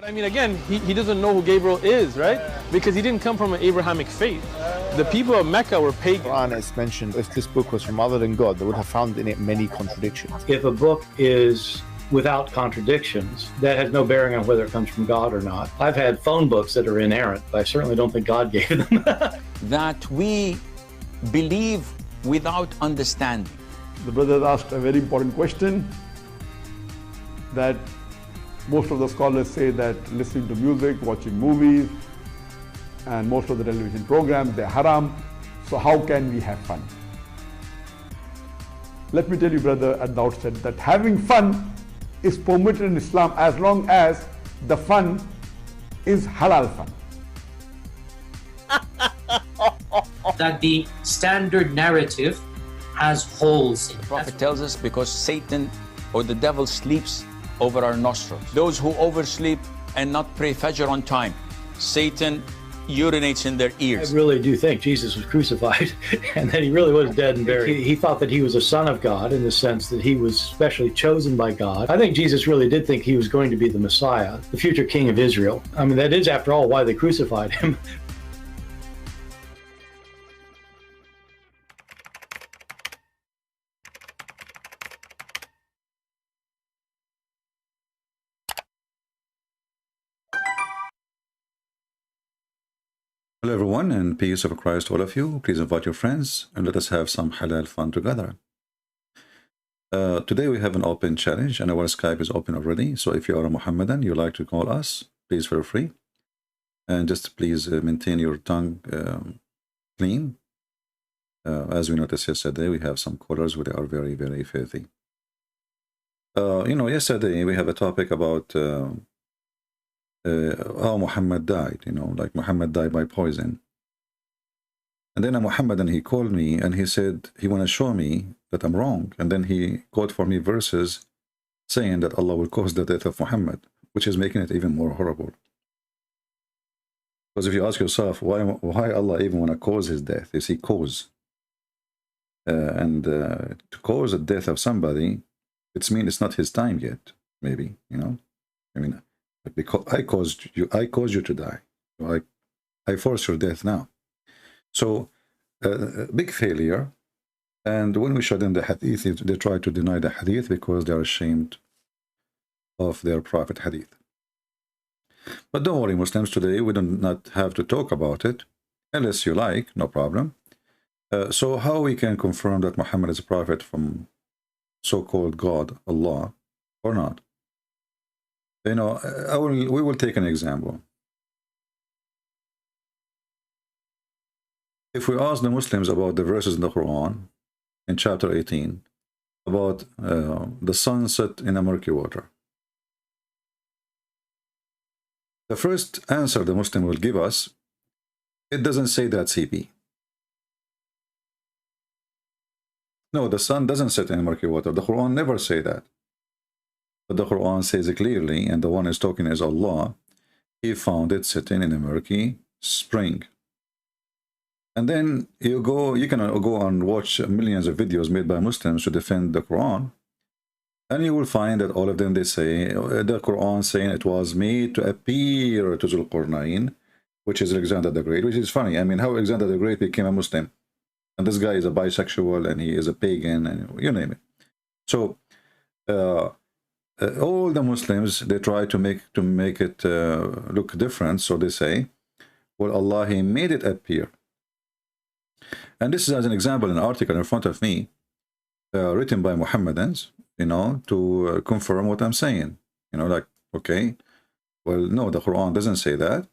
But I mean, again, he doesn't know who Gabriel is, right? Because he didn't come from an Abrahamic faith. The people of Mecca were pagan. The Quran is mentioned, if this book was from other than God, they would have found in it many contradictions. If a book is without contradictions, that has no bearing on whether it comes from God or not. I've had phone books that are inerrant, but I certainly don't think God gave them. That we believe without understanding. The brother asked a very important question, that most of the scholars say that listening to music, watching movies, and most of the television programs, they're haram. So how can we have fun? Let me tell you, brother, at the outset, that having fun is permitted in Islam as long as the fun is halal fun. That the standard narrative has holes in it. The Prophet tells us because Satan or the devil sleeps over our nostrils. Those who oversleep and not pray Fajr on time, Satan urinates in their ears. I really do think Jesus was crucified and that he really was dead and buried. He thought that he was a son of God in the sense that he was specially chosen by God. I think Jesus really did think he was going to be the Messiah, the future king of Israel. I mean, that is, after all, why they crucified him. Hello everyone, and peace of Christ to all of you. Please invite your friends and let us have some halal fun together. Today we have an open challenge and our Skype is open already. So if you are a Muhammadan, you like to call us, please feel free. And just please maintain your tongue clean. As we noticed yesterday, we have some callers who are very, very filthy. Yesterday we have a topic about how Muhammad died, like Muhammad died by poison. And then a Muhammadan, he called me and he said he want to show me that I'm wrong. And then he quote for me verses saying that Allah will cause the death of Muhammad, which is making it even more horrible. Because if you ask yourself, why Allah even want to cause his death? You see, cause. To cause the death of somebody, it means it's not his time yet, maybe, I mean, because I caused you to die. I force your death now. So big failure. And when we show them the hadith, they try to deny the hadith because they are ashamed of their prophet hadith. But don't worry, Muslims, today we do not have to talk about it unless you like, no problem. So how we can confirm that Muhammad is a prophet from so-called God, Allah, or not? We will take an example. If we ask the Muslims about the verses in the Quran, in chapter 18, about the sun set in a murky water, the first answer the Muslim will give us, it doesn't say that, CP. No, the sun doesn't set in murky water. The Quran never say that. But the Quran says it clearly, and the one is talking is Allah. He found it sitting in a murky spring. And then you can go and watch millions of videos made by Muslims to defend the Quran, and you will find that all of them, they say the Quran saying it was made to appear to Zulqarnain, which is Alexander the Great, which is funny. I mean, how Alexander the Great became a Muslim, and this guy is a bisexual and he is a pagan, and you name it. So all the Muslims, they try to make it look different. So they say, well, Allah, he made it appear. And this is as an example, an article in front of me, written by Muhammadans, to confirm what I'm saying. Like, okay, well, no, the Quran doesn't say that.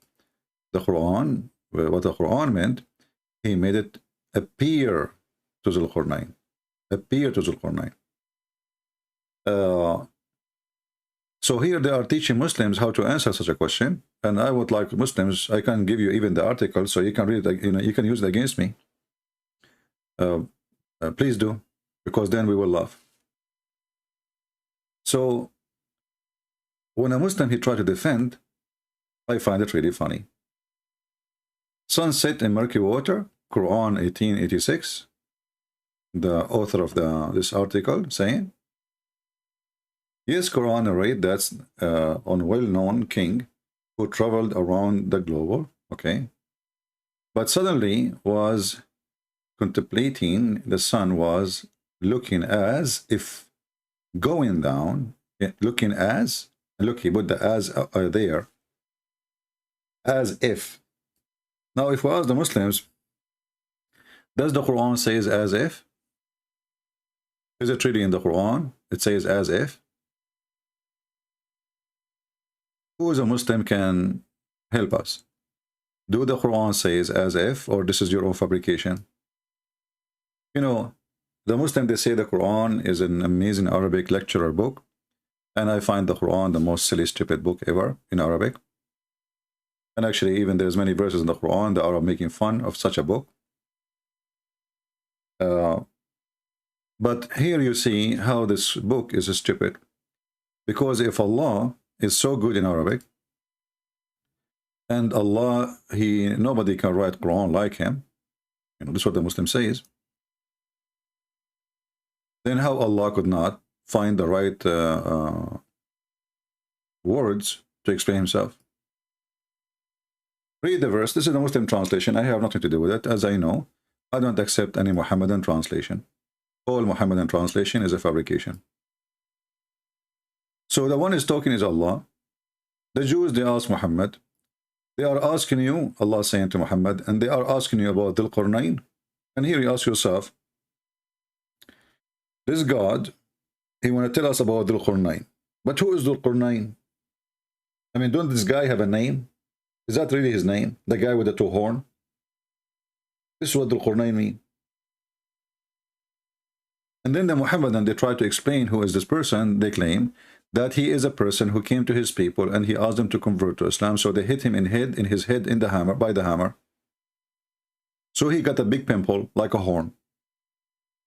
The Quran, what the Quran meant, he made it appear to Zulqarnain. Appear to Zulqarnain. So here they are teaching Muslims how to answer such a question, and I would like Muslims, I can give you even the article so you can read it, you can use it against me. Please do, because then we will laugh. So when a Muslim, he tried to defend, I find it really funny. Sunset in murky water, Quran 1886, the author of this article saying, yes, Quran narrate that's on well-known king who traveled around the globe, okay, but suddenly was contemplating the sun, was looking as if going down, looking as, look, he put the as there, as if. Now, if we ask the Muslims, does the Quran says as if? Is it really in the Quran? It says as if. Who is a Muslim can help us? Do the Quran says as if, or this is your own fabrication? You know, the Muslim, they say the Quran is an amazing Arabic lecturer book, and I find the Quran the most silly, stupid book ever in Arabic. And actually, even there's many verses in the Quran that are making fun of such a book. But here you see how this book is stupid. Because if Allah is so good in Arabic, and Allah, nobody can write Quran like him, you know, this is what the Muslim says, then how Allah could not find the right words to explain himself? Read the verse. This is the Muslim translation. I have nothing to do with it. As I know, I don't accept any Muhammadan translation. All Muhammadan translation is a fabrication. So the one is talking is Allah. The Jews, they ask Muhammad. They are asking you, Allah saying to Muhammad, and they are asking you about Dhul Qarnayn. And here you ask yourself, this God, he want to tell us about Dhul Qarnayn. But who is Dhul Qarnayn? I mean, don't this guy have a name? Is that really his name? The guy with the two horns? This is what Dhul Qarnayn mean. And then the Muhammadan, they try to explain who is this person. They claim that he is a person who came to his people and he asked them to convert to Islam. So they hit him in his head in the hammer, by the hammer. So he got a big pimple like a horn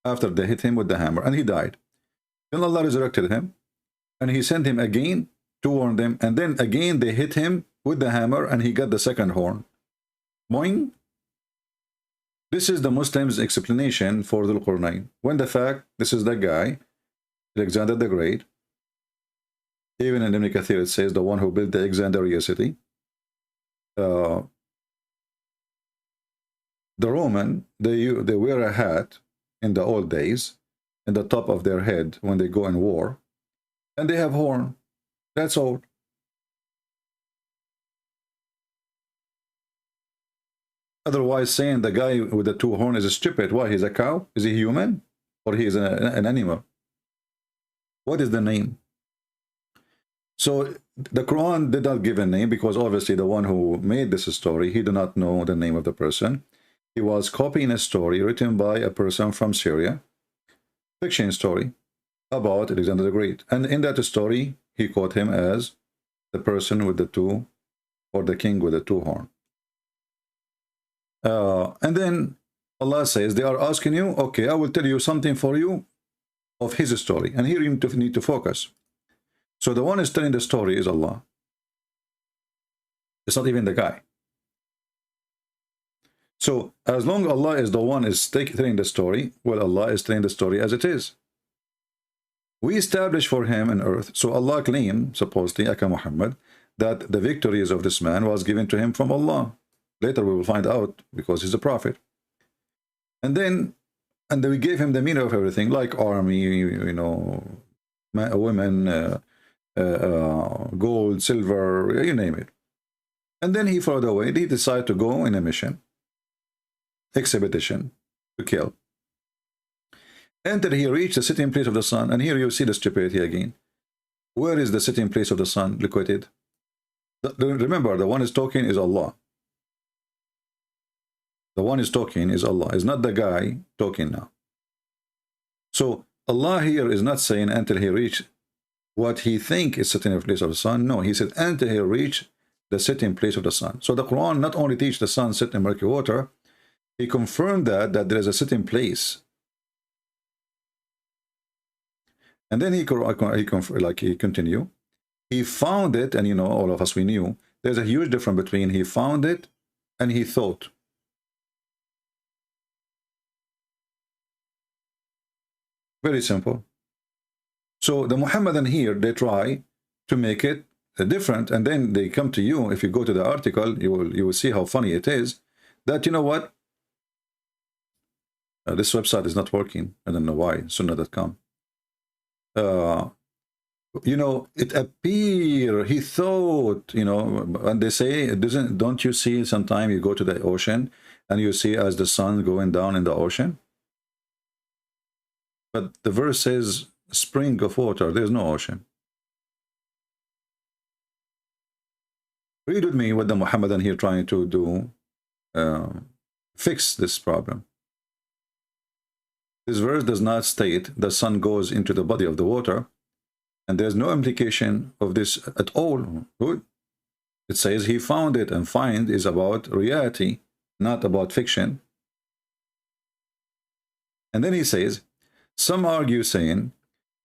after they hit him with the hammer, and he died. Then Allah resurrected him, and he sent him again to warn them, and then again they hit him with the hammer, and he got the second horn. Boing. This is the Muslims' explanation for Dhul Qarnayn. When the fact, this is the guy, Alexander the Great. Even in Ibn Kathir it says the one who built the Alexandria city. The Roman, they wear a hat in the old days, in the top of their head when they go in war, and they have horn. That's all. Otherwise, saying the guy with the two horns is stupid. Why? He's a cow? Is he human? Or he is an animal? What is the name? So the Quran did not give a name, because obviously the one who made this story, he did not know the name of the person. He was copying a story written by a person from Syria, fiction story about Alexander the Great. And in that story, he quote him as the person with the two, or the king with the two horns. And then Allah says, they are asking you, okay, I will tell you something for you of his story. And here you need to focus. So the one who is telling the story is Allah. It's not even the guy. So as long as Allah is the one is telling the story, well, Allah is telling the story as it is. We establish for him an earth. So Allah claimed, supposedly, Aka Muhammad, that the victories of this man was given to him from Allah. Later we will find out, because he's a prophet. And then we gave him the meaning of everything, like army, you know, women, gold, silver, you name it. And then he followed away. He decided to go in a mission, expedition, to kill. Until he reached the sitting place of the sun. And here you see the stupidity again. Where is the sitting place of the sun located? Remember, the one is talking is Allah. The one is talking is Allah. It's not the guy talking now. So Allah here is not saying until he reached what he think is sitting in the place of the sun. No, he said until he reached the sitting place of the sun. So the Quran not only teach the sun sit in murky water, he confirmed that there is a sitting place. And then he continue. He found it, and you know, all of us, we knew there's a huge difference between he found it and he thought. Very simple. So the Muhammadan here, they try to make it different, and then they come to you. If you go to the article, you will see how funny it is. That, you know what, this website is not working. I don't know why. Sunnah.com. You know, it appear he thought, you know, and they say it doesn't. Don't you see? Sometime you go to the ocean and you see as the sun going down in the ocean. But the verse says spring of water. There's no ocean. Read with me what the Muhammadan here trying to do, fix this problem. This verse does not state the sun goes into the body of the water, and there's no implication of this at all. Good. It says he found it, and find is about reality, not about fiction. And then he says, some argue saying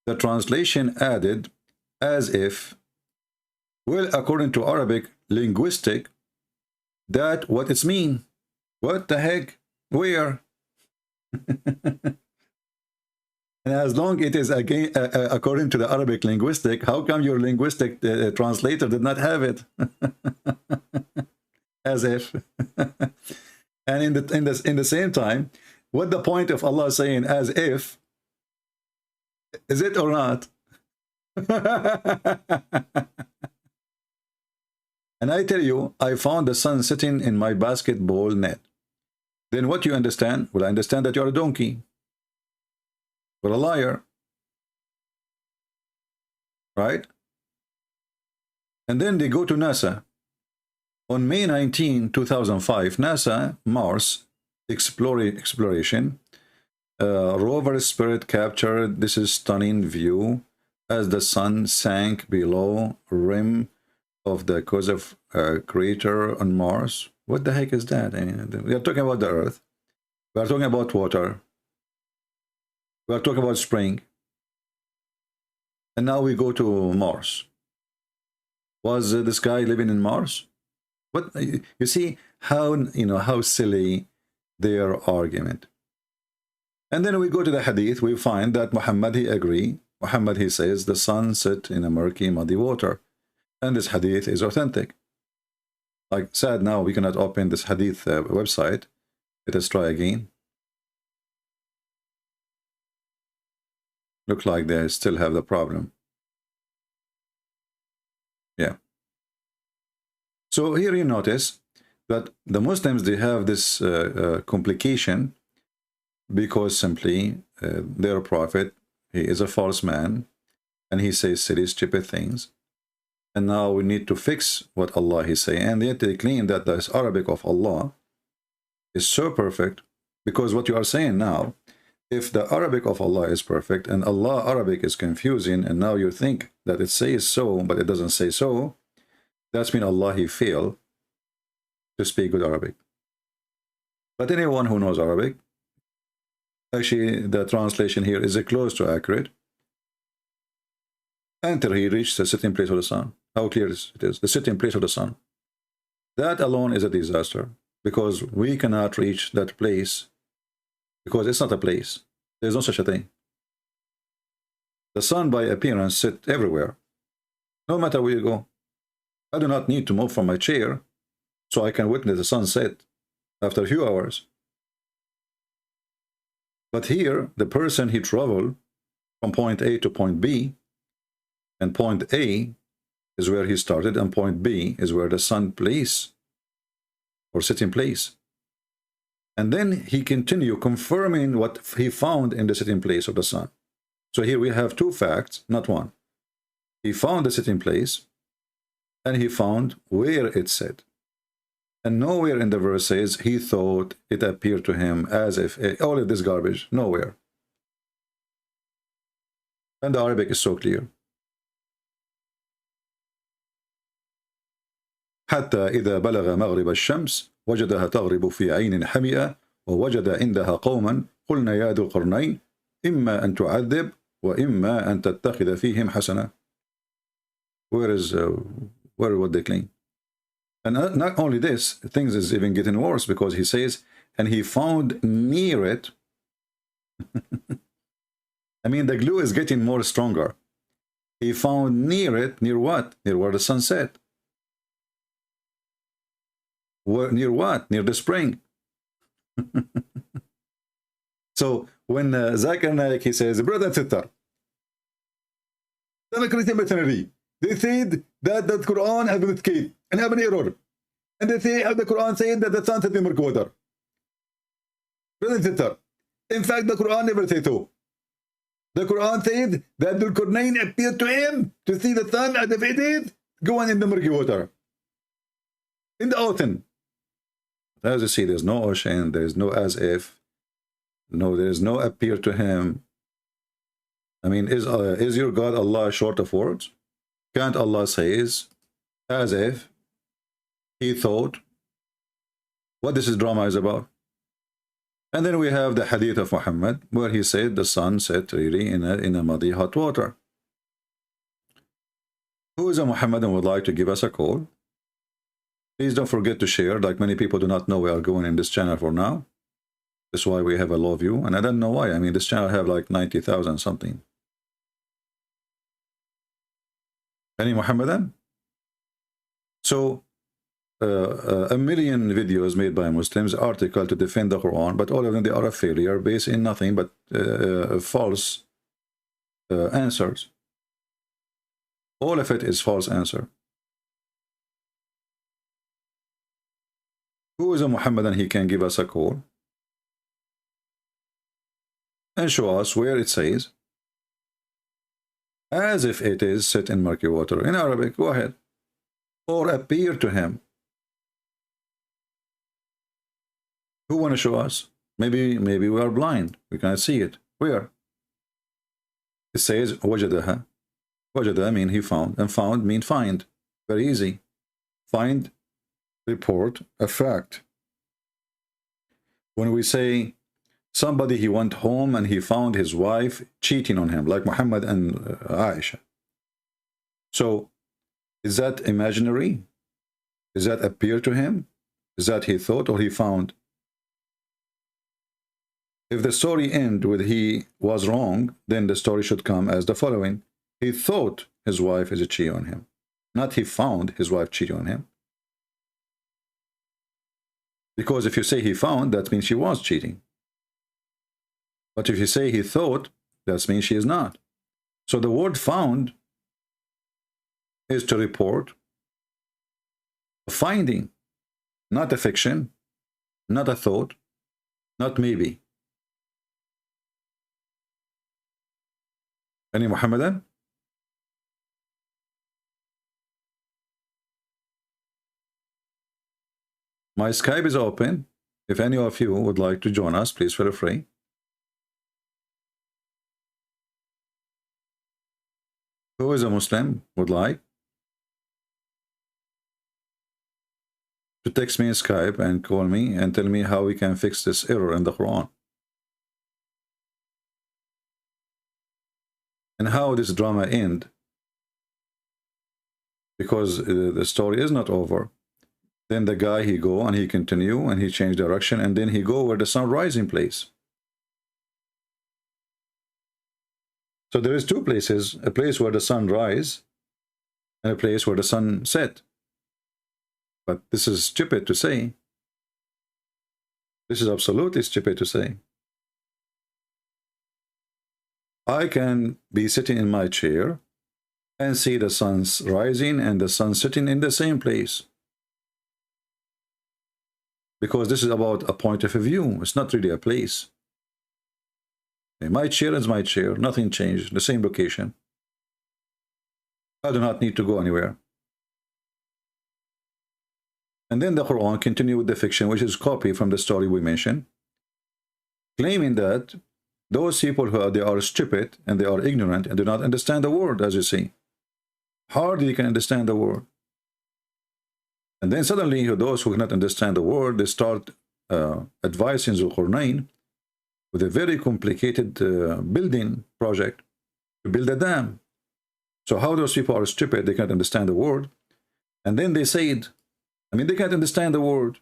the translation added as if, well, according to Arabic linguistic, that what it's mean. What the heck? Where? And as long it is again according to the Arabic linguistic, how come your linguistic translator did not have it? As if. And in the same time, what the point of Allah saying as if? Is it or not? And I tell you, I found the sun sitting in my basketball net. Then what you understand? Well, I understand that you're a donkey. Or a liar. Right? And then they go to NASA. On May 19, 2005, NASA Mars exploration rover Spirit captured this is stunning view as the sun sank below rim of the causative crater on Mars. What the heck is that? I mean, we are talking about the Earth. We are talking about water. We are talking about spring. And now we go to Mars. Was this guy living in Mars? What, you see how, you know, how silly their argument. And then we go to the hadith. We find that Muhammad, he agree. Muhammad, he says the sun set in a murky, muddy water. And this hadith is authentic. Like sad now, we cannot open this hadith website. Let us try again. Look like they still have the problem. Yeah. So here you notice that the Muslims, they have this complication because simply their prophet, he is a false man and he says silly, stupid things. And now we need to fix what Allah is saying. And yet they claim that this Arabic of Allah is so perfect, because what you are saying now, if the Arabic of Allah is perfect and Allah Arabic is confusing, and now you think that it says so, but it doesn't say so, that's mean Allah, he failed to speak good Arabic. But anyone who knows Arabic, actually the translation here is close to accurate. Until he reached the sitting place of the sun. How clear it is? The sitting place of the sun. That alone is a disaster, because we cannot reach that place, because it's not a place. There's no such a thing. The sun by appearance sits everywhere, no matter where you go. I do not need to move from my chair so I can witness the sunset after a few hours. But here, the person, he traveled from point A to point B, and point A is where he started, and point B is where the sun place or sitting place. And then he continued confirming what he found in the sitting place of the sun. So here we have two facts, not one. He found the sitting place, and he found where it said. And nowhere in the verse says he thought it appeared to him as if all of this garbage. Nowhere. And the Arabic is so clear. حتى إذا بلغ مغرب الشمس وجدها تغرب في عين حمئة ووجد عندها قوما قلنا يا ذو القرنين إما أن تعذب وإما أن تتخذ فيهم حسنة. Where would they claim? And not only this, things is even getting worse, because he says, and he found near it. I mean, the glue is getting more stronger. he found near it, near what? Near where the sun set. Near what? Near the spring. So when Zakir Naik, he says, brother sister, they said that the Quran has been escaped and have an error. And they say how the Quran said that the sun set in murky water. Brother and sister, in fact, the Quran never said so. The Quran said that the Qurnain appeared to him to see the sun as if it is going in the murky water. In the ocean. As you see, there's no ocean, there's no as if. No, there is no appear to him. I mean, is your God Allah short of words? Can't Allah says, as if he thought what this drama is about? And then we have the hadith of Muhammad, where he said the sun set really in a muddy hot water. Who is a Muhammadan would like to give us a call? Please don't forget to share, like many people do not know we are going in this channel for now. That's why we have a low view, and I don't know why. I mean, this channel have like 90,000 something. Any Muhammadan? So, a million videos made by Muslims, article to defend the Quran, but all of them, they are a failure based in nothing but false answers. All of it is false answer. Who is a Muhammadan? He can give us a call and show us where it says, as if it is set in murky water. In Arabic, go ahead. Or appear to him. Who want to show us? Maybe we are blind. We cannot see it. Where? It says, wajadaha. Wajada mean he found, and found mean find. Very easy. Find, report, a fact. When we say, somebody, he went home and he found his wife cheating on him, like Muhammad and Aisha. So, is that imaginary? Does that appear to him? Is that he thought or he found? If the story ends with he was wrong, then the story should come as the following. He thought his wife is cheating on him. Not he found his wife cheating on him. Because if you say he found, that means she was cheating. But if you say he thought, that means she is not. So the word found is to report a finding, not a fiction, not a thought, not maybe. Any Muhammadan? My Skype is open. If any of you would like to join us, please feel free. Who is a Muslim would like to text me in Skype and call me and tell me how we can fix this error in the Quran. And how this drama end. Because the story is not over. Then the guy, he go and he continue and he change direction and then he go where the sun rising place. So there is two places, a place where the sun rise and a place where the sun set. But this is stupid to say. This is absolutely stupid to say. I can be sitting in my chair and see the sun's rising and the sun sitting in the same place. Because this is about a point of view. It's not really a place. Okay, my chair is my chair. Nothing changed. The same location. I do not need to go anywhere. And then the Quran continue with the fiction, which is copy from the story we mentioned, claiming that those people who they are stupid and they are ignorant and do not understand the word, as you see. Hardly can understand the word. And then suddenly those who cannot understand the word, they start advising Zulqarnain with a very complicated building project to build a dam. So how those people are stupid, they can't understand the word. And then they said, I mean, they can't understand the word.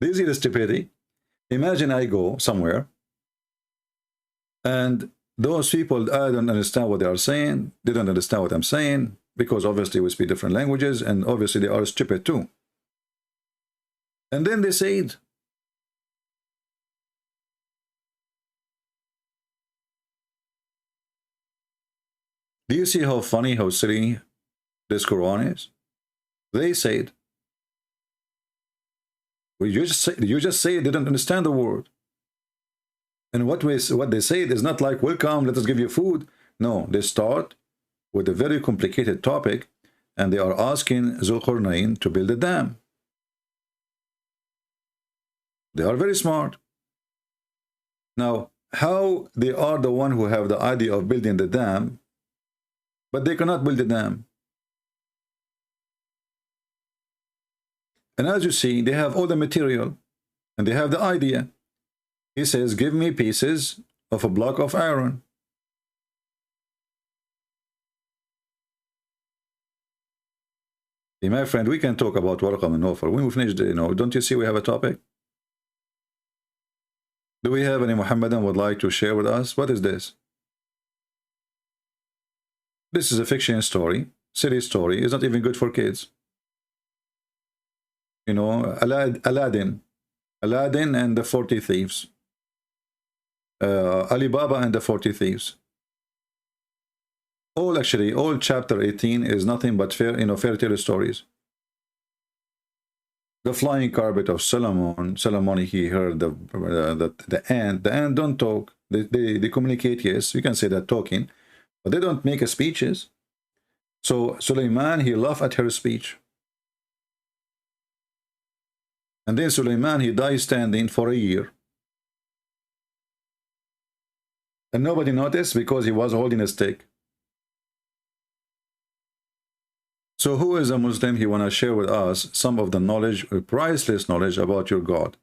Do you see the stupidity? Imagine I go somewhere and those people, I don't understand what they are saying. They don't understand what I'm saying, because obviously we speak different languages, and obviously they are stupid too. And then they said, do you see how funny, how silly this Quran is? They said, well, you just say they don't understand the word. And what they say is not like, welcome, let us give you food. No, they start with a very complicated topic, and they are asking Zulqarnain to build a dam. They are very smart. Now, how they are the one who have the idea of building the dam, but they cannot build the dam. And as you see, they have all the material, and they have the idea. He says, give me pieces of a block of iron. Hey, my friend, we can talk about Warqa and Nawfal. When we finish, don't you see we have a topic? Do we have any Muhammadan would like to share with us? What is this? This is a fiction story, silly story. It's not even good for kids. You know, Aladdin and the 40 thieves. Ali Baba and the 40 thieves. All chapter 18 is nothing but fairy tale stories. The flying carpet of Solomon, he heard the ant. The ant don't talk. They communicate, yes, you can say that talking, but they don't make speeches. So Sulaiman, he laughed at her speech. And then Sulaiman, he died standing for a year. And nobody noticed because he was holding a stick. So who is a Muslim? He want to share with us some of the knowledge, priceless knowledge about your God.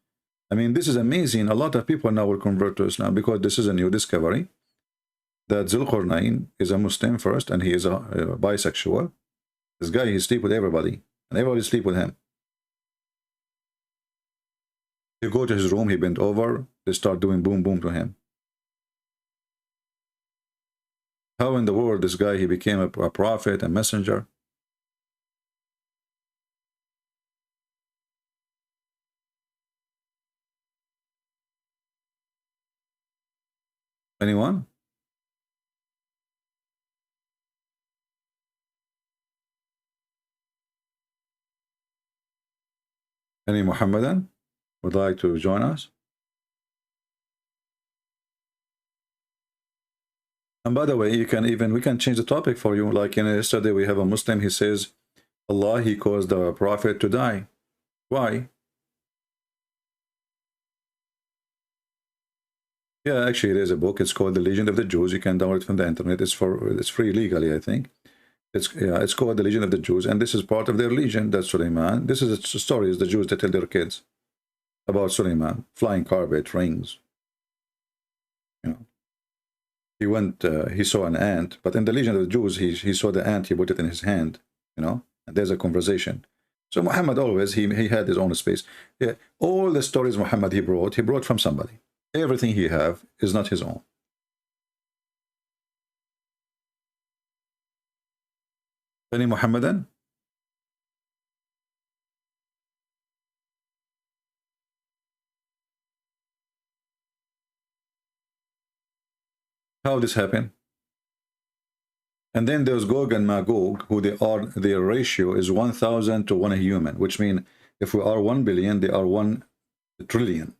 I mean, this is amazing. A lot of people now will convert to Islam because this is a new discovery. That Zulqarnain is a Muslim first, and he is a bisexual. This guy, he sleep with everybody, and everybody sleep with him. You go to his room, he bent over, they start doing boom boom to him. How in the world this guy, he became a prophet, a messenger? Anyone? Any Muhammadan would like to join us? And by the way, we can change the topic for you. Like yesterday, we have a Muslim, he says, Allah, he caused the prophet to die. Why? Yeah, actually, there's a book. It's called The Legend of the Jews. You can download it from the internet. It's free legally, I think. It's called The Legend of the Jews, and this is part of their legend. That's Suleiman. This is a story the Jews that tell their kids about Suleiman, flying carpet, rings. You know, he went. He saw an ant, but in the Legend of the Jews, he saw the ant. He put it in his hand. You know, and there's a conversation. So Muhammad always he had his own space. Yeah, all the stories Muhammad he brought from somebody. Everything he have is not his own. Any Muhammadan? How this happen? And then there's Gog and Magog, who their ratio is 1,000 to 1 human, which means if we are 1 billion, they are 1 trillion.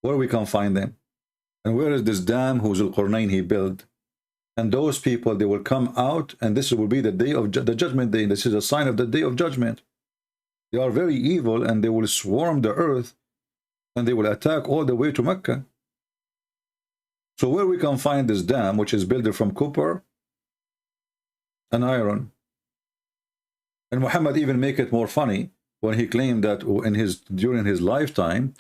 Where we can find them? And where is this dam who Zulqarnain he built? And those people, they will come out, and this will be the day of the judgment day. This is a sign of the day of judgment. They are very evil, and they will swarm the earth, and they will attack all the way to Mecca. So where we can find this dam, which is built from copper and iron? And Muhammad even make it more funny when he claimed that during his lifetime,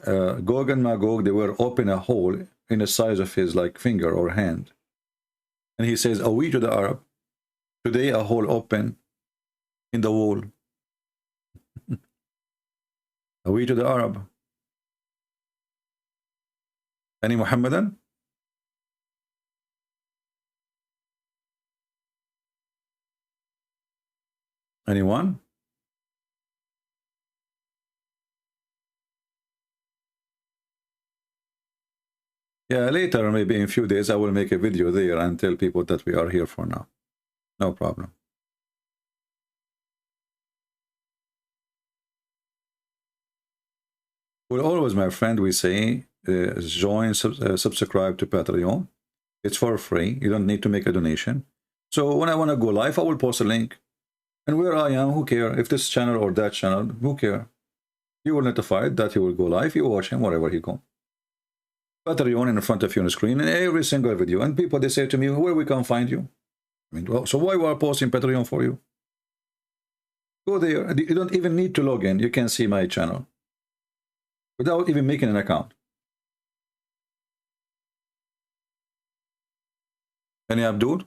Gog and Magog, they were open a hole in the size of his finger or hand. And he says, are we to the Arab? Today a hole open in the wall. Are we to the Arab? Any Muhammadan? Anyone? Yeah, later, maybe in a few days, I will make a video there and tell people that we are here for now. No problem. Well, always, my friend, we say, join, subscribe to Patreon. It's for free. You don't need to make a donation. So when I want to go live, I will post a link. And where I am, who care? If this channel or that channel, who care? You will notify that he will go live. You watch him wherever he go. Patreon in front of you on the screen in every single video. And people, they say to me, where we can find you? I mean, well, so why we are posting Patreon for you? Go there. You don't even need to log in. You can see my channel without even making an account. Any Abdul?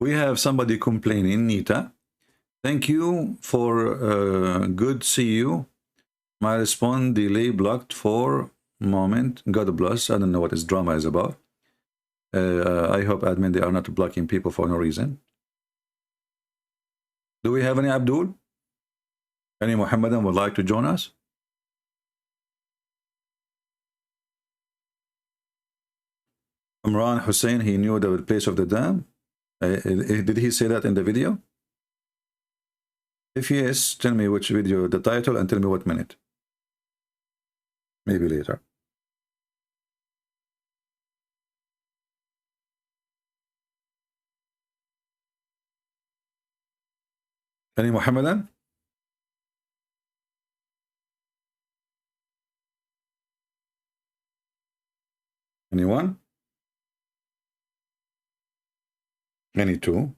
We have somebody complaining, Nita. Thank you for good see you. My response delay blocked for moment. God bless. I don't know what this drama is about. I hope admin they are not blocking people for no reason. Do we have any Abdul? Any Muhammadan would like to join us? Imran Hussein, he knew the place of the dam. Did he say that in the video? If yes, tell me which video, the title, and tell me what minute. Maybe later. Any Muhammadan? Anyone? Any two?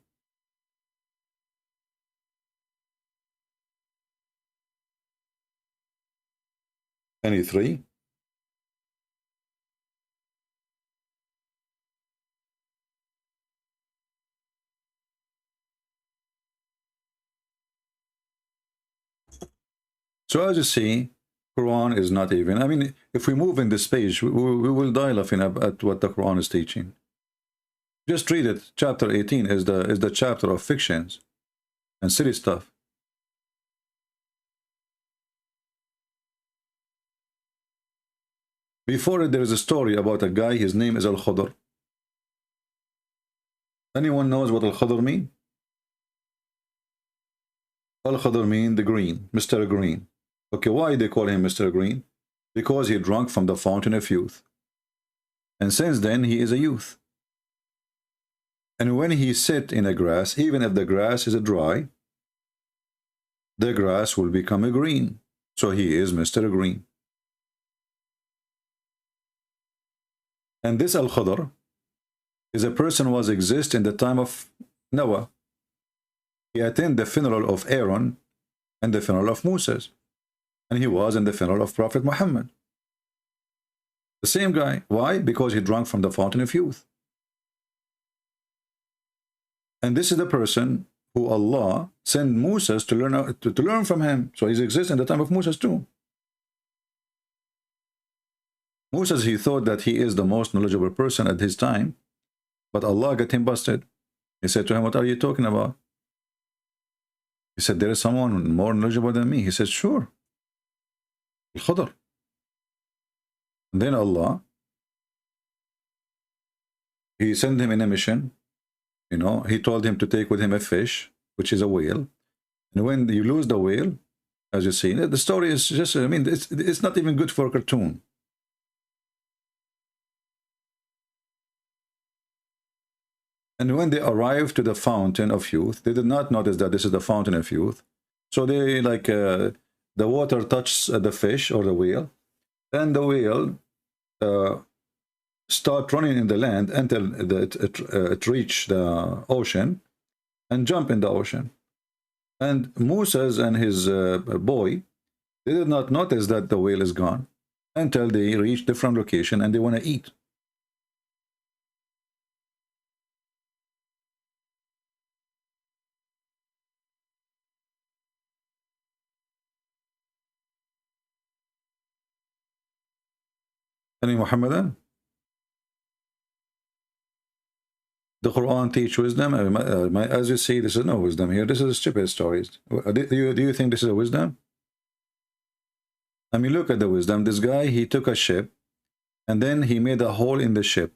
Any three? So as you see, Quran is not even, I mean, if we move in this page, we will die laughing at what the Quran is teaching. Just read it. Chapter 18 is the chapter of fictions and silly stuff. Before it, there is a story about a guy, his name is Al-Khudr. Anyone knows what Al-Khudr mean? Al-Khudr mean the green, Mr. Green. Okay, why they call him Mr. Green? Because he drank from the fountain of youth. And since then, he is a youth. And when he sit in a grass, even if the grass is dry, the grass will become a green. So he is Mr. Green. And this Al-Khudr is a person who was exist in the time of Noah. He attended the funeral of Aaron and the funeral of Moses. And he was in the funeral of Prophet Muhammad. The same guy. Why? Because he drank from the fountain of youth. And this is the person who Allah sent Moses to learn from him. So he exists in the time of Moses too. Moses, he thought that he is the most knowledgeable person at his time, but Allah got him busted. He said to him, what are you talking about? He said, there is someone more knowledgeable than me. He said, sure. Al-Khudr. Then Allah, he sent him in a mission. You know, he told him to take with him a fish, which is a whale. And when you lose the whale, as you see, the story is just, I mean, it's not even good for a cartoon. And when they arrived to the fountain of youth, they did not notice that this is the fountain of youth. So they, like, the water touched the fish or the whale. Then the whale start running in the land until it reached the ocean and jump in the ocean. And Moses and his boy, they did not notice that the whale is gone until they reach different location and they want to eat. Any Muhammadan? The Quran teach wisdom. As you see, this is no wisdom here. This is stupid stories. Do you think this is a wisdom? I mean, look at the wisdom. This guy, he took a ship, and then he made a hole in the ship.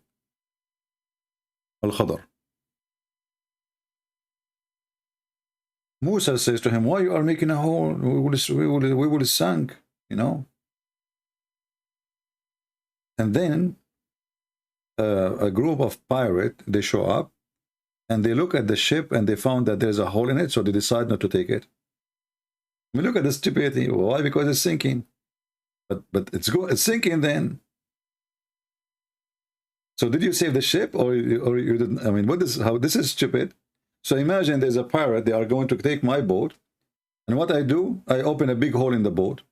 Al-Khadr. Musa says to him, why you are making a hole? We will sink, you know. And then a group of pirates, they show up, and they look at the ship, and they found that there's a hole in it, so they decide not to take it. I mean, look at the stupidity. Why? Because it's sinking. But it's sinking then. So did you save the ship, or you didn't? I mean, how this is stupid. So imagine there's a pirate. They are going to take my boat, and what I do, I open a big hole in the boat,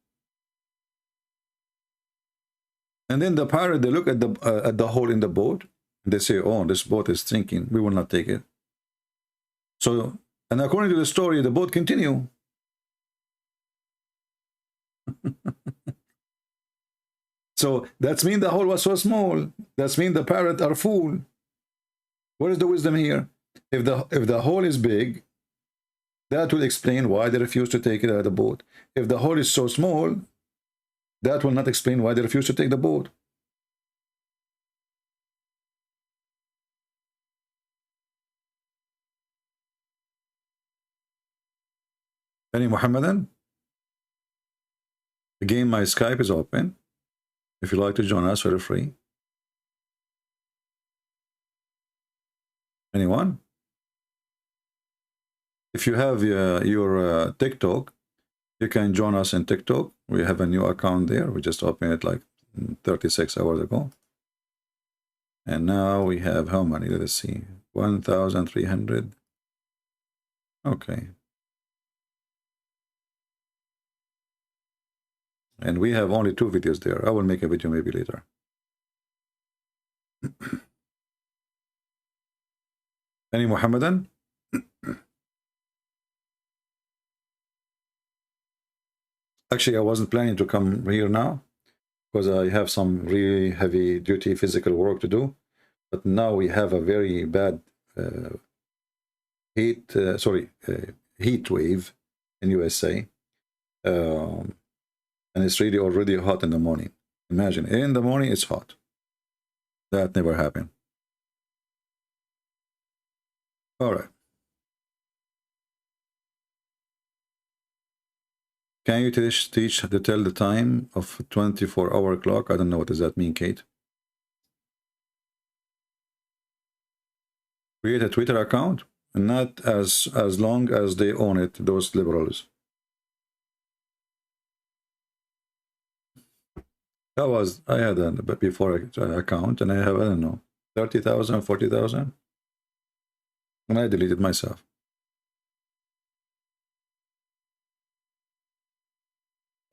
and then the pirate, they look at the hole in the boat, and they say, "Oh, this boat is sinking. We will not take it." So, and according to the story, the boat continue. So that's mean the hole was so small. That's mean the parrot are fool. What is the wisdom here? If the hole is big, that will explain why they refuse to take it out of the boat. If the hole is so small, that will not explain why they refuse to take the boat. Any Muhammadan? Again, my Skype is open. If you'd like to join us, feel free. Anyone? If you have your TikTok, you can join us in TikTok. We have a new account there. We just opened it like 36 hours ago. And now we have how many? Let us see. 1,300. Okay. And we have only 2 videos there. I will make a video maybe later. Any Muhammadan? Actually, I wasn't planning to come here now because I have some really heavy duty physical work to do. But now we have a very bad heat wave in USA. And it's really already hot in the morning. Imagine, in the morning it's hot. That never happened. All right. Can you teach to tell the time of 24-hour clock? I don't know, what does that mean, Kate? Create a Twitter account, and not as long as they own it, those liberals. I had a before account, and I have, I don't know, 30,000, 40,000, and I deleted myself.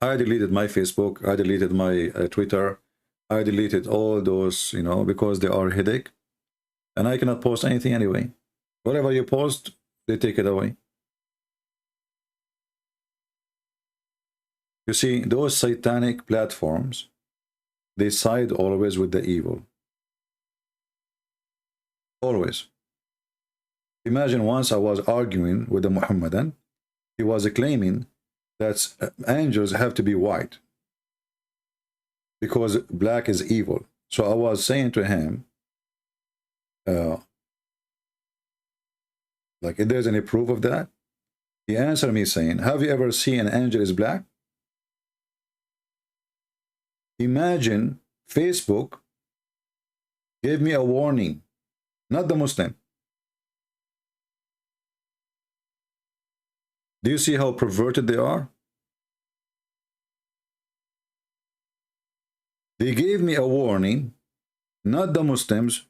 I deleted my Facebook, I deleted my Twitter, I deleted all those, you know, because they are headache, and I cannot post anything anyway. Whatever you post, they take it away. You see, those satanic platforms, they side always with the evil. Always. Imagine once I was arguing with a Muhammadan. He was claiming that angels have to be white because black is evil. So I was saying to him, like, if there's any proof of that? He answered me saying, have you ever seen an angel is black? Imagine Facebook gave me a warning, not the Muslim. Do you see how perverted they are? They gave me a warning, not the Muslims,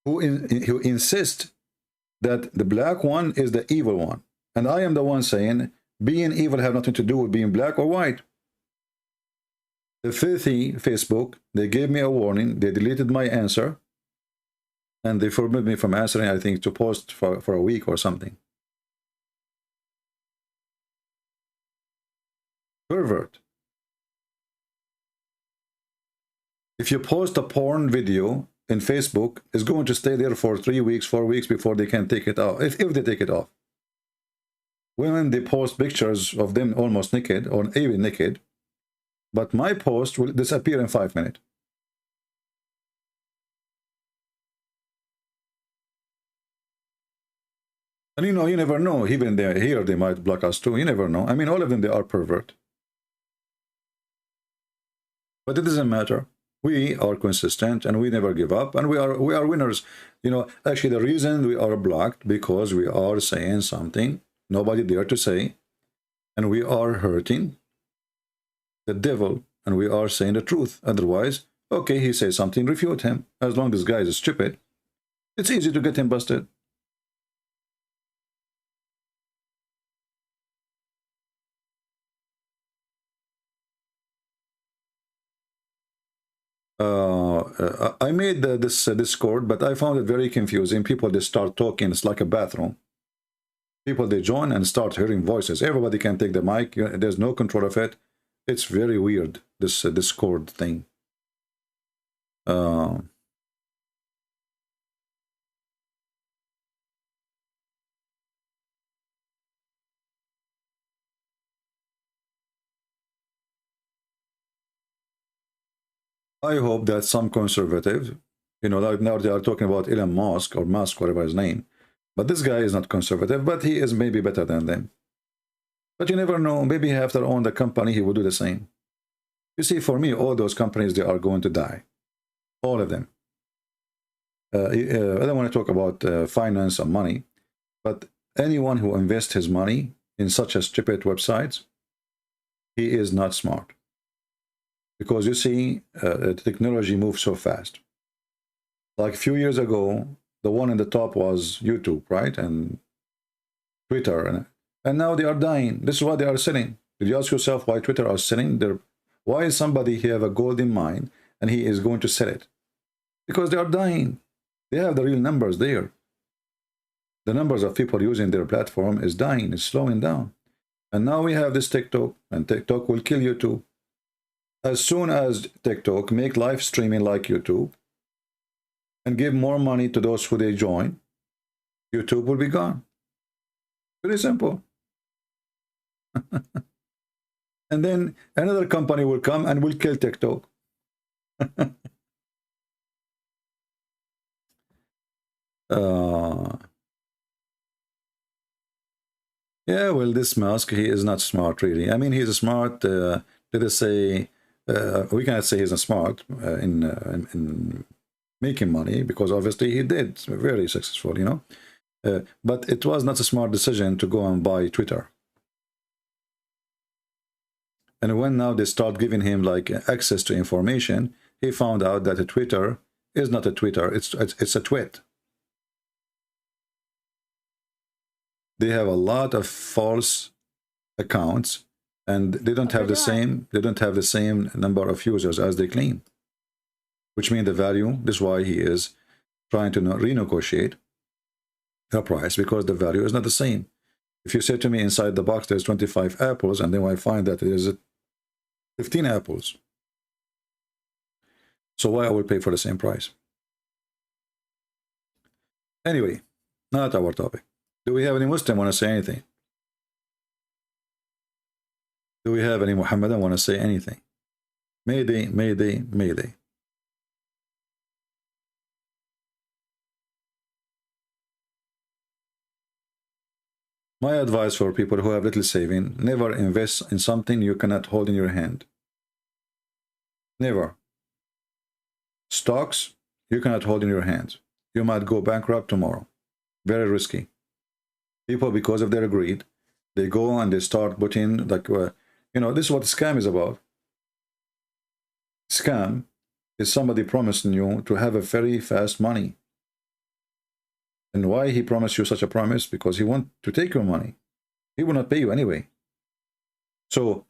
who insist that the black one is the evil one. And I am the one saying, being evil have nothing to do with being black or white. The filthy Facebook, they gave me a warning, they deleted my answer, and they forbid me from answering, I think, to post for a week or something. Pervert. If you post a porn video in Facebook is going to stay there for 3 weeks, 4 weeks before they can take it off, if they take it off. Women, they post pictures of them almost naked or even naked, but my post will disappear in 5 minutes. And you know, you never know. Even here, they might block us too. You never know. I mean, all of them, they are pervert. But it doesn't matter. We are consistent and we never give up, and we are winners. You know, actually, the reason we are blocked because we are saying something nobody dare to say, and we are hurting the devil, and we are saying the truth. Otherwise, okay, he says something, refute him. As long as this guy is stupid, it's easy to get him busted. I made this Discord, but I found it very confusing. People, they start talking. It's like a bathroom. People, they join and start hearing voices. Everybody can take the mic. There's no control of it. It's very weird, this Discord thing. I hope that some conservative, you know, like now they are talking about Elon Musk or Musk, whatever his name, but this guy is not conservative, but he is maybe better than them. But you never know. Maybe after own the company, he will do the same. You see, for me, all those companies, they are going to die. All of them. I don't want to talk about finance or money, but anyone who invests his money in such a stupid websites, he is not smart. Because you see, technology moves so fast. Like a few years ago, the one in the top was YouTube, right? And Twitter. And now they are dying. This is why they are selling. Did you ask yourself why Twitter are selling? Why is somebody here have a gold in mind and he is going to sell it? Because they are dying. They have the real numbers there. The numbers of people using their platform is dying, is slowing down. And now we have this TikTok, and TikTok will kill YouTube. As soon as TikTok make live streaming like YouTube and give more money to those who they join, YouTube will be gone. Very simple. And then another company will come and will kill TikTok. Yeah, well, this Musk, he is not smart, really. I mean, he's smart. Let us say, we cannot say he's not smart in making money, because obviously he did very successful, you know. But it was not a smart decision to go and buy Twitter. And when now they start giving him like access to information, he found out that a Twitter is not a Twitter, it's a twit. They have a lot of false accounts, and they don't have the same number of users as they claim, which means the value. This is why he is trying to renegotiate the price, because the value is not the same. If you say to me inside the box there's 25 apples, and then I find that there's 15 apples, so why I will pay for the same price? Anyway, not our topic. Do we have any Muslim want to say anything? Do we have any Muhammadan want to say anything? Mayday, mayday, mayday. My advice for people who have little saving: never invest in something you cannot hold in your hand. Never. Stocks, you cannot hold in your hands. You might go bankrupt tomorrow. Very risky. People, because of their greed, they go and they start putting, like, you know, this is what scam is about. Scam is somebody promising you to have a very fast money. And why he promised you such a promise? Because he wants to take your money. He will not pay you anyway. So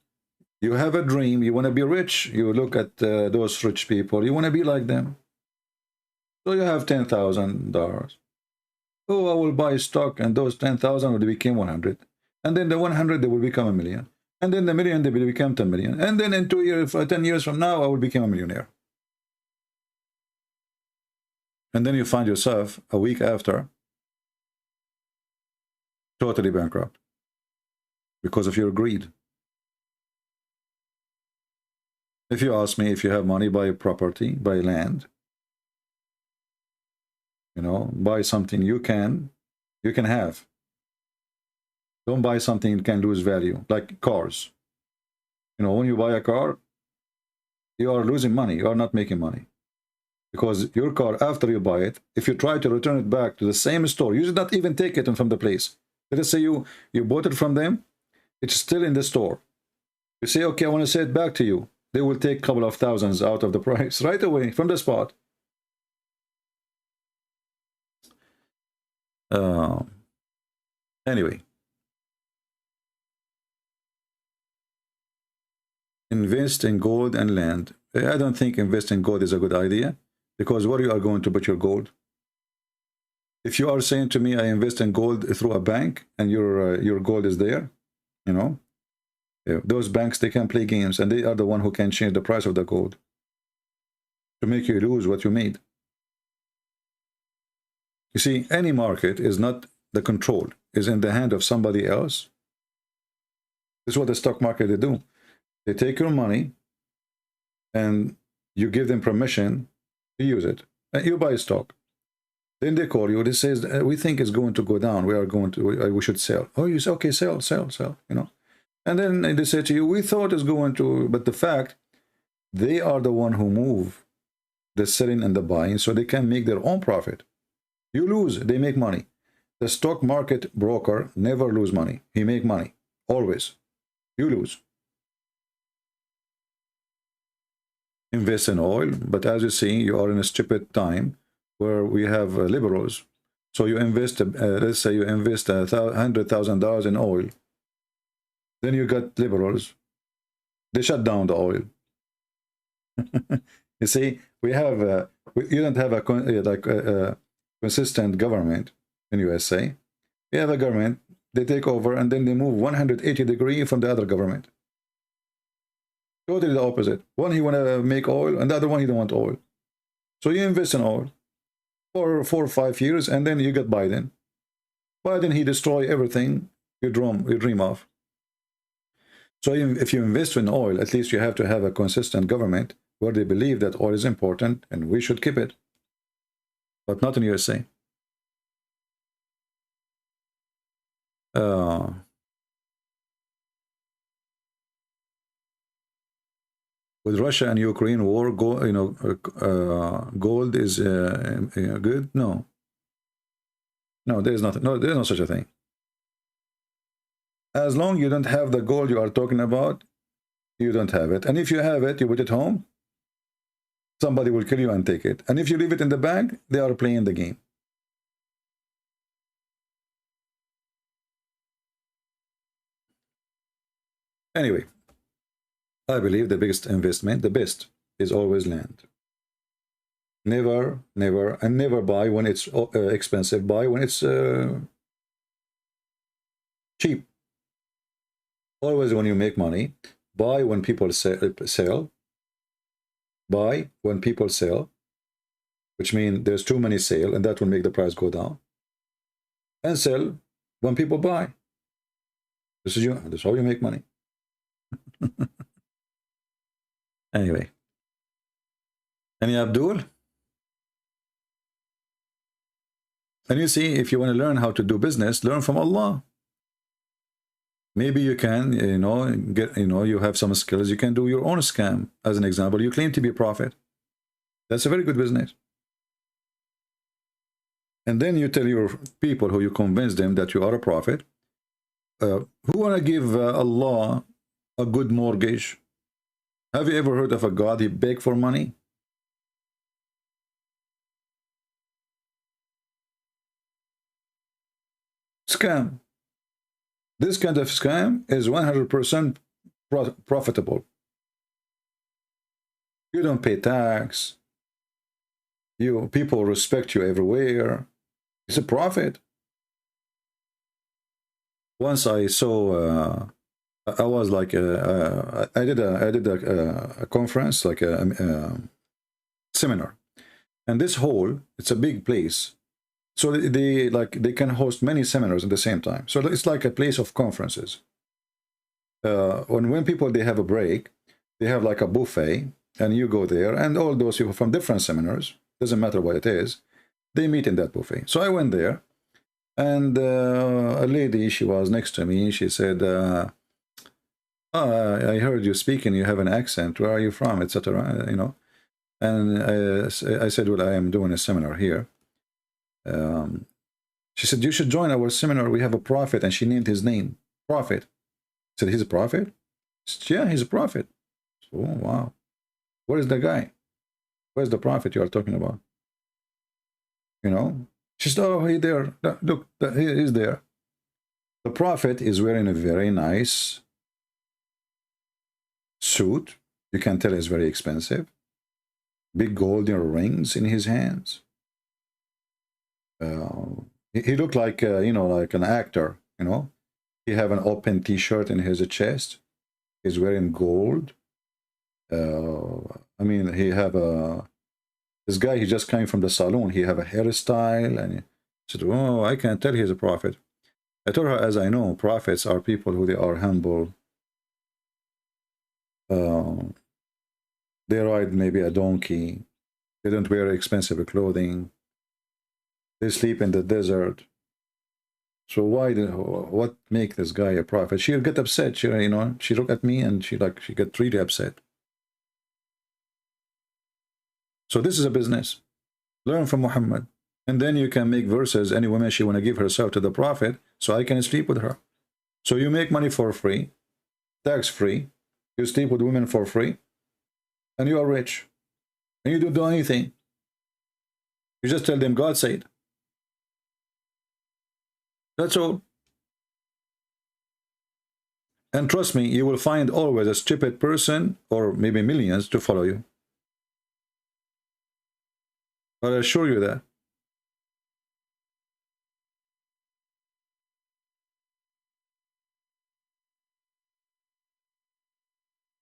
you have a dream, you want to be rich, you look at those rich people, you want to be like them. So you have $10,000. Oh, I will buy stock, and those 10,000 will become 100. And then the 100, they will become a million. And then the million, they will become 10 million. And then in 2 years, 10 years from now, I will become a millionaire. And then you find yourself a week after totally bankrupt because of your greed. If you ask me, if you have money, buy property, buy land, you know, buy something you can have. Don't buy something that can lose value, like cars. You know, when you buy a car, you are losing money. You are not making money. Because your car, after you buy it, if you try to return it back to the same store, you should not even take it from the place. Let us say you bought it from them, it's still in the store. You say, okay, I want to sell it back to you. They will take a couple of thousands out of the price right away from the spot. Anyway. Invest in gold and land. I don't think invest in gold is a good idea, because where you are going to put your gold? If you are saying to me, I invest in gold through a bank and your gold is there, you know, those banks, they can play games, and they are the one who can change the price of the gold to make you lose what you made. You see, any market is not the control, is in the hand of somebody else. This is what the stock market they do. They take your money and you give them permission to use it. And you buy stock. Then they call you. They says, we think it's going to go down. We are going to, we should sell. Oh, you say, okay, sell, you know. And then they say to you, we thought it's going to, but the fact, they are the one who move the selling and the buying, so they can make their own profit. You lose, they make money. The stock market broker never lose money. He make money, always. You lose. Invest in oil, but as you see, you are in a stupid time where we have liberals. So you invest, let's say you invest $100,000 in oil. Then you got liberals. They shut down the oil. You see, we have you don't have a consistent government in USA. We have a government, they take over, and then they move 180 degrees from the other government. Totally the opposite. One, he want to make oil, and the other one, he don't want oil. So you invest in oil for 4 or 5 years, and then you get Biden. Biden, he destroy everything you dream of. So if you invest in oil, at least you have to have a consistent government where they believe that oil is important and we should keep it. But not in USA. With Russia and Ukraine war, gold is good? No. No, there is nothing. No, there is no such a thing. As long as you don't have the gold you are talking about, you don't have it. And if you have it, you put it home, somebody will kill you and take it. And if you leave it in the bank, they are playing the game. Anyway, I believe the biggest investment, the best, is always land. Never, never, and never buy when it's expensive. Buy when it's cheap. Always when you make money, buy when people sell. Buy when people sell, which means there's too many sale, and that will make the price go down. And sell when people buy. This is how you make money. Anyway. Any Abdul? And you see, if you want to learn how to do business, learn from Allah. Maybe you can, you have some skills, you can do your own scam. As an example, you claim to be a prophet. That's a very good business. And then you tell your people who you convince them that you are a prophet, who want to give Allah a good mortgage. Have you ever heard of a God he begged for money? Scam. This kind of scam is 100% profitable. You don't pay tax. People respect you everywhere. It's a profit. Once I saw, I was like, I did a conference, like a seminar, And this hall, it's a big place. So they can host many seminars at the same time. So it's like a place of conferences. When people, they have a break, they have like a buffet, and you go there, and all those people from different seminars, doesn't matter what it is, they meet in that buffet. So I went there, and a lady, she was next to me, she said, I heard you speaking, you have an accent, where are you from, etc., you know. And I said, well, I am doing a seminar here. She said, you should join our seminar, we have a prophet, and she named his name, Prophet. I said, he's a prophet? She said, yeah, he's a prophet. So, oh, wow. Where is the guy? Where's the prophet you are talking about? You know? She said, oh, he's there. Look, he's there. The prophet is wearing a very nice suit. You can tell it's very expensive. Big golden rings in his hands. He looked like, you know, like an actor, you know. He have an open T-shirt in his chest. He's wearing gold. I mean, he have a... This guy, he just came from the salon. He have a hairstyle. And he said, oh, I can't tell he's a prophet. I told her, as I know, prophets are people who they are humble. They ride maybe a donkey. They don't wear expensive clothing. They sleep in the desert. So what make this guy a prophet? She'll get upset. She, you know, she look at me and she get really upset. So this is a business. Learn from Muhammad. And then you can make verses. Any woman, she want to give herself to the prophet, so I can sleep with her. So you make money for free, tax free. You sleep with women for free, and you are rich. And you don't do anything. You just tell them God said. That's all. And trust me, you will find always a stupid person, or maybe millions, to follow you. But I assure you that.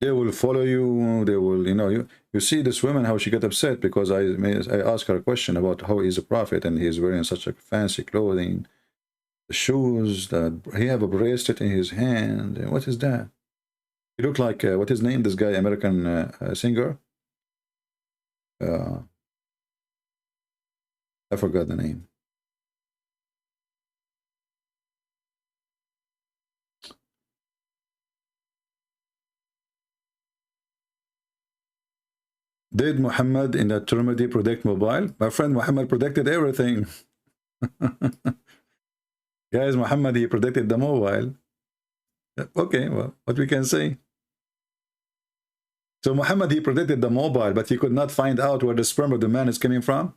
They will follow you. They will, you know, you see this woman, how she get upset because I asked her a question about how he's a prophet and he's wearing such a fancy clothing, the shoes, that he have a bracelet in his hand. And what is that? He looked like what his name? This guy, American singer. I forgot the name. Did Muhammad in that Tirmidhi predict mobile? My friend Muhammad predicted everything. Guys, Muhammad, he predicted the mobile. Okay, well, what we can say? So Muhammad, he predicted the mobile, but he could not find out where the sperm of the man is coming from.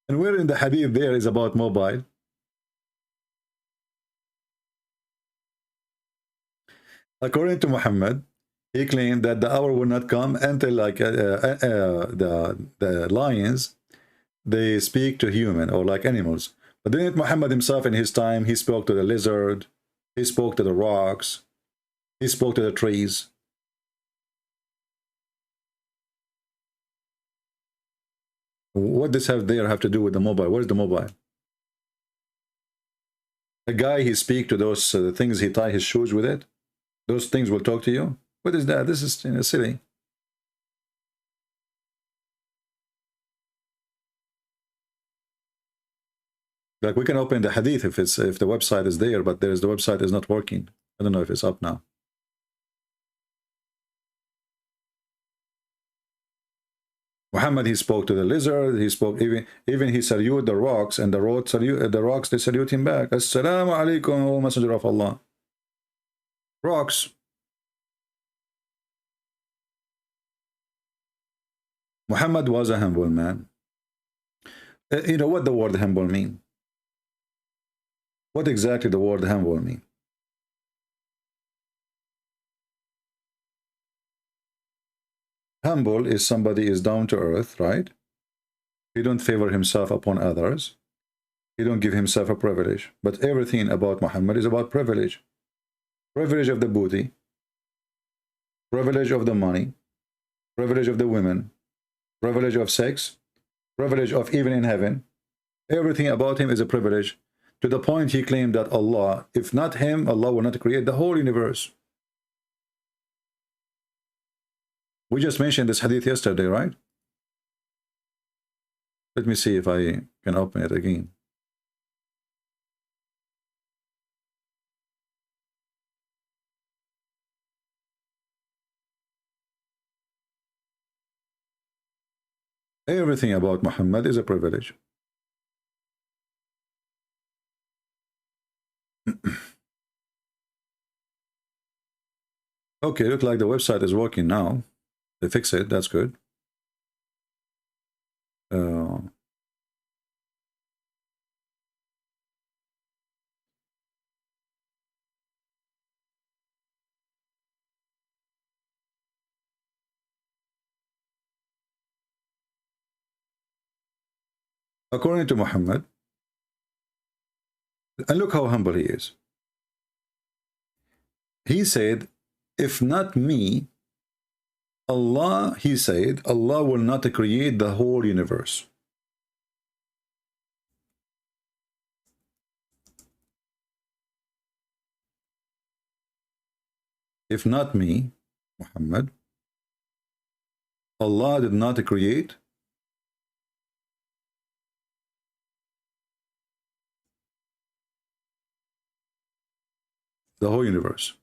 And where in the hadith there is about mobile? According to Muhammad, he claimed that the hour will not come until like the lions, they speak to human or like animals. But didn't Muhammad himself in his time, he spoke to the lizard, he spoke to the rocks, he spoke to the trees. What does have to do with the mobile? Where's the mobile? A guy, he speak to those things, he tie his shoes with it. Those things will talk to you. What is that? This is, you know, silly. Like we can open the hadith if the website is there, but the website is not working. I don't know if it's up now. Muhammad, he spoke to the lizard. He spoke even he saluted the rocks, and the rocks they salute him back. Assalamu alaikum, O Messenger of Allah. Rocks. Muhammad was a humble man. You know what the word humble mean? What exactly the word humble mean? Humble is somebody is down to earth, right? He don't favor himself upon others. He don't give himself a privilege. But everything about Muhammad is about privilege. Privilege of the booty, privilege of the money, privilege of the women, privilege of sex, privilege of even in heaven. Everything about him is a privilege, to the point he claimed that Allah, if not him, Allah will not create the whole universe. We just mentioned this hadith yesterday, right? Let me see if I can open it again. Everything about Muhammad is a privilege. Okay, look like the website is working now. They fix it, that's good. According to Muhammad, and look how humble he is. He said, if not me, Allah, he said, Allah will not create the whole universe. If not me, Muhammad, Allah did not create the whole universe.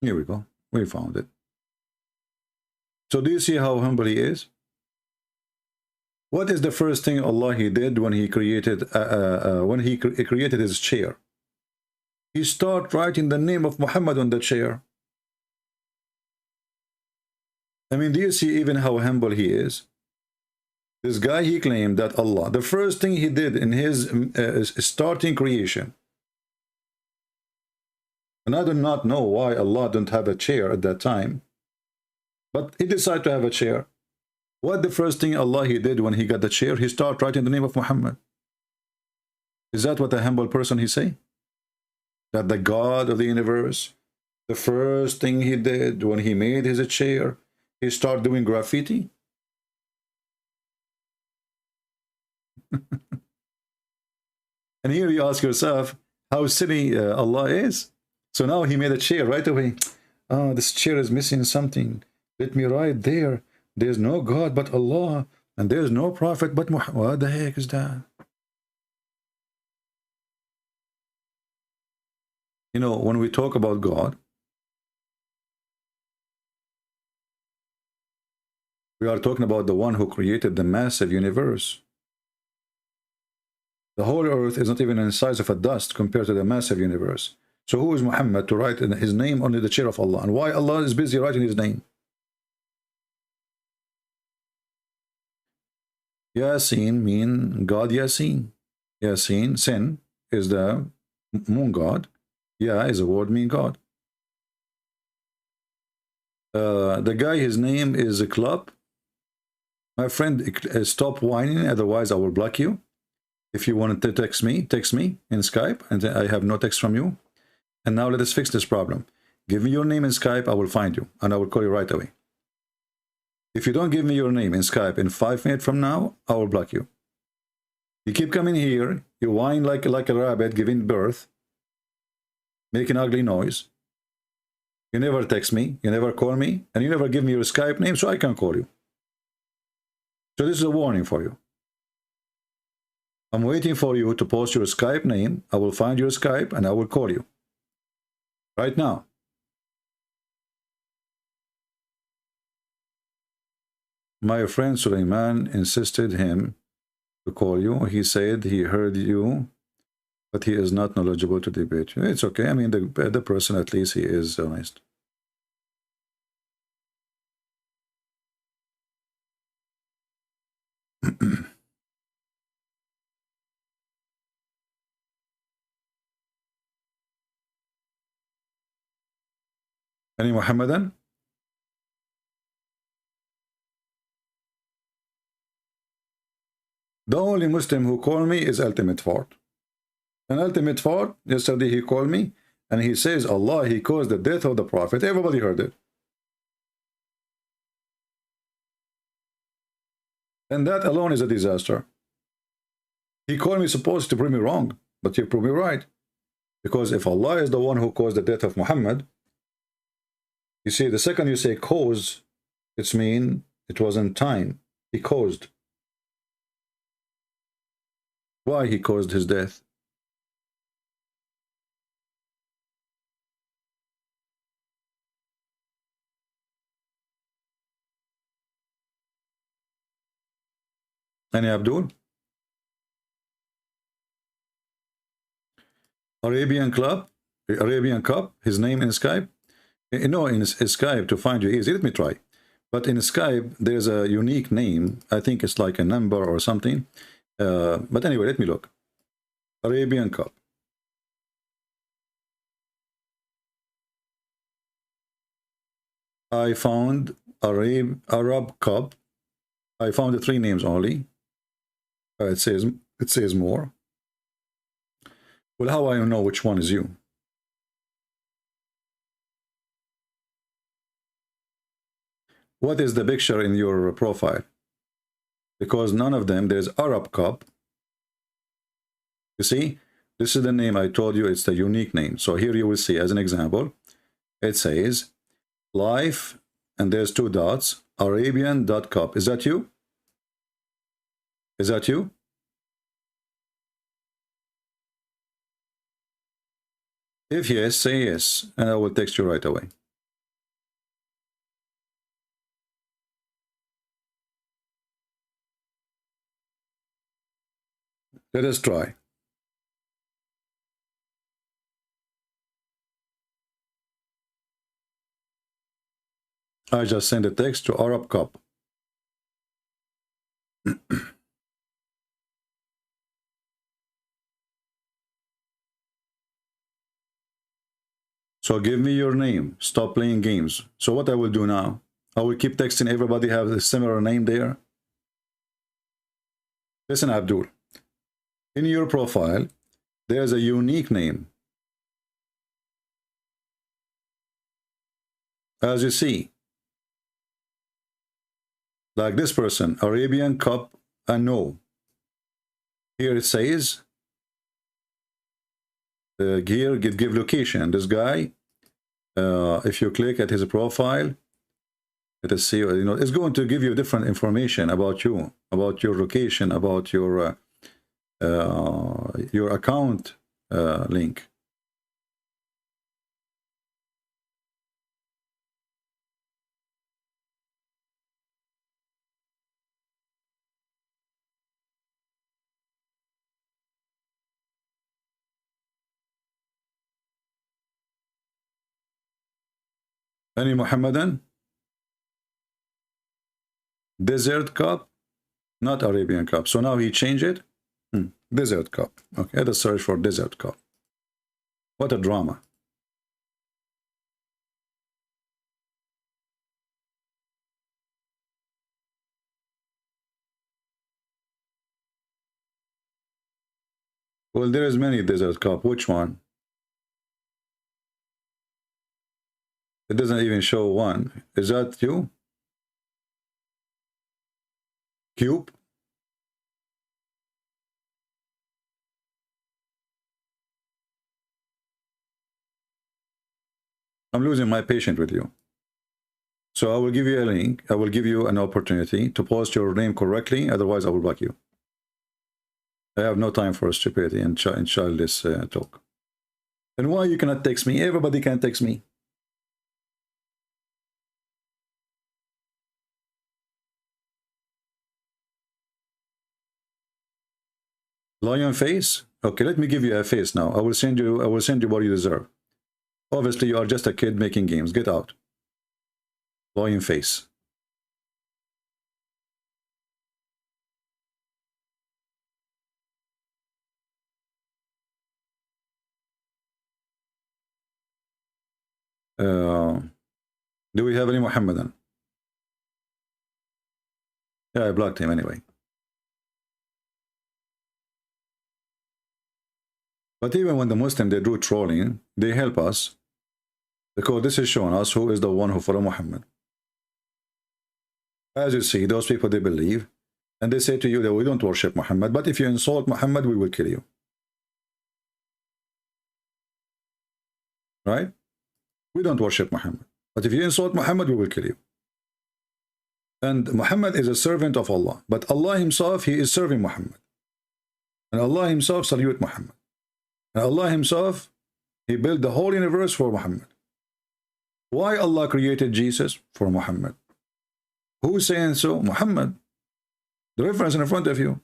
Here we go. We found it. So do you see how humble he is? What is the first thing Allah he did when he created created his chair? He started writing the name of Muhammad on the chair. I mean, do you see even how humble he is? This guy, he claimed that Allah, the first thing he did in his starting creation, and I do not know why Allah didn't have a chair at that time, but he decided to have a chair. What the first thing Allah he did when he got the chair? He started writing the name of Muhammad. Is that what a humble person he say? That the God of the universe, the first thing he did when he made his chair, he started doing graffiti? And here you ask yourself how silly Allah is. So now he made a chair right away. Oh, this chair is missing something. Let me write there. There's no God but Allah, and there's no prophet but Muhammad. What the heck is that? You know, when we talk about God, we are talking about the one who created the massive universe. The whole earth is not even in the size of a dust compared to the massive universe. So who is Muhammad to write his name on the chair of Allah? And why Allah is busy writing his name? Yasin mean God Yasin. Yasin, sin, is the moon god. Ya is a word mean God. The guy, his name is a club. My friend, stop whining, otherwise I will block you. If you want to text me in Skype, and I have no text from you. And now let us fix this problem. Give me your name in Skype, I will find you, and I will call you right away. If you don't give me your name in Skype in 5 minutes from now, I will block you. You keep coming here, you whine like a rabbit giving birth, making ugly noise. You never text me, you never call me, and you never give me your Skype name so I can call you. So this is a warning for you. I'm waiting for you to post your Skype name. I will find your Skype and I will call you. Right now. My friend Suleiman insisted him to call you. He said he heard you, but he is not knowledgeable to debate you. It's okay. I mean, the person, at least he is honest. Any Muhammadan? The only Muslim who called me is Ultimate Fort. And Ultimate Fort, yesterday he called me and he says, Allah, he caused the death of the Prophet. Everybody heard it. And that alone is a disaster. He called me supposed to prove me wrong, but he proved me right. Because if Allah is the one who caused the death of Muhammad, you see, the second you say cause, it's mean it wasn't time. He caused. Why he caused his death? Any Abdul? Arabian Club? Arabian Cup? His name in Skype? No, in Skype to find you easy. Let me try. But in Skype, there's a unique name. I think it's like a number or something. But anyway, let me look. Arabian Cup. I found Arab Cup. I found the 3 names only. It says more. Well, how I know which one is you? What is the picture in your profile? Because none of them, there's Arab Cup. You see, this is the name I told you, it's the unique name. So here you will see, as an example, it says life, and there's 2 dots, Arabian.cup. Is that you? Is that you? If yes, say yes, and I will text you right away. Let us try. I just sent a text to Arab Cup. So give me your name. Stop playing games. So what I will do now, I will keep texting everybody have a similar name there. Listen, Abdul. In your profile, there's a unique name. As you see, like this person, Arabian Cup, and no. Here it says, here give location. This guy, if you click at his profile, let us see, you know, it's going to give you different information about you, about your location, about your account link. Any Muhammadan? Desert Cup, not Arabian Cup. So now he changed it. Desert Cup. Okay, let us search for Desert Cup. What a drama. Well, there is many Desert Cup. Which one? It doesn't even show one. Is that you? Cube? I'm losing my patience with you. So I will give you a link. I will give you an opportunity to post your name correctly. Otherwise, I will block you. I have no time for stupidity and childish talk. And why you cannot text me? Everybody can text me. Lion face? Okay, let me give you a face now. I will send you what you deserve. Obviously, you are just a kid making games. Get out. Lion face. Do we have any Muhammadan? Yeah, I blocked him anyway. But even when the Muslim, they do trolling, they help us, because this is showing us who is the one who follow Muhammad. As you see, those people, they believe, and they say to you that we don't worship Muhammad, but if you insult Muhammad, we will kill you. Right? We don't worship Muhammad, but if you insult Muhammad, we will kill you. And Muhammad is a servant of Allah, but Allah himself, he is serving Muhammad. And Allah himself salute Muhammad. And Allah himself, he built the whole universe for Muhammad. Why Allah created Jesus? For Muhammad. Who is saying so? Muhammad. The reference in front of you.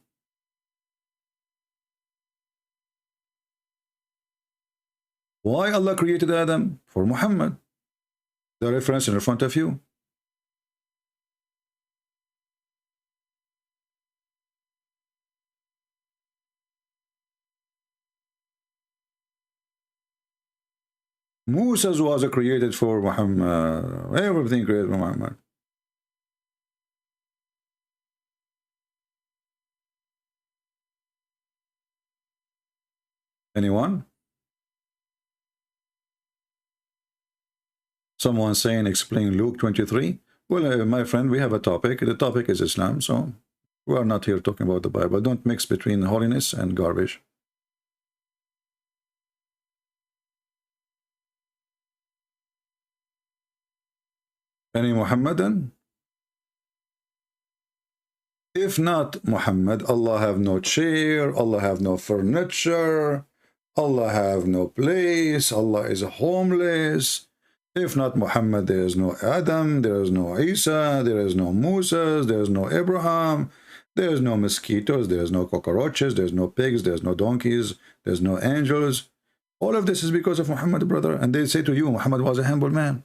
Why Allah created Adam? For Muhammad. The reference in front of you. Moses was created for Muhammad. Everything created for Muhammad. Anyone? Someone saying, explain Luke 23. Well, my friend, we have a topic. The topic is Islam, so we are not here talking about the Bible. Don't mix between holiness and garbage. Any Muhammadan? If not Muhammad, Allah have no chair, Allah have no furniture, Allah have no place, Allah is homeless. If not Muhammad, there is no Adam, there is no Isa, there is no Moses, there is no Abraham, there is no mosquitoes, there is no cockroaches, there is no pigs, there is no donkeys, there is no angels. All of this is because of Muhammad, brother. And they say to you, Muhammad was a humble man.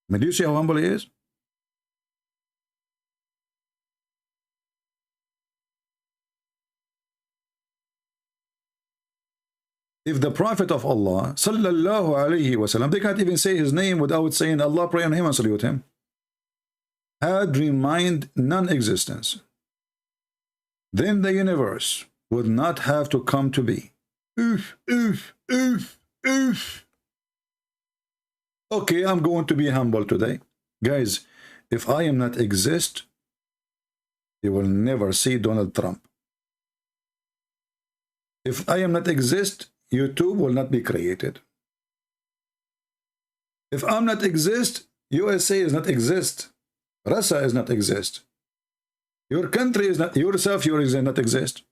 I mean, do you see how humble he is? If the Prophet of Allah, sallallahu alayhi wasallam, they can't even say his name without saying Allah, pray on him and salute him, had remained non-existence, then the universe would not have to come to be. Oof, oof, oof, oof. Okay, I'm going to be humble today. Guys, if I am not exist, you will never see Donald Trump. If I am not exist, YouTube will not be created. If I'm not exist, USA is not exist. Russia is not exist. Your country is not, yourself, you is not exist.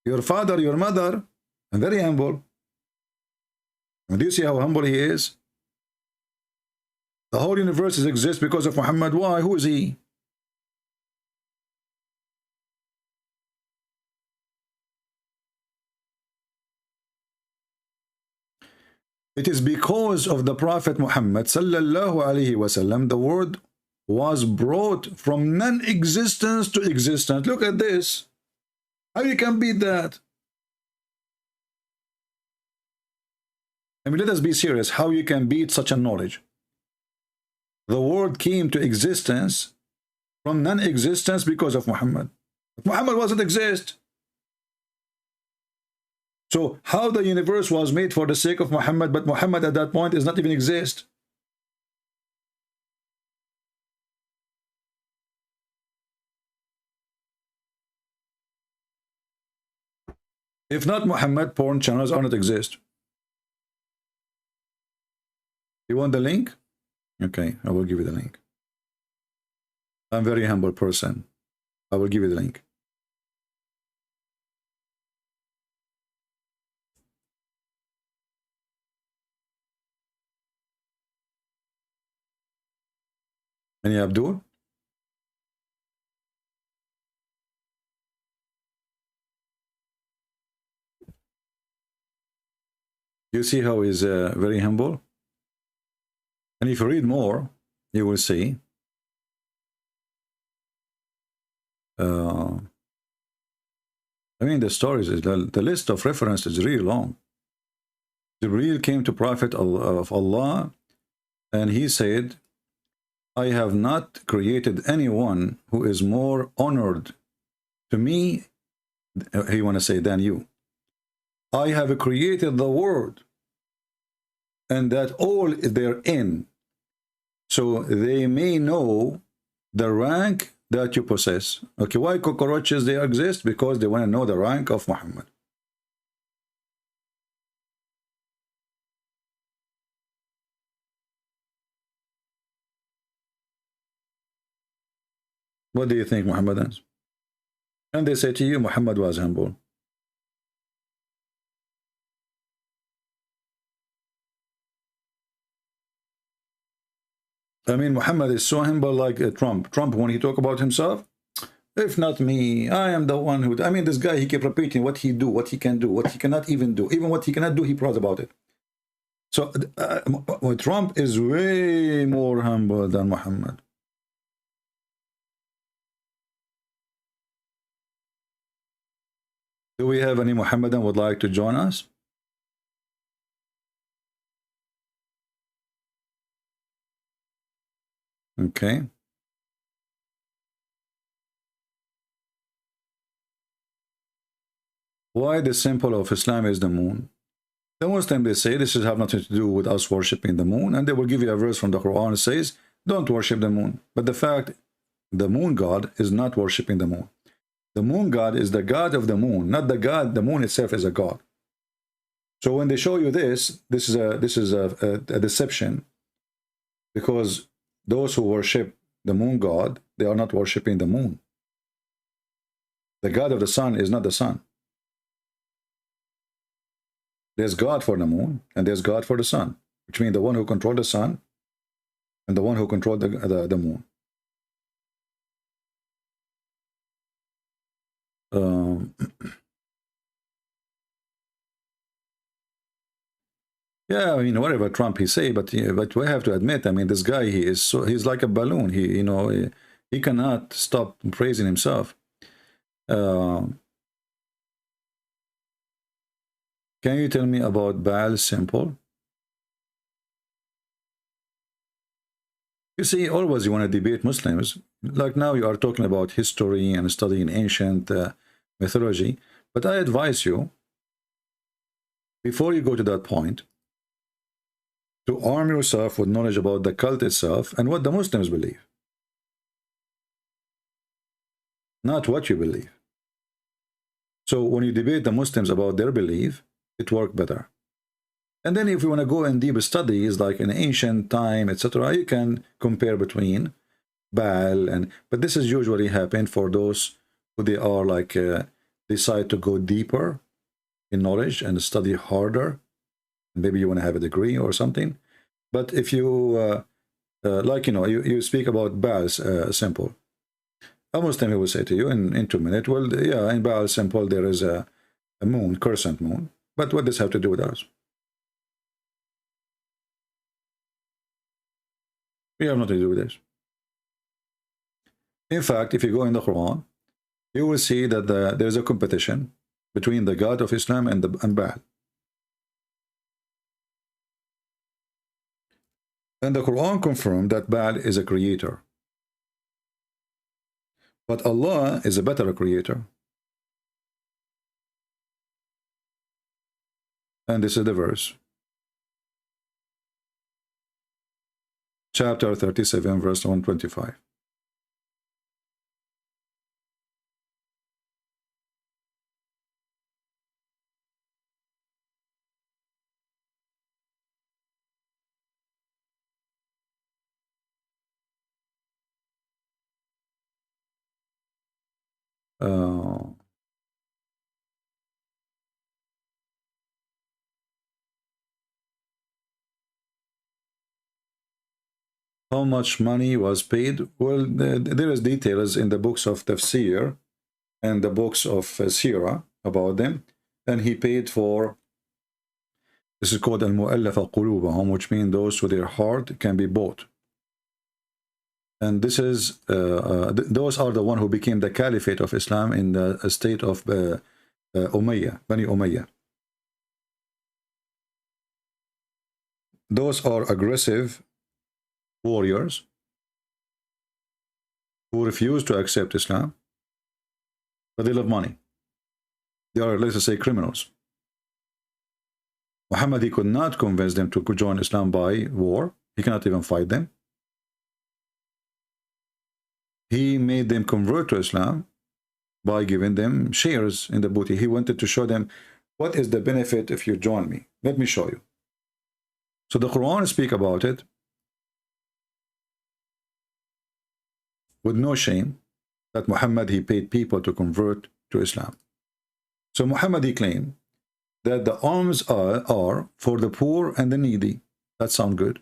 Your father, your mother, I'm very humble. And do you see how humble he is? The whole universe exists because of Muhammad. Why? Who is he? It is because of the Prophet Muhammad sallallahu alaihi wasallam the word was brought from non-existence to existence. Look at this. How you can beat that? I mean, let us be serious. How you can beat such a knowledge? The world came to existence from non-existence because of Muhammad. Muhammad wasn't exist. So how the universe was made for the sake of Muhammad, but Muhammad at that point does not even exist? If not Muhammad, porn channels are not exist. You want the link? Okay, I will give you the link. I'm a very humble person. I will give you the link. Any Abdul? You see how he's very humble? And if you read more, you will see I mean, the stories, the list of references is really long. Jibreel came to Prophet of Allah And he said, I have not created anyone who is more honored to me, he want to say, than you. I have created the world, and that all therein, so they may know the rank that you possess. Okay, why cockroaches they exist? Because they want to know the rank of Muhammad. What do you think, Muhammadans? And they say to you, Muhammad was humble. I mean, Muhammad is so humble like Trump. Trump, when he talk about himself, if not me, I am the one who... I mean, this guy, he kept repeating what he do, what he can do, what he cannot even do. Even what he cannot do, he proud about it. So Trump is way more humble than Muhammad. Do we have any Muhammadan would like to join us? Okay. Why the symbol of Islam is the moon? The Muslims, they say this is have nothing to do with us worshipping the moon, and they will give you a verse from the Quran that says, don't worship the moon. But the fact, the moon god is not worshipping the moon. The moon god is the god of the moon, not the god. The moon itself is a god. So when they show you this is a deception, because those who worship the moon god, they are not worshiping the moon. The god of the sun is not the sun. There's God for the moon, and there's God for the sun, which means the one who controls the sun and the one who controls the moon. Yeah, I mean, whatever Trump he say, but we have to admit, I mean, this guy, he's like a balloon. He cannot stop praising himself. Can you tell me about Baal symbol? You see, always you want to debate Muslims. Like now you are talking about history and studying ancient mythology. But I advise you, before you go to that point, to arm yourself with knowledge about the cult itself and what the Muslims believe. Not what you believe. So when you debate the Muslims about their belief, it works better. And then if you want to go in deep studies, like in ancient time, etc., you can compare between Baal and... But this is usually happen for those who they are like, decide to go deeper in knowledge and study harder. Maybe you want to have a degree or something. But if you, like, you speak about Baal's symbol. A Muslim will say to you in 2 minutes, well, yeah, in Baal's symbol there is a moon, crescent moon. But what does this have to do with us? We have nothing to do with this. In fact, if you go in the Quran, you will see that there is a competition between the God of Islam and Baal. And the Quran confirmed that Baal is a creator. But Allah is a better creator. And this is the verse. Chapter 37, verse 125. How much money was paid? Well, there is details in the books of Tafsir and the books of Sirah about them. And he paid for, this is called al-mu'allafa qulubahum, which means those with their heart can be bought. And this is, those are the one who became the caliphate of Islam in the state of Umayyah, Bani Umayyah. Those are aggressive warriors who refuse to accept Islam, but they love money. They are, let's say, criminals. Muhammad, he could not convince them to join Islam by war. He cannot even fight them. He made them convert to Islam by giving them shares in the booty. He wanted to show them, what is the benefit if you join me? Let me show you. So the Quran speaks about it with no shame, that Muhammad, he paid people to convert to Islam. So Muhammad, he claimed that the alms are for the poor and the needy. That sounds good.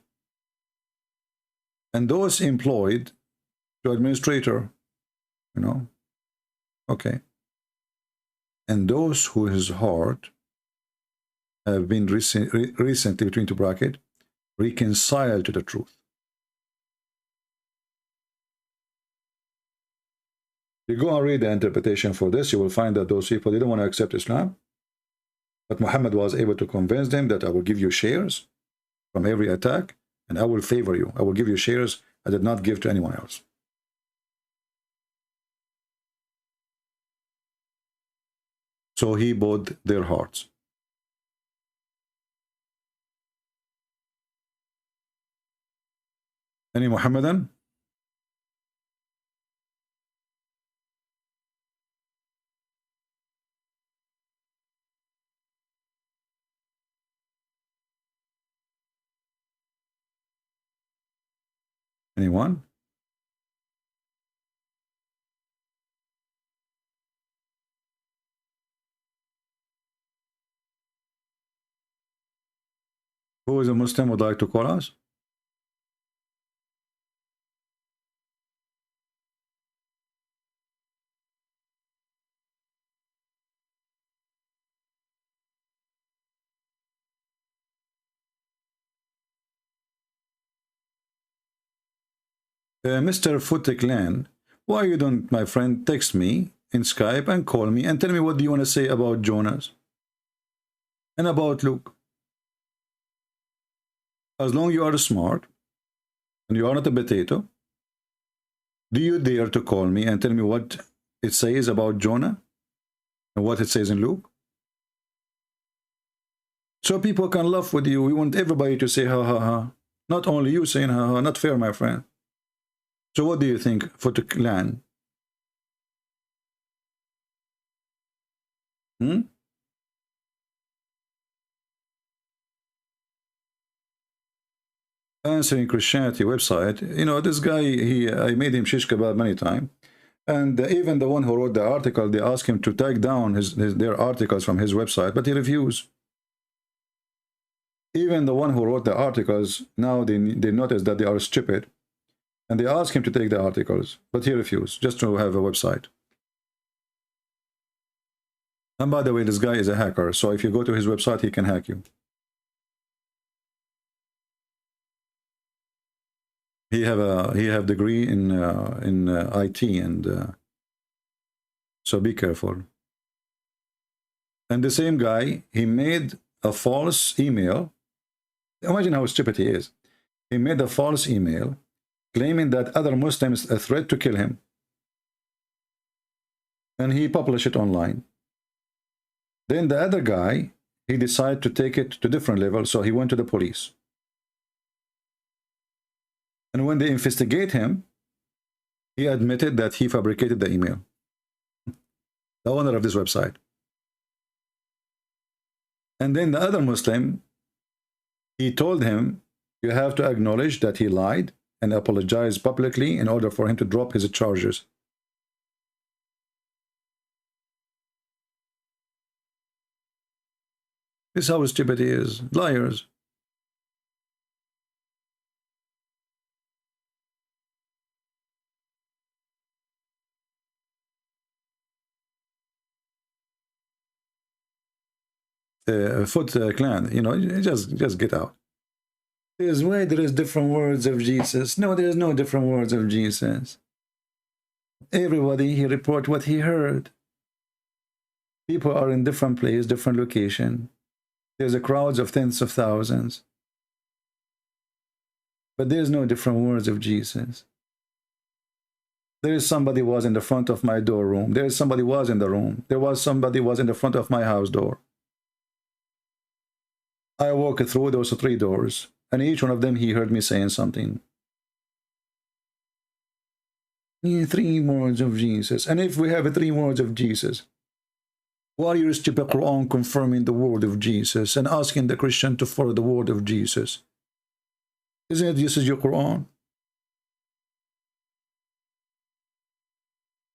And those employed to administrator, you know, okay. And those who his heart have been recently, between two brackets, reconciled to the truth. You go and read the interpretation for this, you will find that those people didn't want to accept Islam. But Muhammad was able to convince them that I will give you shares from every attack, and I will favor you. I will give you shares I did not give to anyone else. So he bought their hearts. Any Muhammadan? Anyone? Who is a Muslim would like to call us? Mr. Futiklan, why you don't, my friend, text me in Skype and call me and tell me what do you want to say about Jonas and about Luke? As long as you are smart and you are not a potato, do you dare to call me and tell me what it says about Jonah and what it says in Luke? So people can laugh with you. We want everybody to say ha ha ha. Not only you saying ha ha. Not fair, my friend. So what do you think for the clan? Answering Christianity website, you know, this guy, I made him shish kebab many times, and even the one who wrote the article, they asked him to take down their articles from his website, but he refused. Even the one who wrote the articles, now they notice that they are stupid, and they ask him to take the articles, but he refused, just to have a website. And by the way, this guy is a hacker, so if you go to his website, he can hack you. He have degree in IT, and so be careful. And the same guy, he made a false email. Imagine how stupid he is. He made a false email claiming that other Muslims a threat to kill him, and he published it online. Then the other guy, he decided to take it to different level, so he went to the police. And when they investigate him, he admitted that he fabricated the email. The owner of this website. And then the other Muslim, he told him, you have to acknowledge that he lied and apologize publicly in order for him to drop his charges. This is how stupid he is. Liars. Foot clan, you know, just get out. There's way there is different words of Jesus. No, there's no different words of Jesus. Everybody, he report what he heard. People are in different place, different location. There's a crowds of tens of thousands. But there's no different words of Jesus. There is somebody was in the front of my door room. There is somebody was in the room. There was somebody was in the front of my house door. I walked through those 3 doors, and each one of them he heard me saying something. 3 words of Jesus. And if we have 3 words of Jesus, why are you stupid Quran confirming the word of Jesus and asking the Christian to follow the word of Jesus? Isn't it this is your Quran?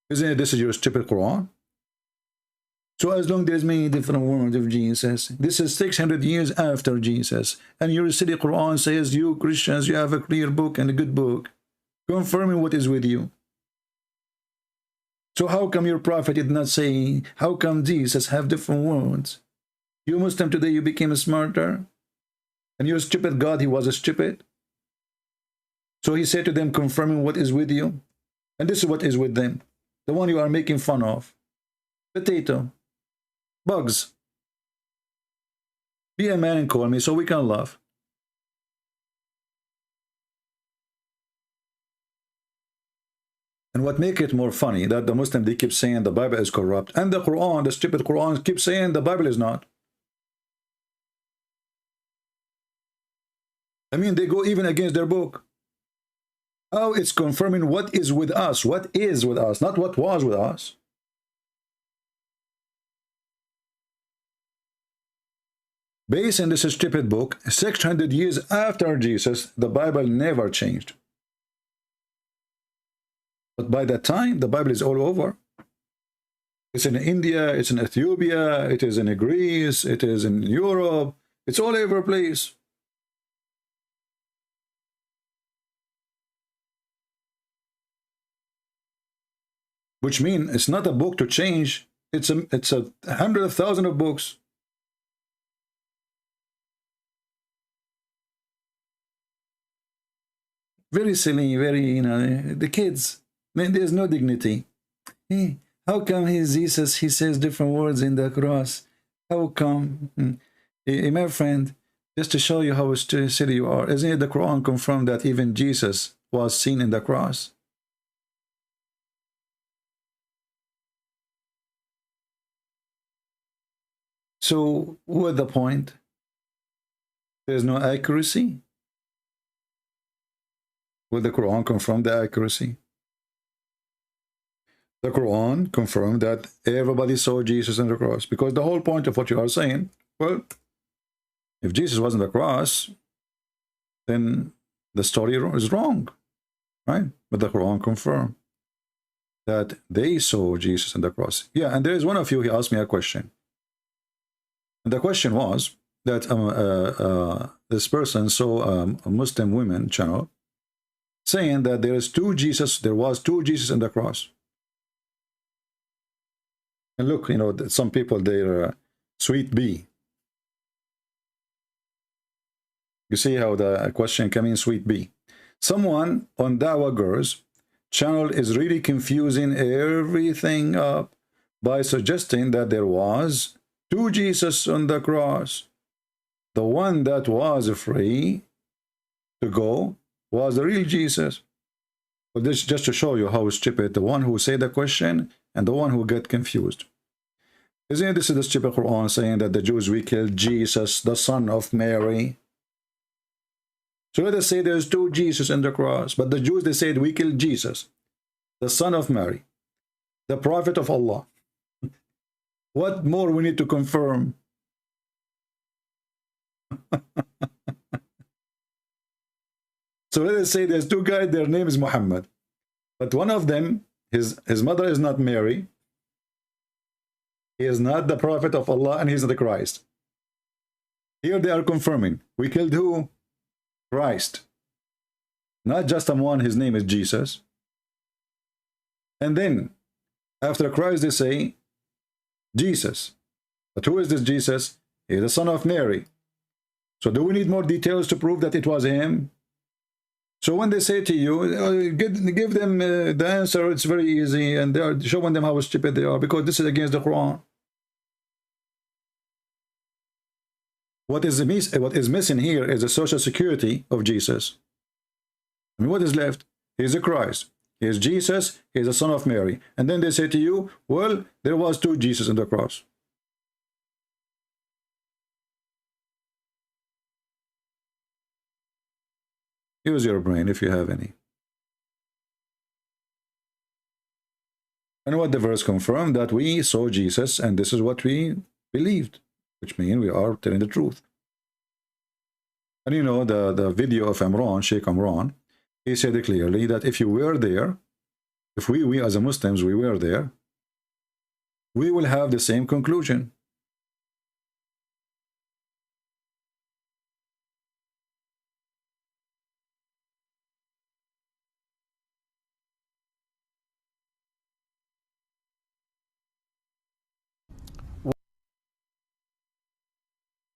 Isn't it this is your stupid Quran? So as long there's many different words of Jesus, this is 600 years after Jesus, and your silly Quran says you Christians, you have a clear book and a good book, confirming what is with you. So how come your prophet did not say, how come Jesus have different words? You Muslim today, you became smarter, and your stupid God, he was stupid. So he said to them, confirming what is with you, and this is what is with them. The one you are making fun of. Potato. Bugs. Be a man and call me so we can laugh. And what make it more funny, that the Muslim, they keep saying the Bible is corrupt. And the Quran, the stupid Quran, keep saying the Bible is not. I mean, they go even against their book. How it's confirming what is with us. What is with us, not what was with us. Based on this stupid book, 600 years after Jesus, the Bible never changed. But by that time, the Bible is all over. It's in India, it's in Ethiopia, it is in Greece, it is in Europe. It's all over the place. Which means it's not a book to change. It's a 100,000 of books. Very silly, very, the kids. Man, there's no dignity. Hey, how come Jesus, he says different words in the cross? How come? Hey, my friend, just to show you how silly you are, isn't it the Quran confirmed that even Jesus was seen in the cross? So, what's the point? There's no accuracy? Will the Quran confirm the accuracy? The Quran confirmed that everybody saw Jesus on the cross. Because the whole point of what you are saying, well, if Jesus wasn't the cross, then the story is wrong, right? But the Quran confirmed that they saw Jesus on the cross. Yeah, and there is one of you, he asked me a question. And the question was that this person saw a Muslim women channel saying that there was two Jesus in the cross. And look, some people, they're sweet bee. You see how the question came in, sweet bee. Someone on Dawah Girls channel is really confusing everything up by suggesting that there was two Jesus on the cross. The one that was free to go was the real Jesus. But this is just to show you how stupid the one who say the question and the one who get confused. Isn't this the stupid Quran saying that the Jews, we killed Jesus, the son of Mary? So let us say there's two Jesus in the cross, but the Jews, they said we killed Jesus, the son of Mary, the prophet of Allah. What more we need to confirm? So let us say there's two guys, their name is Muhammad. But one of them, his mother is not Mary. He is not the prophet of Allah and he's not the Christ. Here they are confirming. We killed who? Christ. Not just someone, his name is Jesus. And then, after Christ, they say, Jesus. But who is this Jesus? He is the son of Mary. So do we need more details to prove that it was him? So when they say to you, give them the answer, it's very easy, and they are showing them how stupid they are, because this is against the Quran. What is missing here is the social security of Jesus. I mean, what is left? He is a Christ. He is Jesus. He is the Son of Mary. And then they say to you, well, there was 2 Jesus on the cross. Use your brain if you have any. And what the verse confirmed, that we saw Jesus and this is what we believed, which means we are telling the truth. And you know, the video of Imran, Sheikh Imran, he said clearly that if you were there, if we as a Muslims, we were there, we will have the same conclusion.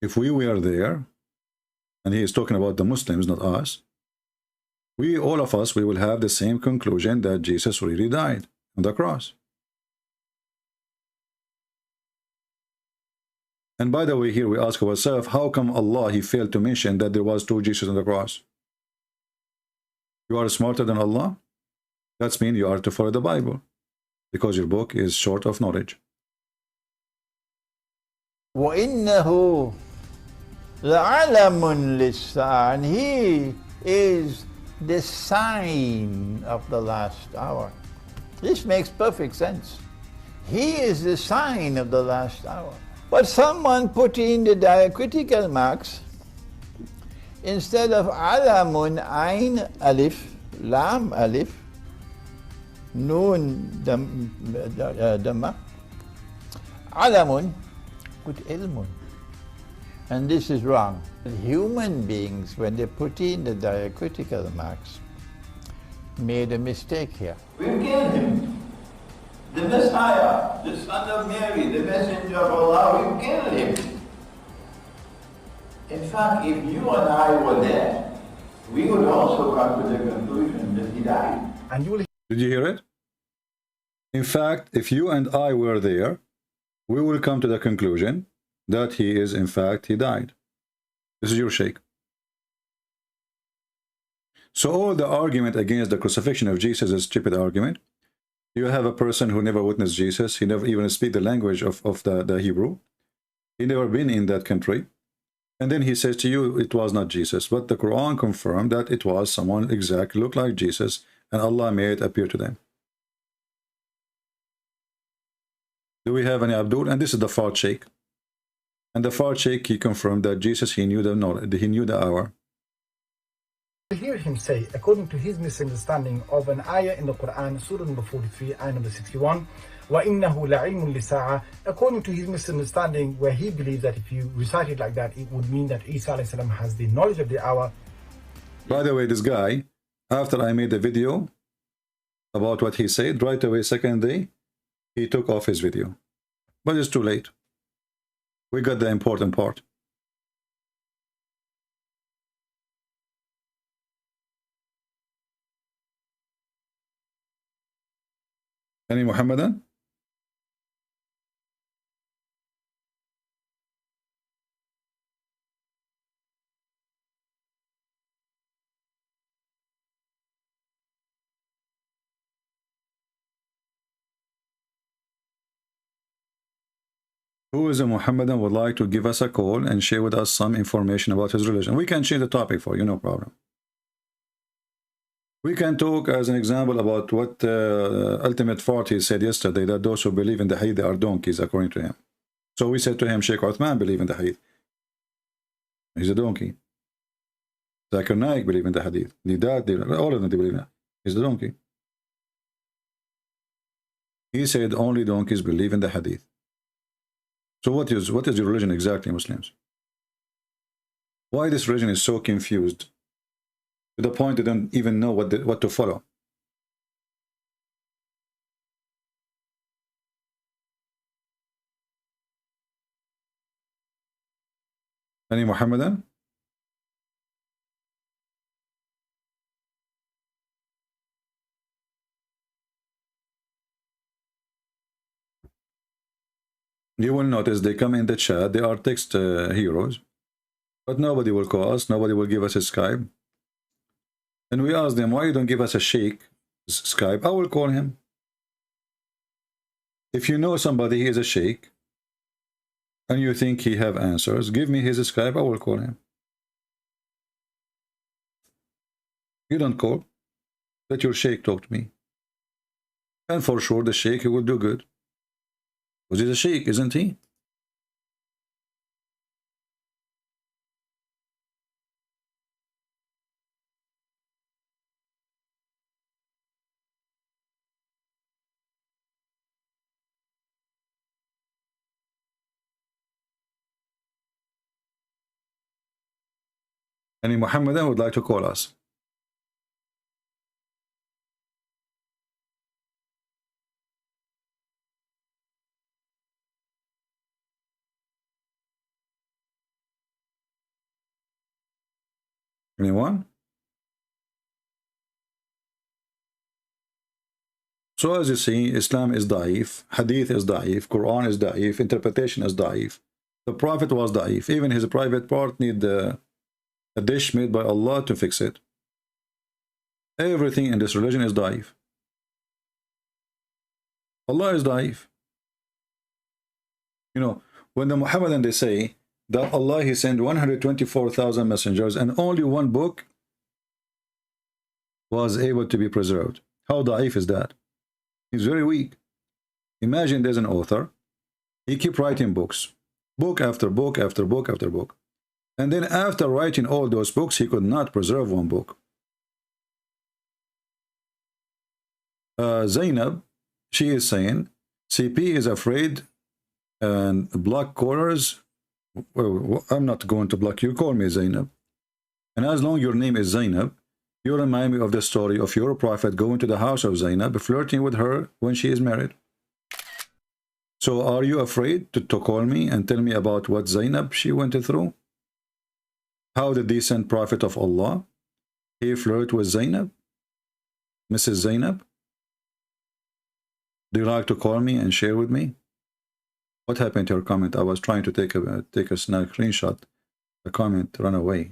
If we were there, and he is talking about the Muslims, not us, we, all of us, we will have the same conclusion that Jesus really died on the cross. And by the way, here we ask ourselves, how come Allah, he failed to mention that there was 2 Jesus on the cross? You are smarter than Allah? That means you are to follow the Bible, because your book is short of knowledge. وَإِنَّهُ لَعَلَمٌ لِلسَّاعَةِ, and he is the sign of the last hour. This makes perfect sense. He is the sign of the last hour. But someone put in the diacritical marks instead of alamun, ain, alif, lam, alif, nun, dhamma, alamun, put ilmun. And this is wrong. Human beings, when they put in the diacritical marks, made a mistake here. We killed him. The Messiah, the Son of Mary, the Messenger of Allah, we killed him. In fact, if you and I were there, we would also come to the conclusion that he died. And you will... Did you hear it? In fact, if you and I were there, we will come to the conclusion that he is, in fact, he died. This is your sheikh. So all the argument against the crucifixion of Jesus is a stupid argument. You have a person who never witnessed Jesus. He never even speak the language of the Hebrew. He never been in that country. And then he says to you, it was not Jesus. But the Quran confirmed that it was someone exactly looked like Jesus, and Allah made it appear to them. Do we have any Abdul? And this is the Fard Sheikh. And the Fard Sheikh, he confirmed that Jesus, he knew the knowledge, he knew the hour. We hear him say, according to his misunderstanding of an ayah in the Quran, Surah number 43, ayah number 61, وَإِنَّهُ لَعِلْمٌ لِسَاعَةٍ, according to his misunderstanding, where he believes that if you recite it like that, it would mean that Isa alayhi salam has the knowledge of the hour. By the way, this guy, after I made the video about what he said, right away, second day, he took off his video. But it's too late. We got the important part. Any Muhammadan? Who is a Muhammadan would like to give us a call and share with us some information about his religion? We can change the topic for you, no problem. We can talk as an example about what Ultimate Farty said yesterday, that those who believe in the Hadith are donkeys, according to him. So we said to him, Sheikh Uthman believe in the Hadith. He's a donkey. Zakir Naik believe in the Hadith. All of them, they believe in it. He's the donkey. He said only donkeys believe in the Hadith. So what is your religion exactly, Muslims? Why this religion is so confused to the point they don't even know what to follow? Any Muhammadan? You will notice they come in the chat, they are text heroes, but nobody will call us, nobody will give us a Skype. And we asked them, why you don't give us a sheikh Skype? I will call him. If you know somebody, he is a sheikh, and you think he have answers, give me his Skype, I will call him. You don't call. Let your sheikh talk to me. And for sure, the sheikh, he will do good. Because he's a sheikh, isn't he? Any Muhammadan would like to call us? Anyone? So as you see, Islam is da'if, Hadith is da'if, Quran is da'if, interpretation is da'if. The Prophet was da'if. Even his private part need a dish made by Allah to fix it. Everything in this religion is da'if. Allah is da'if. You know, when the Muhammadan, they say that Allah, he sent 124,000 messengers and only one book was able to be preserved. How da'if is that? He's very weak. Imagine there's an author. He keep writing books. Book after book after book after book. And then after writing all those books, he could not preserve one book. Zainab, she is saying, CP is afraid and block callers. Well, I'm not going to block you. Call me Zainab. And as long as your name is Zainab, you remind me of the story of your prophet going to the house of Zainab, flirting with her when she is married. So are you afraid to call me and tell me about what Zainab she went through? How the decent prophet of Allah, he flirted with Zainab? Mrs. Zainab? Do you like to call me and share with me? What happened to her comment? I was trying to take a screenshot. The comment ran away.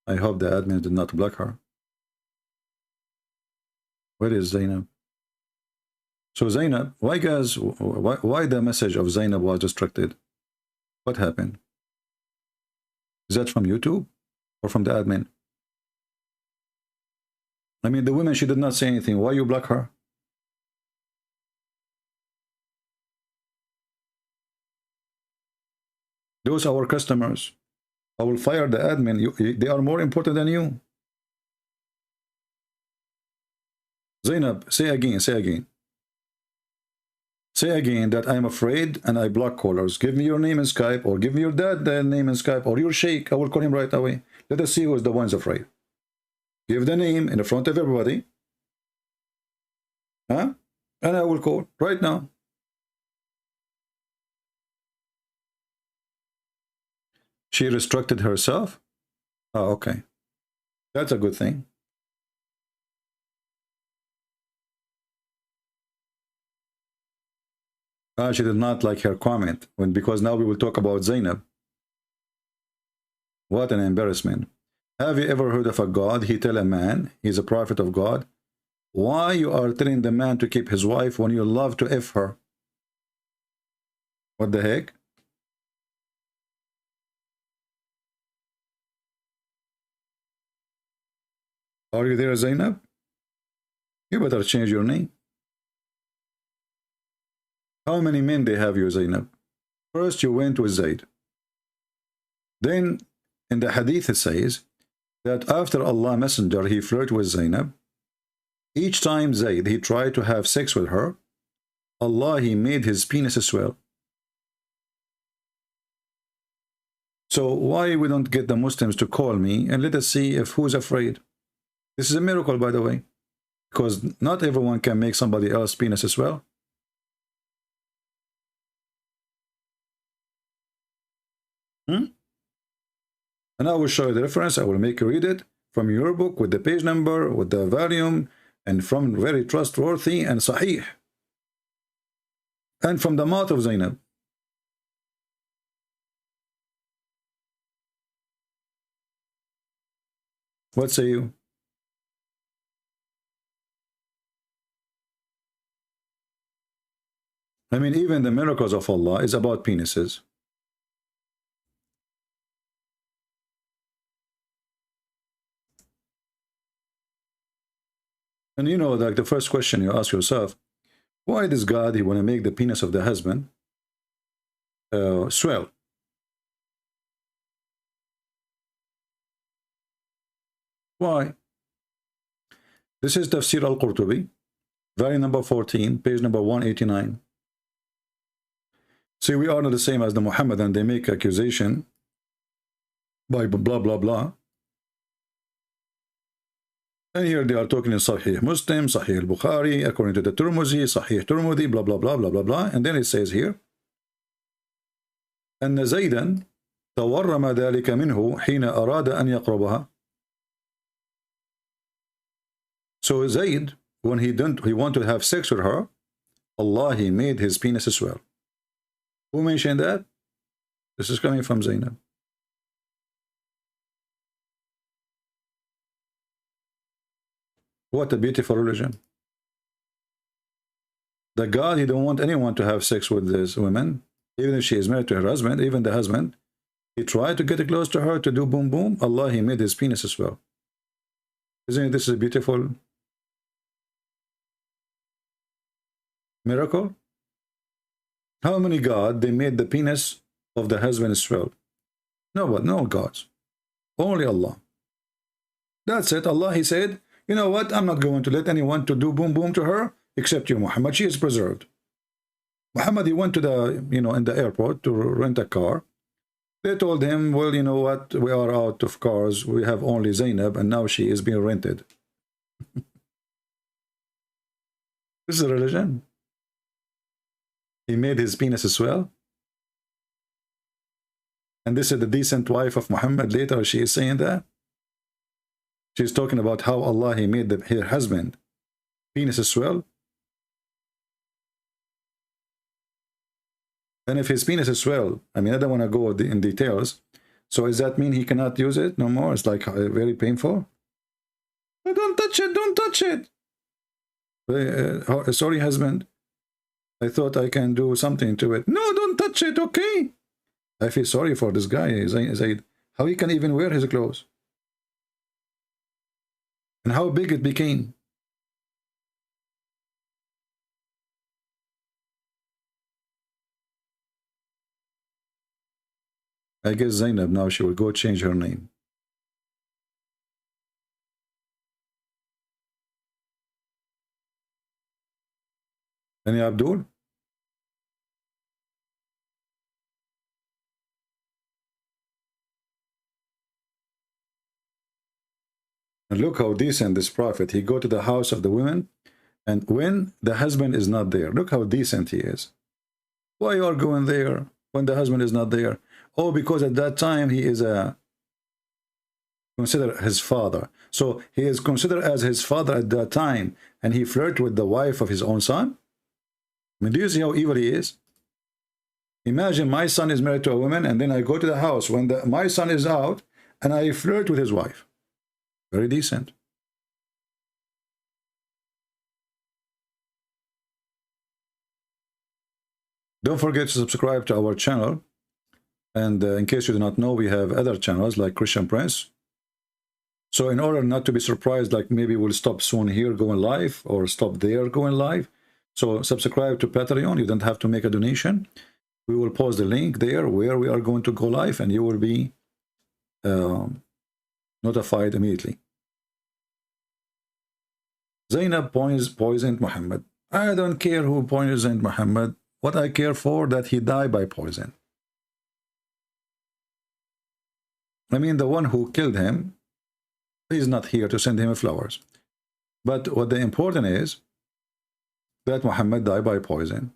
I hope the admin did not block her. Where is Zainab? So Zainab, why guys, why the message of Zainab was restricted? What happened? Is that from YouTube or from the admin? I mean, the woman, she did not say anything. Why you block her? Those are our customers. I will fire the admin. They are more important than you. Zainab, say again, say again. Say again that I'm afraid and I block callers. Give me your name in Skype, or give me your dad name in Skype, or your sheikh. I will call him right away. Let us see who is the ones afraid. Give the name in front of everybody. Huh? And I will call right now. She restricted herself? Oh, okay. That's a good thing. She did not like her comment, because now we will talk about Zainab. What an embarrassment. Have you ever heard of a God? He tell a man, he's a prophet of God, why you are telling the man to keep his wife when you love to F her? What the heck? Are you there, Zainab? You better change your name. How many men they have you, Zainab? First you went with Zayd. Then in the hadith it says that after Allah Messenger, he flirted with Zainab. Each time Zayd, he tried to have sex with her, Allah, he made his penis swell. So why we don't get the Muslims to call me and let us see if who's afraid? This is a miracle, by the way, because not everyone can make somebody else's penis swell. And I will show you the reference. I will make you read it from your book with the page number, with the volume, and from very trustworthy and sahih. And from the mouth of Zainab. What say you? I mean, even the miracles of Allah is about penises. And you know, like the first question you ask yourself, why does God, he want to make the penis of the husband swell? Why? This is Tafsir al-Qurtubi, volume number 14, page number 189. See, we are not the same as the Muhammadan. They make accusation by blah, blah, blah. And here they are talking in Sahih Muslim, Sahih al-Bukhari, according to the Tirmidhi, Sahih Tirmidhi, blah, blah, blah, blah, blah, blah. And then it says here, أن زيدا تورم ذلك منه حين أراد أن يقربها. So Zayd, when he wanted to have sex with her, Allah, he made his penis swell. Who mentioned that? This is coming from Zainab. What a beautiful religion. The God, he don't want anyone to have sex with this woman, even if she is married to her husband, even the husband. He tried to get close to her to do boom boom. Allah, he made his penis as well. Isn't it, this is a beautiful miracle? How many God, they made the penis of the husband swell? No, but no gods. Only Allah. That's it. Allah, he said, you know what? I'm not going to let anyone to do boom boom to her except you, Muhammad. She is preserved. Muhammad, he went to the, in the airport to rent a car. They told him, well, you know what? We are out of cars. We have only Zainab, and now she is being rented. This is a religion. He made his penis swell. And this is the decent wife of Muhammad. Later, she is saying that. She's talking about how Allah, he made her husband penis swell. And if his penis is swell, I mean, I don't want to go in details. So does that mean he cannot use it no more? It's like very painful. Don't touch it, don't touch it. Sorry, husband. I thought I can do something to it. No, don't touch it, okay? I feel sorry for this guy, Zayd. How he can even wear his clothes? And how big it became. I guess Zainab now, she will go change her name. Any Abdul? And look how decent this prophet. He go to the house of the women, and when the husband is not there, look how decent he is. Why you are going there when the husband is not there? Oh, because at that time he is considered his father. So he is considered as his father at that time, and he flirted with the wife of his own son. I mean, do you see how evil he is? Imagine my son is married to a woman, and then I go to the house when my son is out, and I flirt with his wife. Very decent. Don't forget to subscribe to our channel. And in case you do not know, we have other channels like Christian Prince. So in order not to be surprised, like maybe we'll stop soon here going live or stop there going live. So subscribe to Patreon. You don't have to make a donation. We will post the link there where we are going to go live, and you will be notified immediately. Zainab poisoned Muhammad. I don't care who poisoned Muhammad. What I care for, that he died by poison. I mean, the one who killed him, he's not here to send him flowers. But what the important is, that Muhammad died by poison,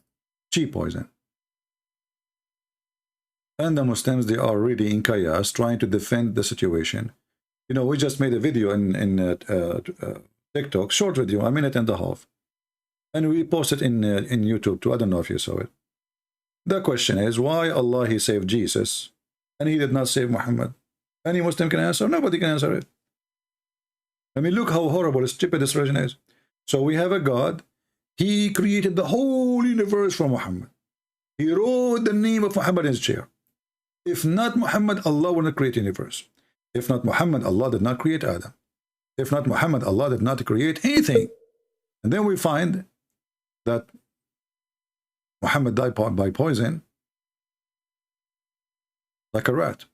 cheap poison. And the Muslims, they are really in chaos, trying to defend the situation. You know, we just made a video in TikTok, short video, 1.5 minutes. And we posted in YouTube too. I don't know if you saw it. The question is, why Allah, he saved Jesus, and he did not save Muhammad? Any Muslim can answer? Nobody can answer it. I mean, look how horrible, stupid this religion is. So we have a God, He created the whole universe from Muhammad. He wrote the name of Muhammad in his chair. If not Muhammad, Allah will not create universe. If not Muhammad, Allah did not create Adam. If not Muhammad, Allah did not create anything. And then we find that Muhammad died by poison like a rat.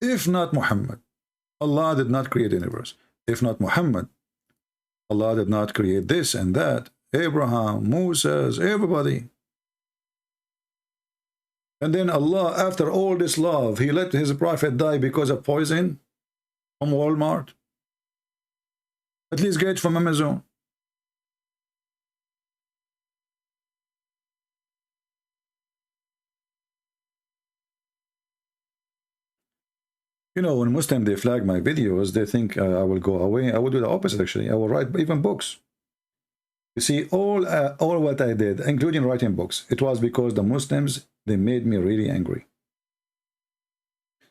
If not Muhammad, Allah did not create the universe. If not Muhammad, Allah did not create this and that. Abraham, Moses, everybody. And then Allah, after all this love, he let his prophet die because of poison from Walmart. At least get it from Amazon. You know, when Muslims, they flag my videos, they think I will go away. I will do the opposite, actually. I will write even books. You see, all what I did, including writing books, it was because the Muslims, they made me really angry.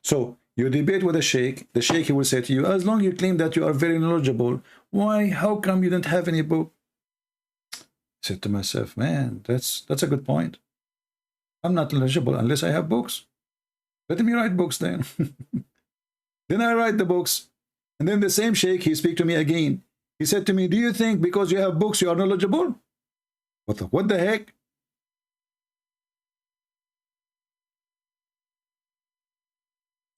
So, you debate with a sheikh, the sheikh, he will say to you, as long as you claim that you are very knowledgeable, why, how come you don't have any book? I said to myself, man, that's a good point. I'm not knowledgeable unless I have books. Let me write books then. Then I write the books. And then the same sheikh, he speak to me again. He said to me, do you think because you have books you are knowledgeable? What the heck?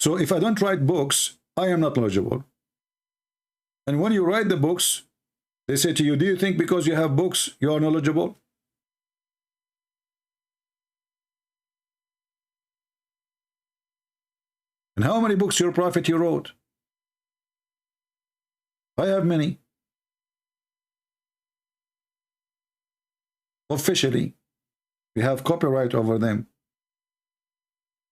So if I don't write books, I am not knowledgeable. And when you write the books, they say to you, do you think because you have books you are knowledgeable? And how many books your prophet he wrote? I have many. Officially, we have copyright over them.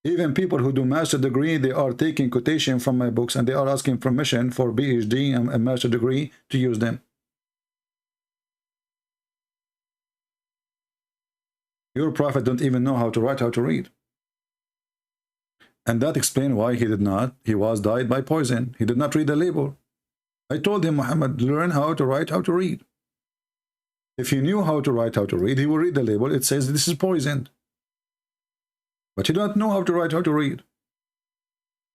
Even people who do master degree, they are taking quotation from my books and they are asking permission for PhD and a master degree to use them. Your prophet don't even know how to write, how to read. And that explains why he was died by poison. He did not read the label. I told him, Muhammad, learn how to write, how to read. If he knew how to write, how to read, he will read the label. It says this is poisoned. But he don't know how to write, how to read.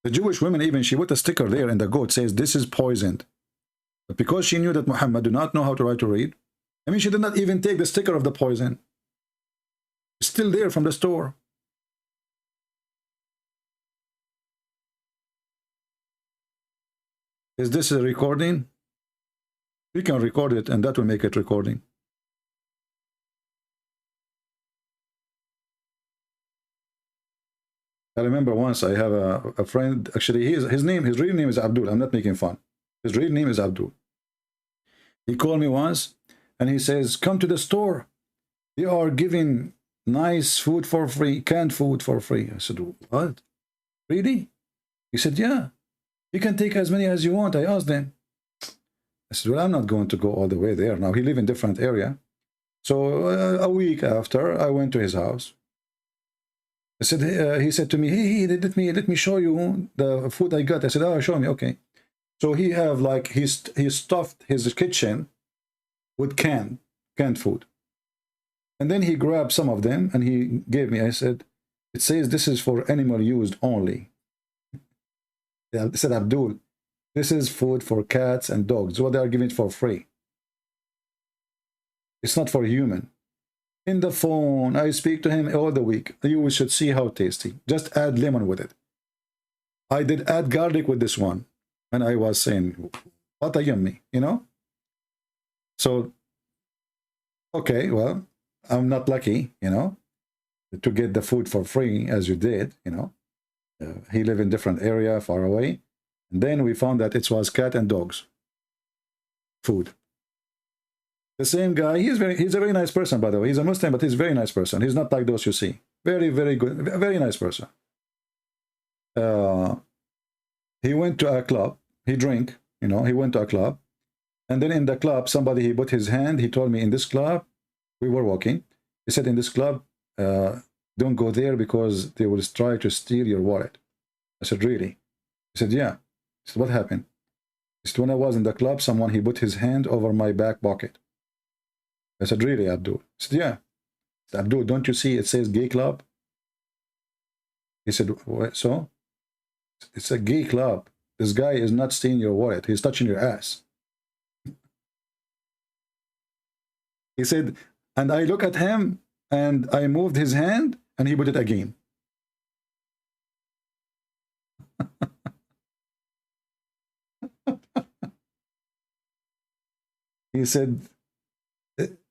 The Jewish woman, even, she put a sticker there and the goat says this is poisoned. But because she knew that Muhammad did not know how to write, to read, I mean, she did not even take the sticker of the poison. It's still there from the store. Is this a recording? We can record it and that will make it recording. I remember once I have a friend, actually his real name is Abdul. I'm not making fun. His real name is Abdul. He called me once and he says, come to the store. They are giving nice food for free, canned food for free. I said, what? Really? He said, yeah. You can take as many as you want. I asked them. I said, well, I'm not going to go all the way there. Now, he lives in a different area. So a week after, I went to his house. I said, he said to me, hey, let me show you the food I got. I said, oh, show me, okay. So he have like, he stuffed his kitchen with canned food. And then he grabbed some of them and he gave me, I said, it says this is for animal used only. I said, Abdul, this is food for cats and dogs. What they are giving it for free. It's not for human. In the phone, I speak to him all the week. You should see how tasty. Just add lemon with it. I did add garlic with this one. And I was saying, what a yummy, you know? So, okay, well, I'm not lucky, you know, to get the food for free as you did, you know. He lived in a different area, far away. And then we found that it was cat and dogs food. The same guy, he's a very nice person, by the way. He's a Muslim, but he's a very nice person. He's not like those you see. Very, very good, very nice person. He went to a club. He drank, you know, he went to a club. And then in the club, somebody, he put his hand. He told me, in this club, we were walking. He said, in this club, don't go there because they will try to steal your wallet. I said, really? He said, yeah. I said, what happened? He said, when I was in the club, someone, he put his hand over my back pocket. I said, really, Abdul? He said, yeah. I said, Abdul, don't you see it says gay club? He said, what, so? It's a gay club. This guy is not stealing your wallet. He's touching your ass. He said, and I look at him, and I moved his hand, and he put it again. He said,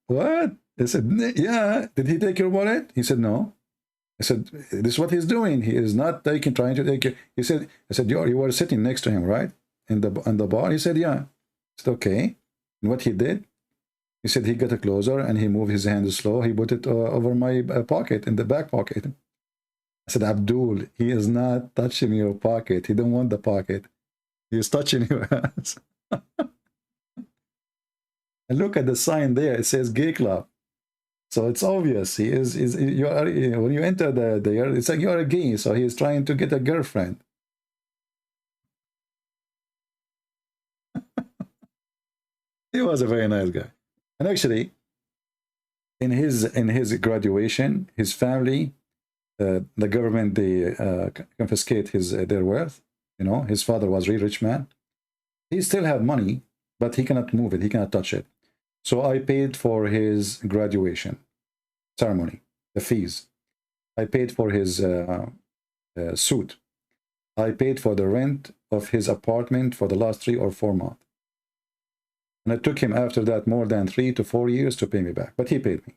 what? I said, yeah. Did he take your wallet? He said, no. I said, this is what he's doing. He is not trying to take it. He said, I said, you were sitting next to him, right? In the bar? He said, yeah. I said, okay. And what he did, he said he got closer and he moved his hand slow. He put it over my pocket, in the back pocket. I said, Abdul, he is not touching your pocket. He don't want the pocket. He is touching your ass. And look at the sign there. It says gay club. So it's obvious. He is you are, when you enter there, it's like you are a gay. So he is trying to get a girlfriend. He was a very nice guy. And actually, in his graduation, his family, the government, they confiscate their wealth. You know, his father was a really rich man. He still have money, but he cannot move it. He cannot touch it. So I paid for his graduation ceremony, the fees. I paid for his suit. I paid for the rent of his apartment for the last 3 or 4 months. And it took him after that more than 3 to 4 years to pay me back. But he paid me.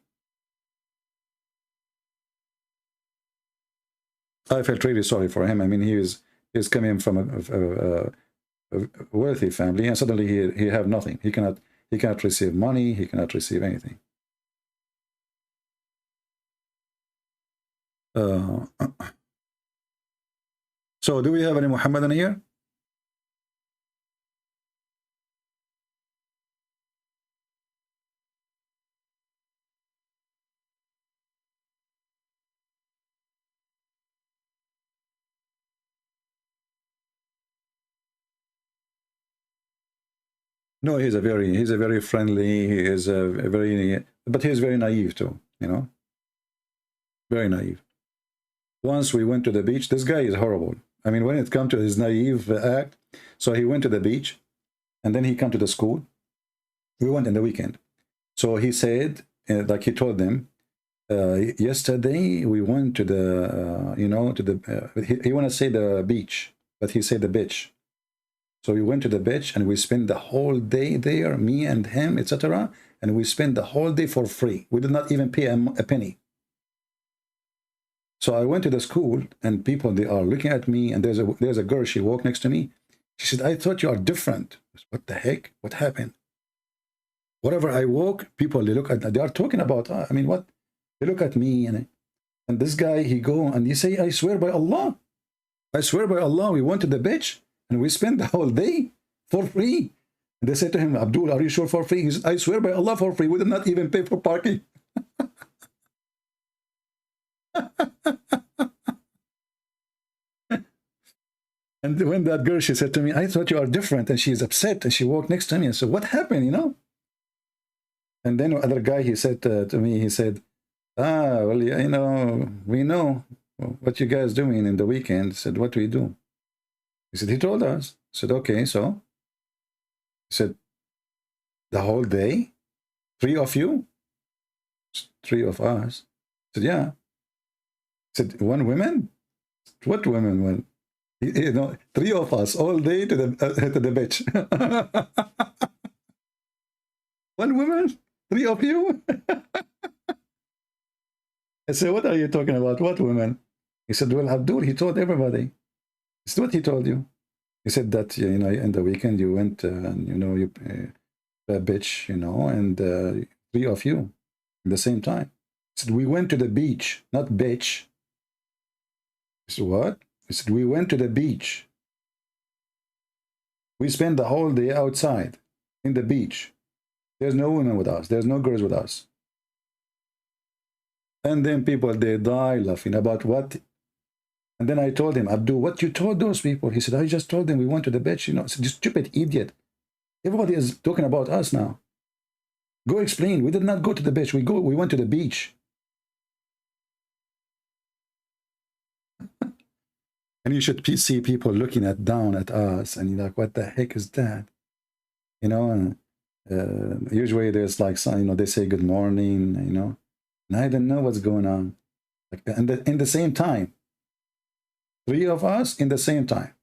I felt really sorry for him. I mean, he's coming from a wealthy family, and suddenly he have nothing. He cannot receive money. He cannot receive anything. So do we have any Muhammadan here? No, he's a very friendly. He is but he's very naive too. You know, very naive. Once we went to the beach. This guy is horrible. I mean, when it comes to his naive act, so he went to the beach, and then he come to the school. We went in the weekend. So he said, like he told them, yesterday we went to the, you know, to the. He want to say the beach, but he said the beach. So we went to the beach and we spent the whole day there, me and him, etc. And we spent the whole day for free. We did not even pay a penny. So I went to the school and people, they are looking at me, and there's a girl, she walked next to me. She said, I thought you are different. I said, what the heck? What happened? Wherever I walk, people, they are talking about, I mean, what? They look at me and this guy, he go and he say, I swear by Allah. I swear by Allah, we went to the beach and we spent the whole day for free. And they said to him, Abdul, are you sure for free? He said, I swear by Allah, for free. We did not even pay for parking. And when that girl, she said to me, I thought you are different. And she is upset. And she walked next to me and said, what happened, you know? And then other guy, he said to me, he said, well, you know, we know what you guys doing in the weekend. I said, what do we do? He said, he told us. I said, okay, so? He said, the whole day? 3 of you? 3 of us? I said, yeah. He said, 1 woman? What women? One? You know, 3 of us all day to the beach. 1 woman? 3 of you? I said, what are you talking about? What women? He said, well, Abdul, he told everybody. Is what he told you? He said that, you know, in the weekend you went, and, you know, you a bitch, you know, and 3 of you at the same time. He said, we went to the beach, not bitch. He said, what? He said, we went to the beach. We spent the whole day outside in the beach. There's no women with us. There's no girls with us. And then people, they die laughing about what. And then I told him, Abdul, what you told those people? He said, I just told them we went to the beach. You know, I said, you stupid idiot. Everybody is talking about us now. Go explain. We did not go to the beach. We went to the beach. And you should see people looking down at us, and you're like, what the heck is that? You know, and usually there's like some, you know, they say good morning, you know, and I don't know what's going on. Like, and in the same time, 3 of us in the same time.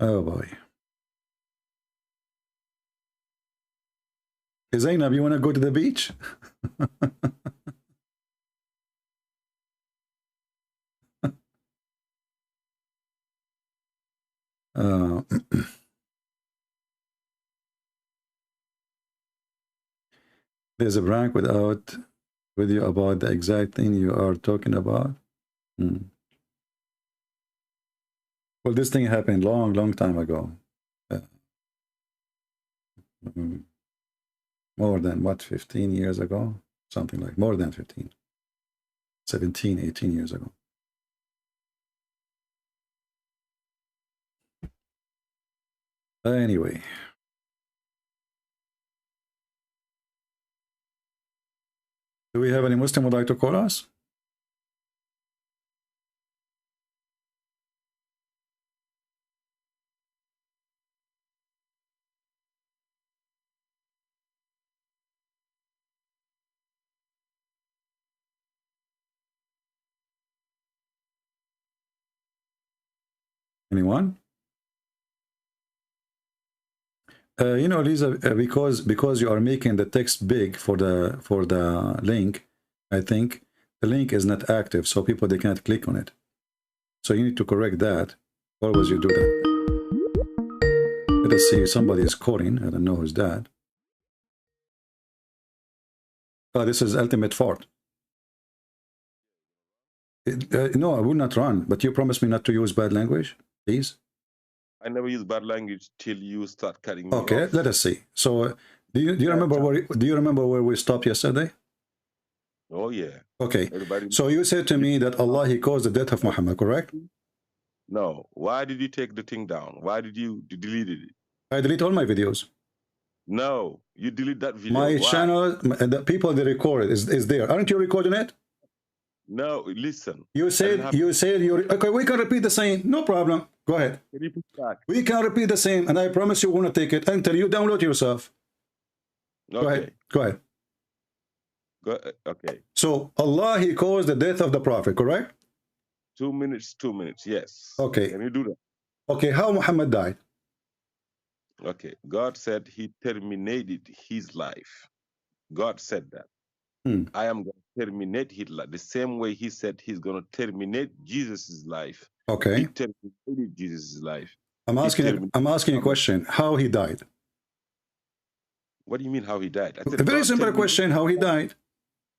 Oh boy. Zainab, you want to go to the beach? There's a prank with you about the exact thing you are talking about. Well, this thing happened long time ago. More than what, 15 years ago? Something like more than 15. 17, 18 years ago. Anyway. Do we have any Muslim who would like to call us? Anyone? You know, Lisa, because you are making the text big for the link, I think the link is not active, so people, they can't click on it. So you need to correct that. Always you do that. Let us see. Somebody is calling. I don't know who's that. Oh, this is Ultimate Fort. No, I will not run. But you promised me not to use bad language, please. I never use bad language till you start cutting me Okay, off. let us see. So, do you remember where we stopped yesterday? Oh yeah. Okay. So you said to me that Allah, He caused the death of Muhammad, correct? No. Why did you take the thing down? Why did you delete it? I delete all my videos. No, you delete that video. My Why? channel, the people they record it is there. Aren't you recording it? No, listen. You said okay. We can repeat the same. No problem. Go ahead. Can you put back? We can repeat the same, and I promise you, we're gonna take it until you download yourself. Okay. Go ahead. Go ahead. Okay. So Allah, He caused the death of the Prophet, correct? 2 minutes. 2 minutes. Yes. Okay. Can you do that? Okay. How Muhammad died? Okay. God said He terminated His life. God said that. I am going to terminate his life the same way He said He's going to terminate Jesus's life. Okay. He terminated Jesus's life. I'm asking a question. How He died? What do you mean how He died? I said, A very simple question. How He died?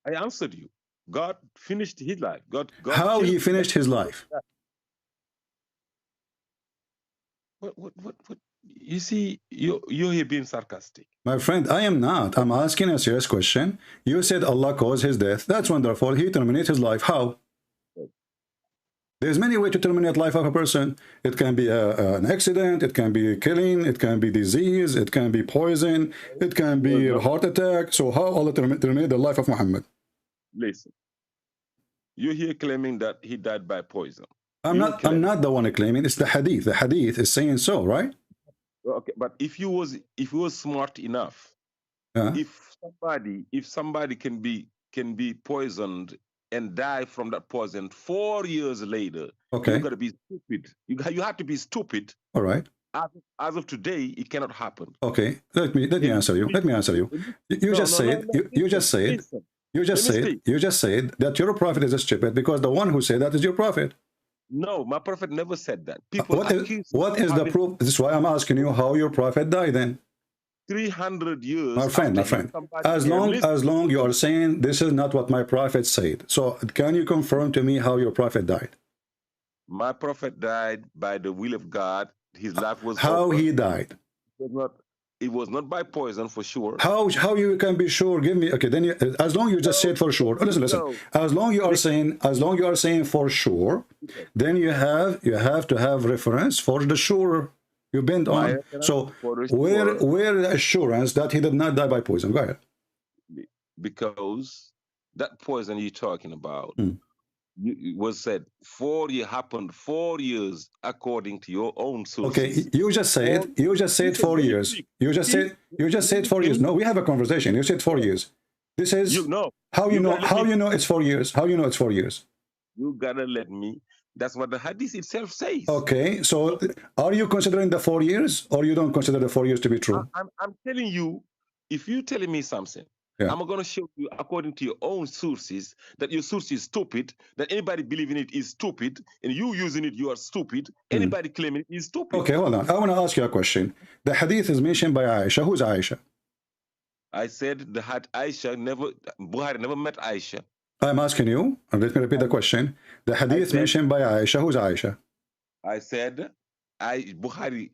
I answered you. God finished His life. God how He finished His life? What? You see, you're here being sarcastic. My friend, I am not. I'm asking a serious question. You said Allah caused His death. That's wonderful. He terminated His life. How? There's many ways to terminate life of a person. It can be an accident. It can be killing. It can be disease. It can be poison. It can be a heart attack. So how Allah terminated the life of Muhammad? Listen, you're here claiming that he died by poison. I'm not the one claiming. It's the hadith. The hadith is saying so, right? Okay, but if you was smart enough, if somebody can be poisoned and die from that poison 4 years later, okay, you gotta be stupid. You have to be stupid. All right. As of today, it cannot happen. Okay, let me answer you. Let me answer you. You just said that your prophet is stupid because the one who said that is your prophet. No, my prophet never said that. People what is the proof? This is why I'm asking you how your prophet died then. 300 years. My friend. As long you are saying this is not what my prophet said. So can you confirm to me how your prophet died? My prophet died by the will of God. His life was how over. He died. It was not by poison for sure. How you can be sure? Give me, okay, then you, as long you just said for sure. Oh, listen. As long you are saying for sure, then you have to have reference for the sure you bend on. So where the assurance that he did not die by poison? Go ahead. Because that poison you're talking about was said 4 years happened 4 years according to your own sources. Okay, you just said 4 years. You just said 4 years. No, we have a conversation. You said 4 years. This is how you know it's 4 years. How you know it's 4 years? You gotta let me. That's what the hadith itself says. Okay, so are you considering the 4 years, or you don't consider the 4 years to be true? I'm telling you, if you're telling me something, I'm going to show you according to your own sources that your source is stupid, that anybody believing it is stupid, and you using it, you are stupid. Anybody claiming it is stupid. Okay, hold on. I want to ask you a question. The hadith is mentioned by Aisha. Who's Aisha? I said the had Aisha Buhari never met Aisha. I'm asking you, and let me repeat the question. The hadith mentioned by Aisha. Who's Aisha? I said Buhari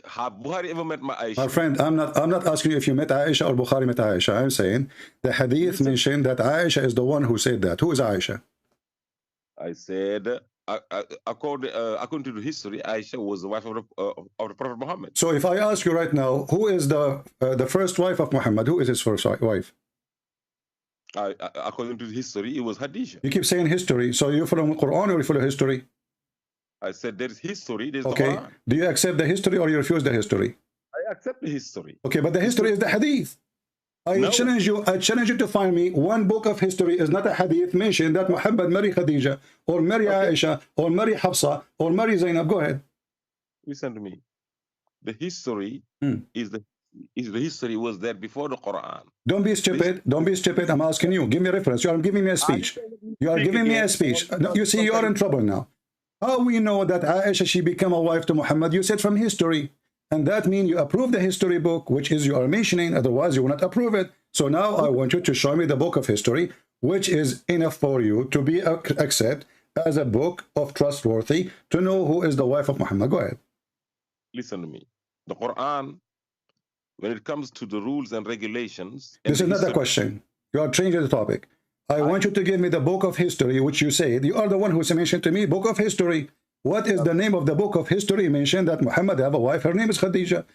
ever met my Aisha? My friend, I'm not asking you if you met Aisha or Bukhari met Aisha. I'm saying the hadith mentioned that Aisha is the one who said that. Who is Aisha? I said according to the history, Aisha was the wife of the Prophet Muhammad. So if I ask you right now, who is the first wife of Muhammad? Who is his first wife? According to the history, it was Khadija. You keep saying history. So you follow Quran or you follow history? I said there is history. There's okay. The do you accept the history or you refuse the history? I accept the history. Okay, but the history is the hadith. I challenge you to find me one book of history is not a hadith mentioned that Muhammad marry Khadija or marry Aisha or marry Hafsa or marry Zainab. Go ahead. Listen to me. The history is the history was there before the Quran. Don't be stupid. Don't be stupid. I'm asking you. Give me a reference. You are giving me a speech. You are giving me a speech. No, you see, you are in trouble now. How we know that Aisha, she became a wife to Muhammad? You said from history. And that means you approve the history book, which is you are mentioning. Otherwise, you will not approve it. So now I want you to show me the book of history, which is enough for you to be accept as a book of trustworthy to know who is the wife of Muhammad. Go ahead. Listen to me. The Quran, when it comes to the rules and regulations... This is not a question. You are changing the topic. I want you to give me the book of history, which you said. You are the one who mentioned to me, book of history. What is the name of the book of history mentioned that Muhammad have a wife? Her name is Khadija.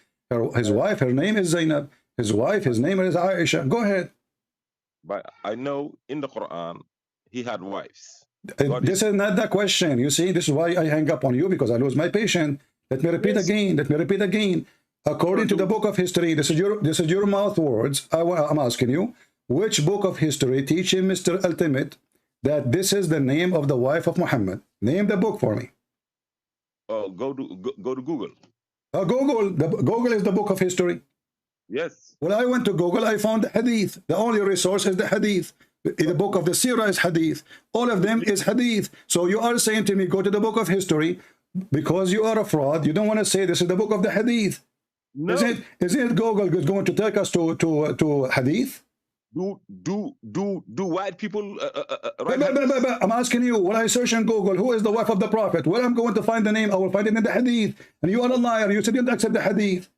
His wife, her name is Zainab. His wife, his name is Aisha. Go ahead. But I know in the Quran, he had wives. This is not the question. You see, this is why I hang up on you, because I lose my patience. Let me repeat again. Let me repeat again. According to the book of history, this is your mouth words. I'm asking you, which book of history teaching Mr. Ultimate that this is the name of the wife of Muhammad? Name the book for me. Go to Google. Google is the book of history. Yes. When I went to Google, I found the hadith. The only resource is the hadith. The book of the Sirah is hadith. All of them is hadith. So you are saying to me, go to the book of history because you are a fraud. You don't want to say this is the book of the hadith. No. Is it Google going to take us to hadith? Do white people I'm asking you, when I search in Google who is the wife of the Prophet, where I'm going to find the name, I will find it in the hadith. And you are a liar. You said you don't accept the hadith.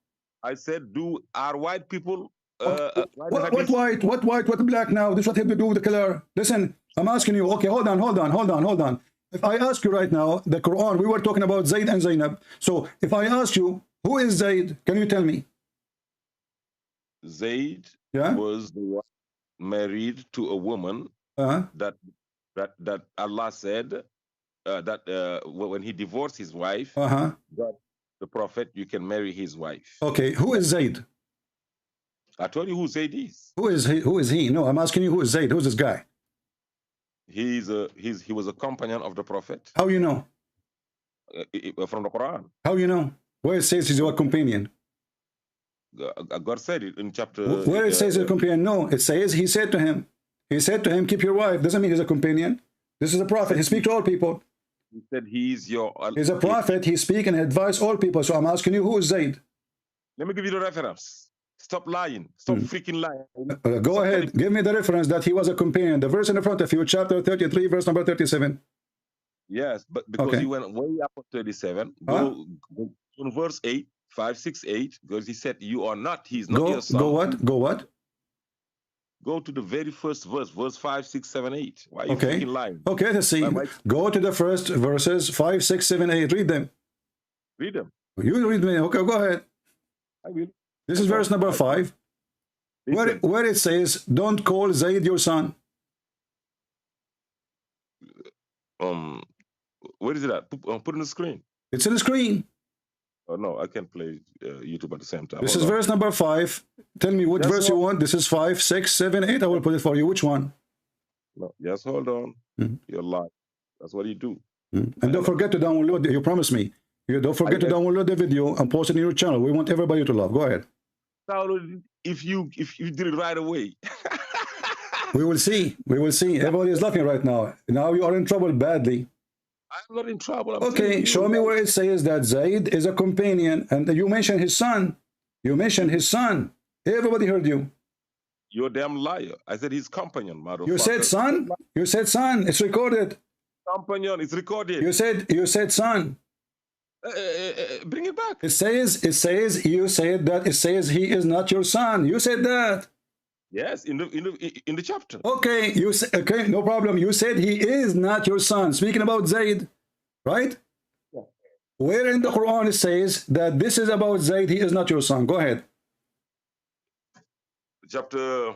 I said, are white people what white, what black now? This what have to do with the color? Listen, I'm asking you, okay, hold on. If I ask you right now, the Quran, we were talking about Zayd and Zainab. So if I ask you, who is Zayd? Can you tell me? Zayd was the one married to a woman that Allah said that when he divorced his wife, God, the Prophet, you can marry his wife. Okay, who is Zayd? I told you who Zayd is. Who is he? No, I'm asking you, who is Zayd? Who's this guy? He was a companion of the Prophet. How you know? From the Quran. How you know? Where it says he's your companion? God said it in chapter... Where it says a companion? No, it says he said to him, keep your wife. Doesn't mean he's a companion. This is a prophet. He speaks to all people. He said he's a prophet. He speaks and advises all people. So I'm asking you, who is Zayd? Let me give you the reference. Stop lying. Stop freaking lying. Go ahead. Give me the reference that he was a companion. The verse in front of you, chapter 33, verse number 37. Yes, but because he went way up to 37, go on verse 8. 568, because he said you are not. He's not your son. Go what? Go what? Go to the very first verse, verse 5, 6, 7, 8. Why are you freaking lying? Okay, let's see. Go to the first verses, 5, 6, 7, 8. Read them. Read them. You read me. Okay, go ahead. I will. This is verse number 5. Where it says, don't call Zayd your son. Where is it at? Put it on the screen. It's in the screen. Oh, no, I can't play YouTube at the same time. This is verse number 5. Tell me what verse you want. This is 5, 6, 7, 8. I will put it for you. Which one? No, just hold on. You're lying. That's what you do. And don't forget to download. You promised me. You don't forget to download the video and post it in your channel. We want everybody to love. Go ahead. Download it if you did it right away. We will see. We will see. Everybody is laughing right now. Now you are in trouble badly. I'm not in trouble. Okay, show me where it says that Zayd is a companion, and you mentioned his son. You mentioned his son. Everybody heard you. You're a damn liar. I said his companion, motherfucker. You said son. You said son. It's recorded. Companion. It's recorded. You said son. Bring it back. It says you said that it says he is not your son. You said that. Yes, in the chapter. Okay, you say, okay, no problem. You said he is not your son. Speaking about Zayd, right? Yeah. Where in the Quran it says that this is about Zayd, he is not your son? Go ahead. Chapter.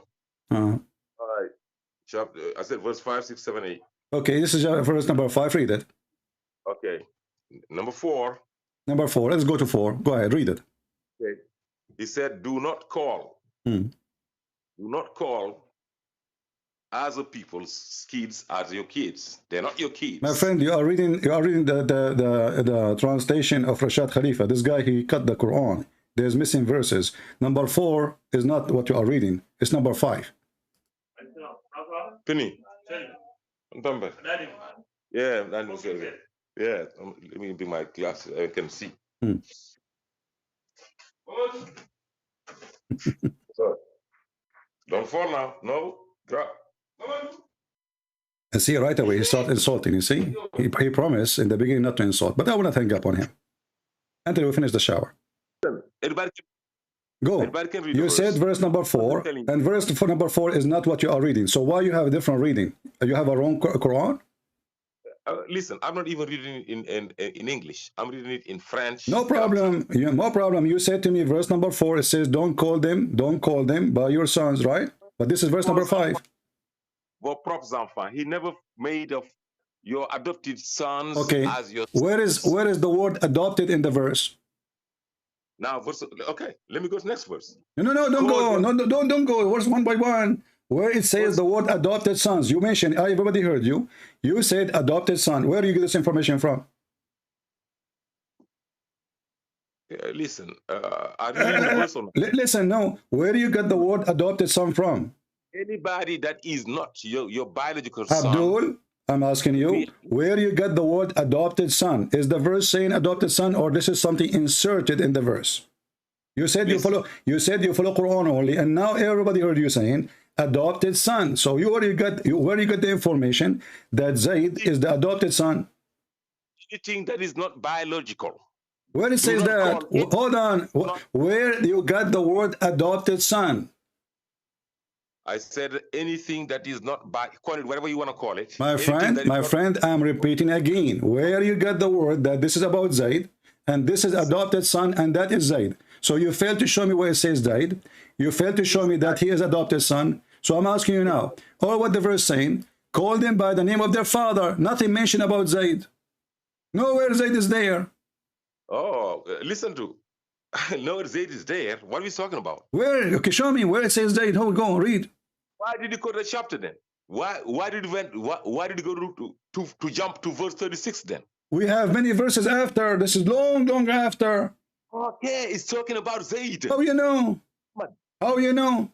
All right. Chapter. I said verse 5, 6, 7, 8. Okay, this is verse number 5. Read it. Okay. Number 4. Number 4. Let's go to 4. Go ahead. Read it. Okay. He said, "Do not call." Do not call other people's kids as your kids. They're not your kids. My friend, you are reading the translation of Rashad Khalifa. This guy, he cut the Quran. There's missing verses. Number 4 is not what you are reading. It's number 5. Penny. Yeah, yeah. Let me bring my glasses. I can see. So, don't fall now. No, drop. And see, right away, he started insulting. You see, he promised in the beginning not to insult, but I will not hang up on him until we finish the shower. Everybody go. Everybody can read you said verse number 4, and verse number 4 is not what you are reading. So why you have a different reading? You have a wrong Quran? Listen, I'm not even reading it in English. I'm reading it in French. No problem. No problem. You said to me, verse number 4, it says, don't call them by your sons, right? But this is verse number 5. Well, props enfant. He never made of your adopted sons as your sons. Where is the word adopted in the verse? Now, okay, let me go to the next verse. No, don't go. No, don't go. Verse one by one. Where it says the word adopted sons. You mentioned, everybody heard you. You said adopted son. Where do you get this information from? Listen, I read the verse on. Listen, no. Where do you get the word adopted son from? Anybody that is not your biological son. Abdul, I'm asking you, where do you get the word adopted son? Is the verse saying adopted son, or this is something inserted in the verse? You said you follow Quran only, and now everybody heard you saying adopted son. So where you got the information that Zayd is the adopted son? You think that is not biological? Where it says that? Hold on. Where you got the word adopted son? I said anything that is not by, call it whatever you want to call it. My friend, I'm repeating again. Where you got the word that this is about Zayd, and this is adopted son, and that is Zayd. So you failed to show me where it says Zayd. You failed to show me that he is adopted son. So I'm asking you now, or what the verse saying, call them by the name of their father. Nothing mentioned about Zayd. Nowhere Zayd is there. Oh, listen to. No, Zayd is there. What are we talking about? Where? Okay, show me where it says Zayd. How go read? Why did you go to the chapter then? Why did you go to jump to verse 36 then? We have many verses after. This is long after. Okay, it's talking about Zayd. How you know? How you know?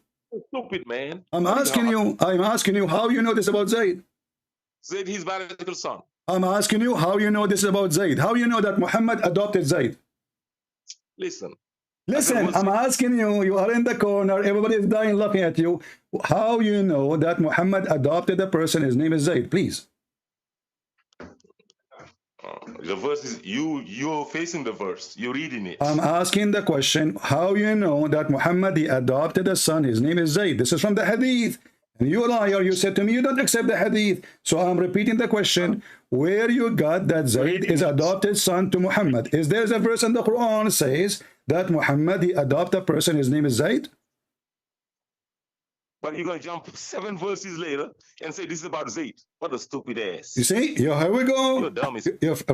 Stupid man. I'm asking you how you know this about Zayd. Zayd, his biological son. I'm asking you how you know this about Zayd. How you know that Muhammad adopted Zayd? Listen, I'm asking you, you are in the corner, everybody is dying laughing at you. How you know that Muhammad adopted a person, his name is Zayd, please? The verse is you're facing the verse. You're reading it. I'm asking the question, how you know that Muhammad, he adopted a son, his name is Zayd. This is from the hadith. And you liar, you said to me, you don't accept the hadith. So I'm repeating the question, where you got that Zayd is adopted son to Muhammad? Is there a verse in the Quran says that Muhammad, he adopted a person, his name is Zayd? But you're going to jump 7 verses later and say this is about Zayd. What a stupid ass. You see, here we go. You're dumb.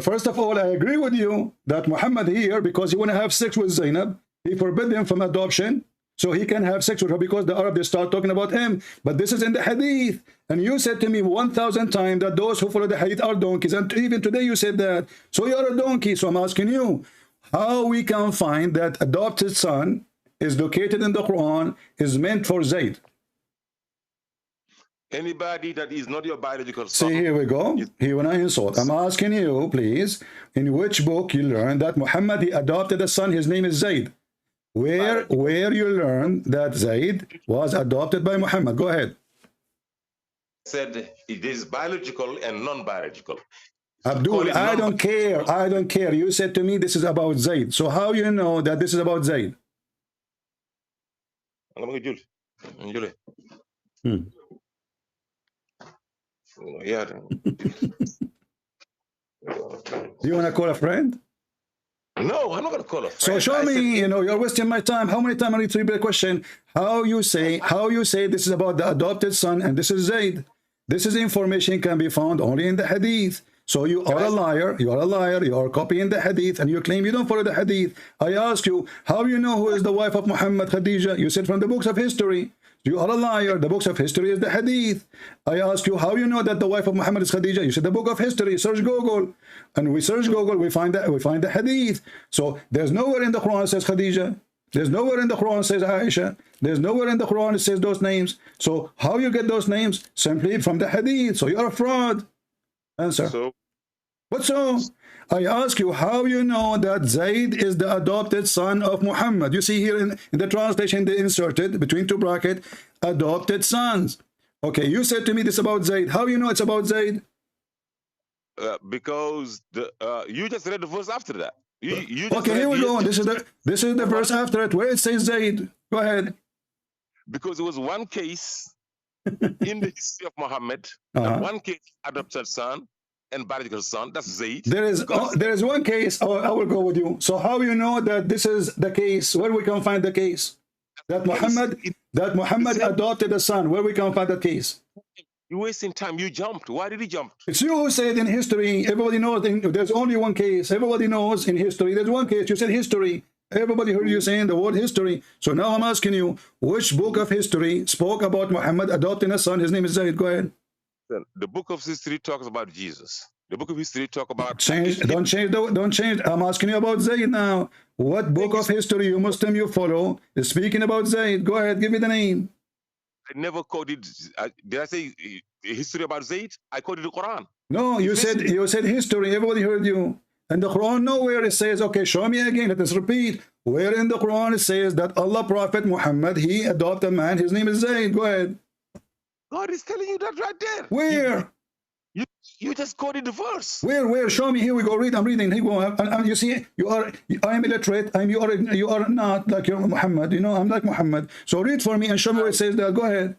First of all, I agree with you that Muhammad here, because he want to have sex with Zainab, he forbid him from adoption, so he can have sex with her because the Arab, they start talking about him. But this is in the hadith. And you said to me 1,000 times that those who follow the hadith are donkeys. And even today you said that. So you're a donkey. So I'm asking you, how we can find that adopted son is located in the Quran is meant for Zayd? Anybody that is not your biological son. See, here we go. Here when I insult. I'm asking you, please, in which book you learn that Muhammad, he adopted a son, his name is Zayd? Where you learn that Zayd was adopted by Muhammad? Go ahead. Said it is biological and non-biological. Abdul, I don't care. I don't care. You said to me this is about Zayd. So how you know that this is about Zayd? Yeah. You want to call a friend? No, I'm not going to call a friend. So show me, you know, you're wasting my time. How many times I need to repeat the question? How you say this is about the adopted son and this is Zayd? This is information can be found only in the hadith. So you are a liar, you are a liar, you are copying the hadith and you claim you don't follow the hadith. I ask you, how you know who is the wife of Muhammad, Khadija? You said from the books of history. You are a liar. The books of history is the hadith. I ask you, how you know that the wife of Muhammad is Khadija? You said the book of history. Search Google. And we search Google, we find the hadith. So there's nowhere in the Quran it says Khadija. There's nowhere in the Quran it says Aisha. There's nowhere in the Quran it says those names. So how you get those names? Simply from the hadith. So you're a fraud. Answer. What so? I ask you, how you know that Zayd is the adopted son of Muhammad? You see here in the translation, they inserted between 2 brackets, adopted sons. Okay, you said to me this about Zayd. How you know it's about Zayd? Because you just read the verse after that. You okay, here we go. This is the verse after it where it says Zayd. Go ahead. Because it was one case in the history of Muhammad, and one case adopted son and biological son. That's Zayd. There is one case. I will go with you. So how you know that this is the case? Where we can find the case? That Muhammad adopted a son. Where we can find that case? You're wasting time. You jumped. Why did he jump? It's you who said in history. Everybody knows there's only one case. Everybody knows in history there's one case. You said history. Everybody heard you saying the word history. So now I'm asking you, which book of history spoke about Muhammad adopting a son? His name is Zayd. Go ahead. The book of history talks about Jesus. The book of history talk about don't change. I'm asking you about Zayd now. What book of history you Muslim you follow is speaking about Zayd? Go ahead, give me the name. I never quoted. Did I say history about Zayd? I quoted the Quran. No, you said history. Everybody heard you. And the Quran nowhere it says, okay, show me again. Let us repeat. Where in the Quran it says that Allah Prophet Muhammad, he adopted a man. His name is Zayd. Go ahead. God is telling you that right there. Where? You just quoted the verse. Where? Show me. Here we go. Read. I'm reading. Here we go. You see, I'm illiterate. You are not like your Muhammad. You know, I'm like Muhammad. So read for me and show me where it says that. Go ahead.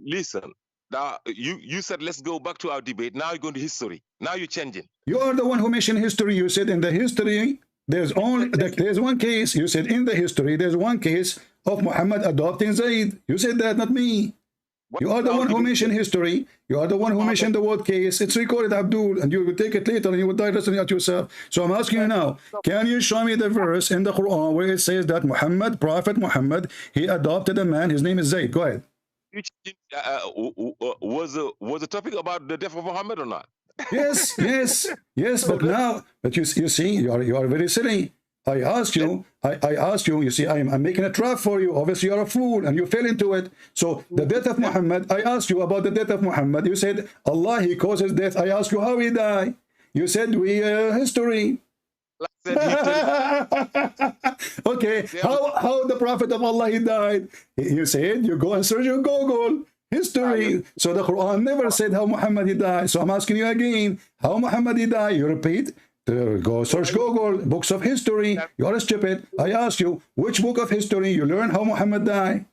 Listen. Now you said let's go back to our debate. Now you're going to history. Now you're changing. You are the one who mentioned history. You said in the history there's one case. You said in the history there's one case of Muhammad adopting Zayd. You said that, not me. You are the one who mentioned history. You are the one who mentioned the word case. It's recorded, Abdul, and you will take it later and you will die listening at yourself. So I'm asking you now, can you show me the verse in the Quran where it says that Muhammad, Prophet Muhammad, he adopted a man, his name is Zayd? Go ahead. Was the topic about the death of Muhammad or not? Yes, but you see, you are very silly. I asked you, you see, I'm making a trap for you. Obviously, you're a fool and you fell into it. So the death of Muhammad, I asked you about the death of Muhammad. You said, Allah, he caused his death. I asked you how he died. You said, history. Okay, how the Prophet of Allah, he died? You said, you go and search your Google. History. So the Quran never said how Muhammad he died. So I'm asking you again, how Muhammad he died? You repeat. Go search Google, books of history. You are stupid. I ask you, which book of history you learn how Muhammad died?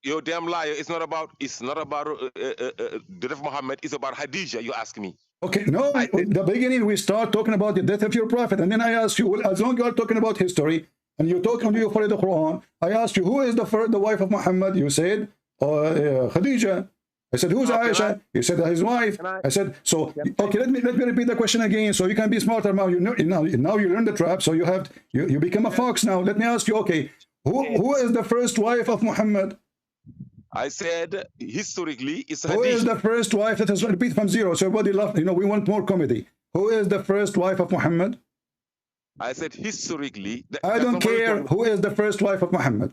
You're damn liar. It's not about the death of Muhammad. It's about Khadija. You ask me. Okay, no. In the beginning, we start talking about the death of your prophet, and then I ask you, well, as long as you are talking about history, and you talk and you follow the Quran, I asked you, who is the wife of Muhammad? You said, Khadija. I said, who's Aisha? You said his wife. I said, so okay. Let me repeat the question again, so you can be smarter now. You know, now you learn the trap, so you become a fox now. Let me ask you, okay, who is the first wife of Muhammad? I said historically, it's Khadija. Who is the first wife? Let us repeat from zero. So everybody love. You know, we want more comedy. Who is the first wife of Muhammad? I said historically. I don't care who is the first wife of Muhammad.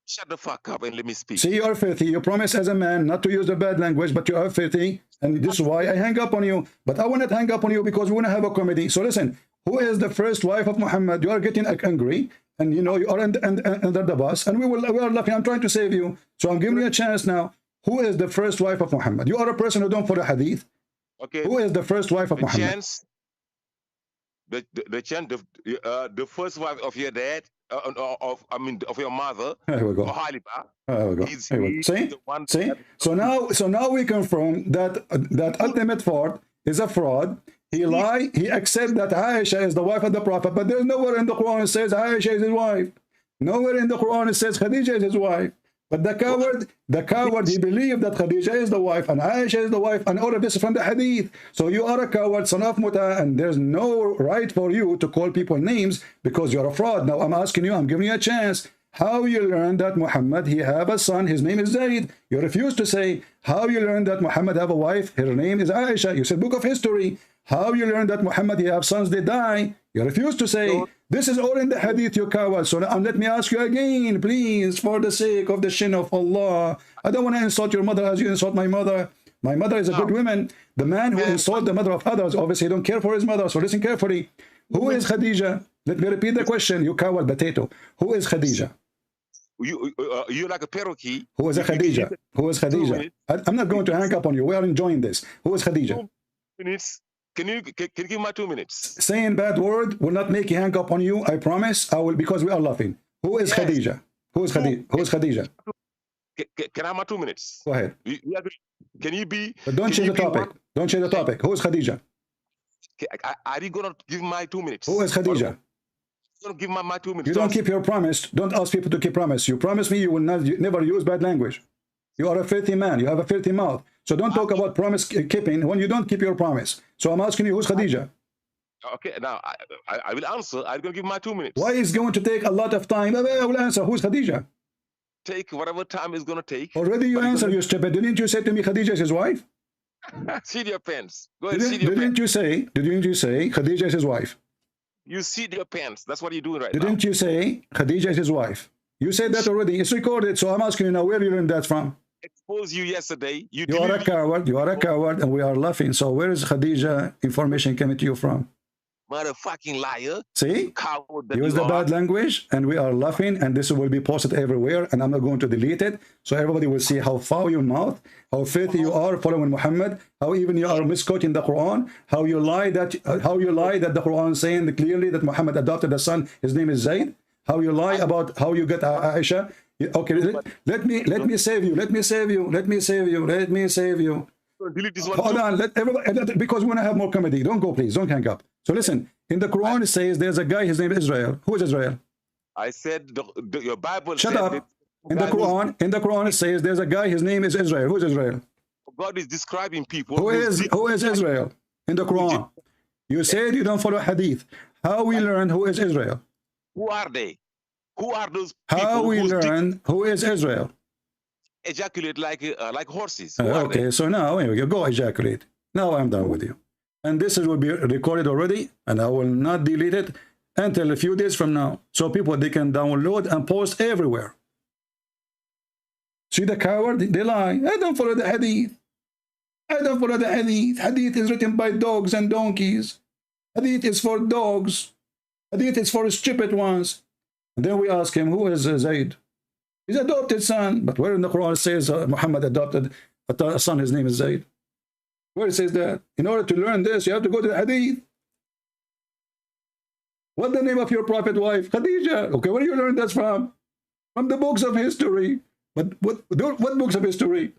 Shut the fuck up and let me speak. See, you are filthy. You promise as a man not to use the bad language, but you are filthy. And this is why I hang up on you. But I will not hang up on you because we want to have a comedy. So listen, who is the first wife of Muhammad? You are getting angry. And you know, you are under the bus. And we are laughing. I'm trying to save you. So I'm giving you a chance now. Who is the first wife of Muhammad? You are a person who don't follow hadith. Okay. Who is the first wife of Muhammad? The first wife of your dad, of your mother. Here we go. Here we go. See? So now we confirm that ultimate fraud is a fraud. He lied. He accepts that Aisha is the wife of the Prophet, but there's nowhere in the Quran it says Aisha is his wife. Nowhere in the Quran it says Khadija is his wife. But the coward, he believed that Khadija is the wife and Aisha is the wife, and all of this is from the hadith. So you are a coward, son of Muta, and there's no right for you to call people names because you're a fraud. Now I'm asking you, I'm giving you a chance. How you learn that Muhammad, he have a son, his name is Zayd? You refuse to say. How you learn that Muhammad have a wife, her name is Aisha? You said book of history. How you learn that Muhammad, he have sons, they die? You refuse to say. This is all in the hadith, you coward. So now let me ask you again, please, for the sake of the shin of Allah. I don't want to insult your mother as you insult my mother. My mother is a good woman. The man who insults the mother of others, obviously don't care for his mother. So listen carefully. Who is Khadija? Let me repeat the question, you coward potato. Who is Khadija? You're like a parakeet. Who is Khadija? Who is Khadija? I'm not going to hang up on you. We are enjoying this. Who is Khadija? 2 minutes. Can you give my 2 minutes? Saying bad word will not make you hang up on you. I promise. I will, because we are laughing. Who is Khadija? Who is Khadija? Who is Khadija? Can I have my 2 minutes? Go ahead. Can you be? But don't change the topic. Don't change the topic. Who is Khadija? Are you gonna give my 2 minutes? Who is Khadija? I'm gonna give my 2 minutes. You don't keep your promise. Don't ask people to keep promise. You promise me you will never use bad language. You are a filthy man. You have a filthy mouth. So don't talk about promise keeping when you don't keep your promise. So I'm asking you, who's Khadija? Okay, now I will answer. I'm going to give my 2 minutes. Why is going to take a lot of time? I will answer. Who's Khadija? Take whatever time it's going to take. Already you answered, you stupid. Didn't you say to me Khadija is his wife? See your pants. Go ahead, see your pants. Didn't you say Khadija is his wife? You see your pants. That's what you're doing right now. Didn't you say Khadija is his wife? You said that already. It's recorded. So I'm asking you now, where you learned that from? Exposed you yesterday. You are a coward. You are a coward, and we are laughing. So where is Khadija information coming to you from? Motherfucking liar. See? Coward. Use the bad language, and we are laughing, and this will be posted everywhere, and I'm not going to delete it. So everybody will see how foul your mouth, how filthy you are following Muhammad, how even you are misquoting the Quran, how you lie that the Quran is saying clearly that Muhammad adopted a son, his name is Zayd. How you lie about how you get Aisha. Okay, let me save you. Let me save you. Delete this one. Hold on. Let everybody, because we want to have more comedy. Don't go, please. Don't hang up. So listen. In the Quran, it says there's a guy. His name is Israel. Who is Israel? I said your Bible. Shut up. In the Quran, it says there's a guy. His name is Israel. Who is Israel? God is describing people. Who is Israel in the Quran? You said you don't follow Hadith. How we learn who is Israel? Who are they? Who are those people? How we learn who is Israel? Ejaculate like horses. Okay, so now here we go ejaculate. Now I'm done with you. And this will be recorded already, and I will not delete it until a few days from now. So people, they can download and post everywhere. See the coward? They lie. I don't follow the hadith. I don't follow the hadith. Hadith is written by dogs and donkeys. Hadith is for dogs. Hadith is for stupid ones. And then we ask him, who is Zayd? His adopted son. But where in the Quran it says Muhammad adopted a son, his name is Zayd? Where it says that? In order to learn this, you have to go to the hadith. What's the name of your prophet wife? Khadija. Okay, where do you learn that from? From the books of history. But what books of history?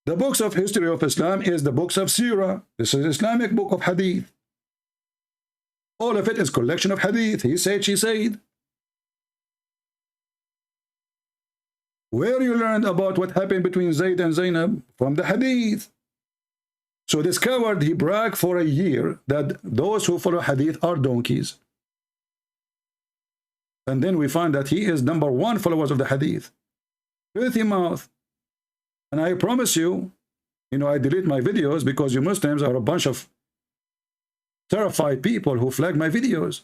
The books of history of Islam is the books of Sirah. This is Islamic book of Hadith. All of it is collection of Hadith. He said, she said. Where you learned about what happened between Zayd and Zainab? From the Hadith. So this coward, he bragged for a year that those who follow Hadith are donkeys. And then we find that he is #1 followers of the Hadith. Filthy mouth. And I promise you, I delete my videos because you Muslims are a bunch of terrified people who flag my videos.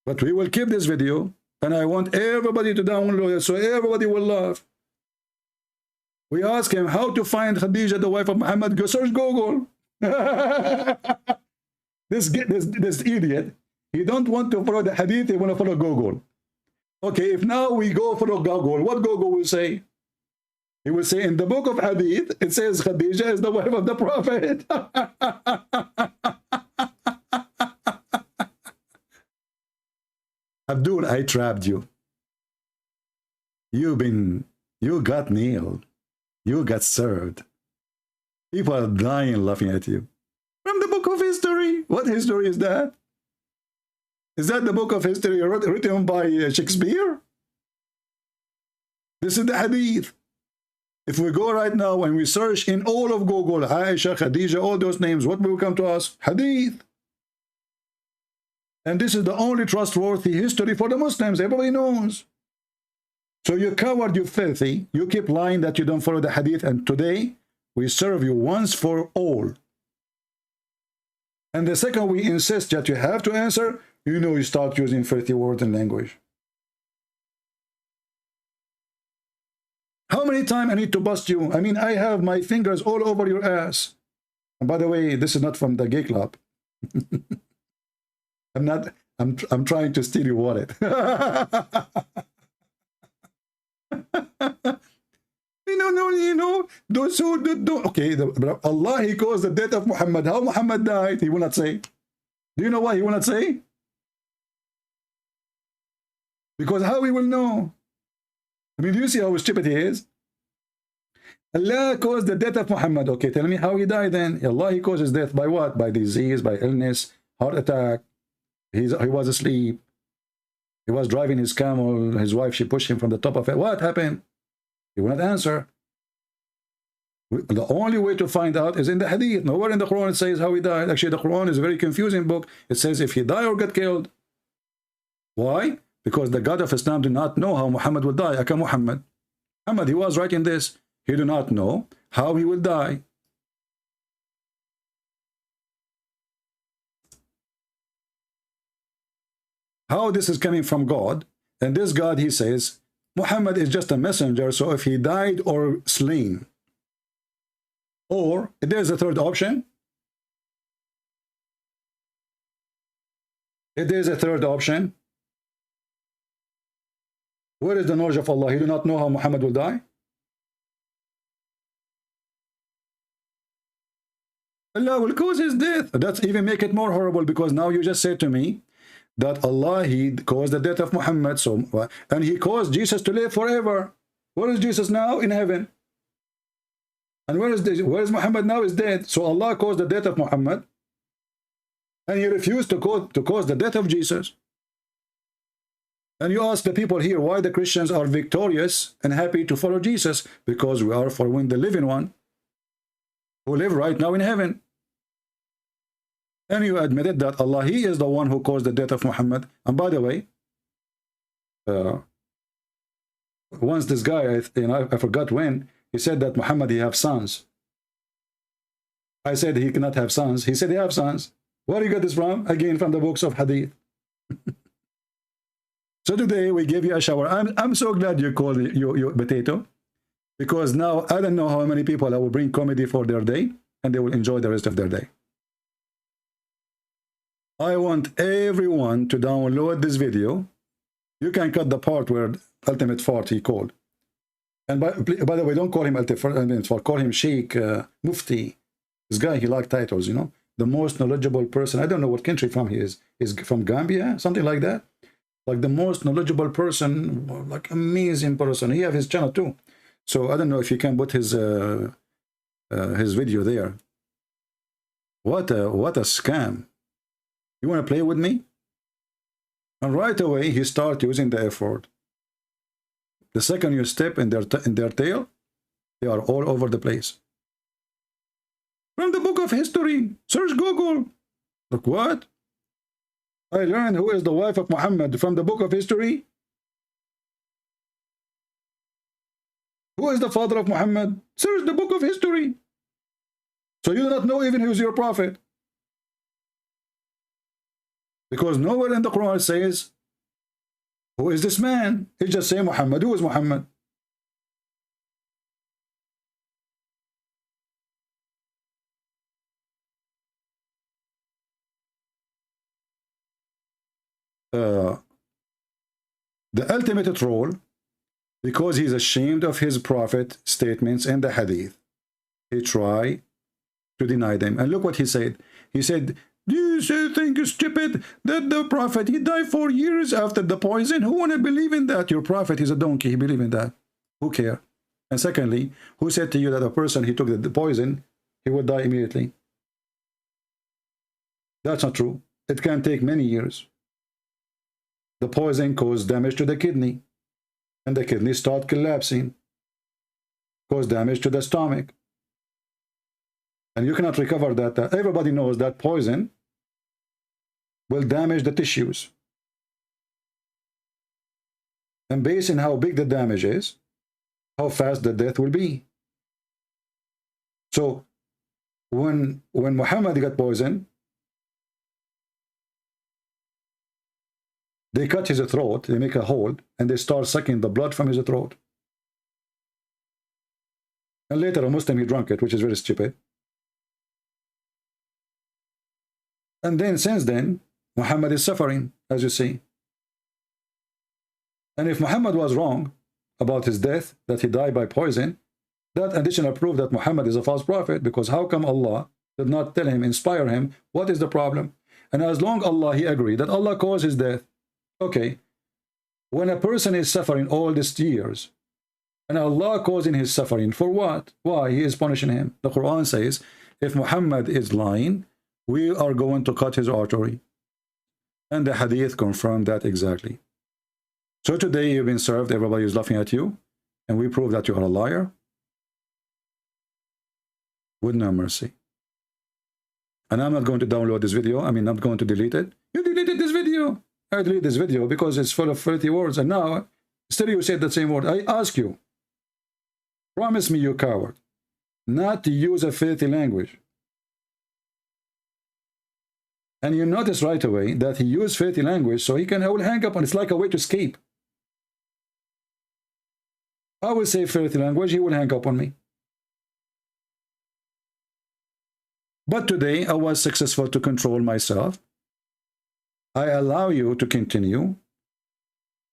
But we will keep this video, and I want everybody to download it so everybody will laugh. We ask him how to find Khadija, the wife of Muhammad. Go search Google. This idiot, he don't want to follow the Hadith, he want to follow Google. Okay, if now we go follow Google, what Google will say? He will say, in the book of Hadith, it says Khadija is the wife of the Prophet. Abdul, I trapped you. You got nailed. You got served. People are dying laughing at you. From the book of history. What history is that? Is that the book of history written by Shakespeare? This is the Hadith. If we go right now and we search in all of Google, Aisha, Khadija, all those names, what will come to us? Hadith. And this is the only trustworthy history for the Muslims. Everybody knows. So you coward, you filthy, you keep lying that you don't follow the Hadith, and today we serve you once for all. And the second we insist that you have to answer, you start using filthy words and language. How many times I need to bust you? I mean, I have my fingers all over your ass. And by the way, this is not from the gay club. I'm trying to steal your wallet. Those who do, okay, Allah, he caused the death of Muhammad. How Muhammad died, he will not say. Do you know why he will not say? Because how he will know? I mean, do you see how stupid he is? Allah caused the death of Muhammad. Okay, tell me how he died then. Allah, he caused his death by what? By disease, by illness, heart attack. He was asleep. He was driving his camel. His wife, she pushed him from the top of it. What happened? He will not answer. The only way to find out is in the Hadith. Nowhere in the Quran it says how he died. Actually, the Quran is a very confusing book. It says if he died or got killed. Why? Because the God of Islam did not know how Muhammad will die. Aka Muhammad, he was writing this. He did not know how he will die. How this is coming from God. And this God, he says, Muhammad is just a messenger, so if he died or slain. Or, there's a third option. There's a third option. Where is the knowledge of Allah? He do not know how Muhammad will die. Allah will cause his death. That's even make it more horrible, because now you just said to me that Allah, he caused the death of Muhammad, and he caused Jesus to live forever. Where is Jesus now? In heaven. And where is Muhammad now? Is dead. So Allah caused the death of Muhammad, and he refused to cause the death of Jesus. And you ask the people here why the Christians are victorious and happy to follow Jesus, because we are following the living one who live right now in heaven. And you admitted that Allah, he is the one who caused the death of Muhammad. And by the way, once this guy, I forgot when, he said that Muhammad, he have sons. I said he cannot have sons. He said he have sons. Where you got this from? Again, from the books of Hadith. So today we gave you a shower. I'm so glad you called you potato, because now I don't know how many people I will bring comedy for their day, and they will enjoy the rest of their day. I want everyone to download this video. You can cut the part where ultimate fart he called. And by the way, don't call him ultimate fart, call him Sheikh Mufti. This guy, he likes titles, the most knowledgeable person. I don't know what country from he is. He's from Gambia, something like that. Like the most knowledgeable person, like amazing person. He have his channel too. So I don't know if you can put his video there. What a scam. You want to play with me? And right away he start using the F word. The second you step in their tail, they are all over the place. From the book of history, search Google. Look, what? I learned who is the wife of Muhammad from the book of history. Who is the father of Muhammad? Search the book of history. So you do not know even who is your prophet. Because nowhere in the Quran says, who is this man? It just say Muhammad. Who is Muhammad? The ultimate troll, because he's ashamed of his prophet statements in the hadith, he tried to deny them. And look what he said. He said, do you think it's stupid that the prophet, he died 4 years after the poison? Who want to believe in that? Your prophet is a donkey. He believe in that. Who care? And secondly, who said to you that a person, he took the poison, he would die immediately? That's not true. It can take many years. The poison caused damage to the kidney, and the kidney start collapsing, cause damage to the stomach. And you cannot recover that. Everybody knows that poison will damage the tissues. And based on how big the damage is, how fast the death will be. So when Muhammad got poisoned, they cut his throat, they make a hole, and they start sucking the blood from his throat. And later a Muslim, he drank it, which is very stupid. And then since then, Muhammad is suffering, as you see. And if Muhammad was wrong about his death, that he died by poison, that additional proof that Muhammad is a false prophet, because how come Allah did not tell him, inspire him, what is the problem? And as long Allah, he agreed that Allah caused his death. Okay, when a person is suffering all these years, and Allah causing his suffering, for what? Why? He is punishing him. The Quran says, if Muhammad is lying, we are going to cut his artery. And the hadith confirmed that exactly. So today you've been served, everybody is laughing at you, and we prove that you are a liar with no mercy. And I'm not going to download this video. I mean, not going to delete it. You deleted this video. I deleted this video because it's full of filthy words. And now, still you said that same word. I ask you, promise me, you coward, not to use a filthy language. And you notice right away that he used filthy language so he can hang up, and it's like a way to escape. I will say filthy language, he will hang up on me. But today I was successful to control myself. I allow you to continue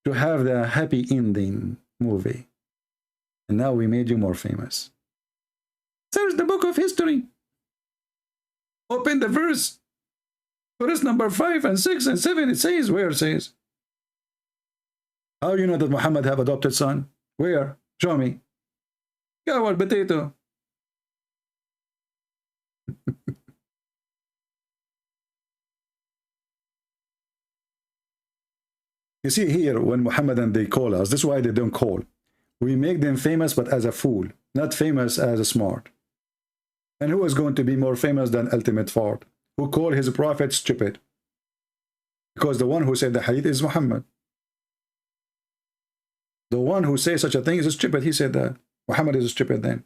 to have the happy ending movie. And now we made you more famous. Search the book of history. Open the verse. Verse number 5 and 6 and 7. It says, where it says. How do you know that Muhammad have adopted son? Where? Show me. Coward potato. You see here, when Muhammad and they call us, this is why they don't call. We make them famous, but as a fool, not famous as a smart. And who is going to be more famous than ultimate fart? Who called his prophet stupid? Because the one who said the hadith is Muhammad. The one who says such a thing is stupid. He said that. Muhammad is stupid then.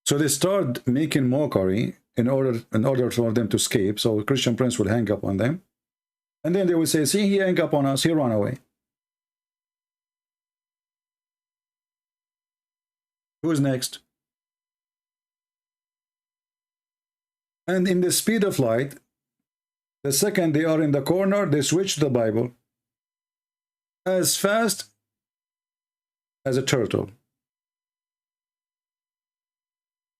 So they start making mockery in order for them to escape. So Christian Prince will hang up on them. And then they will say, see, he hung up on us, he ran away. Who's next? And in the speed of light, the second they are in the corner, they switch the Bible. as fast as a turtle.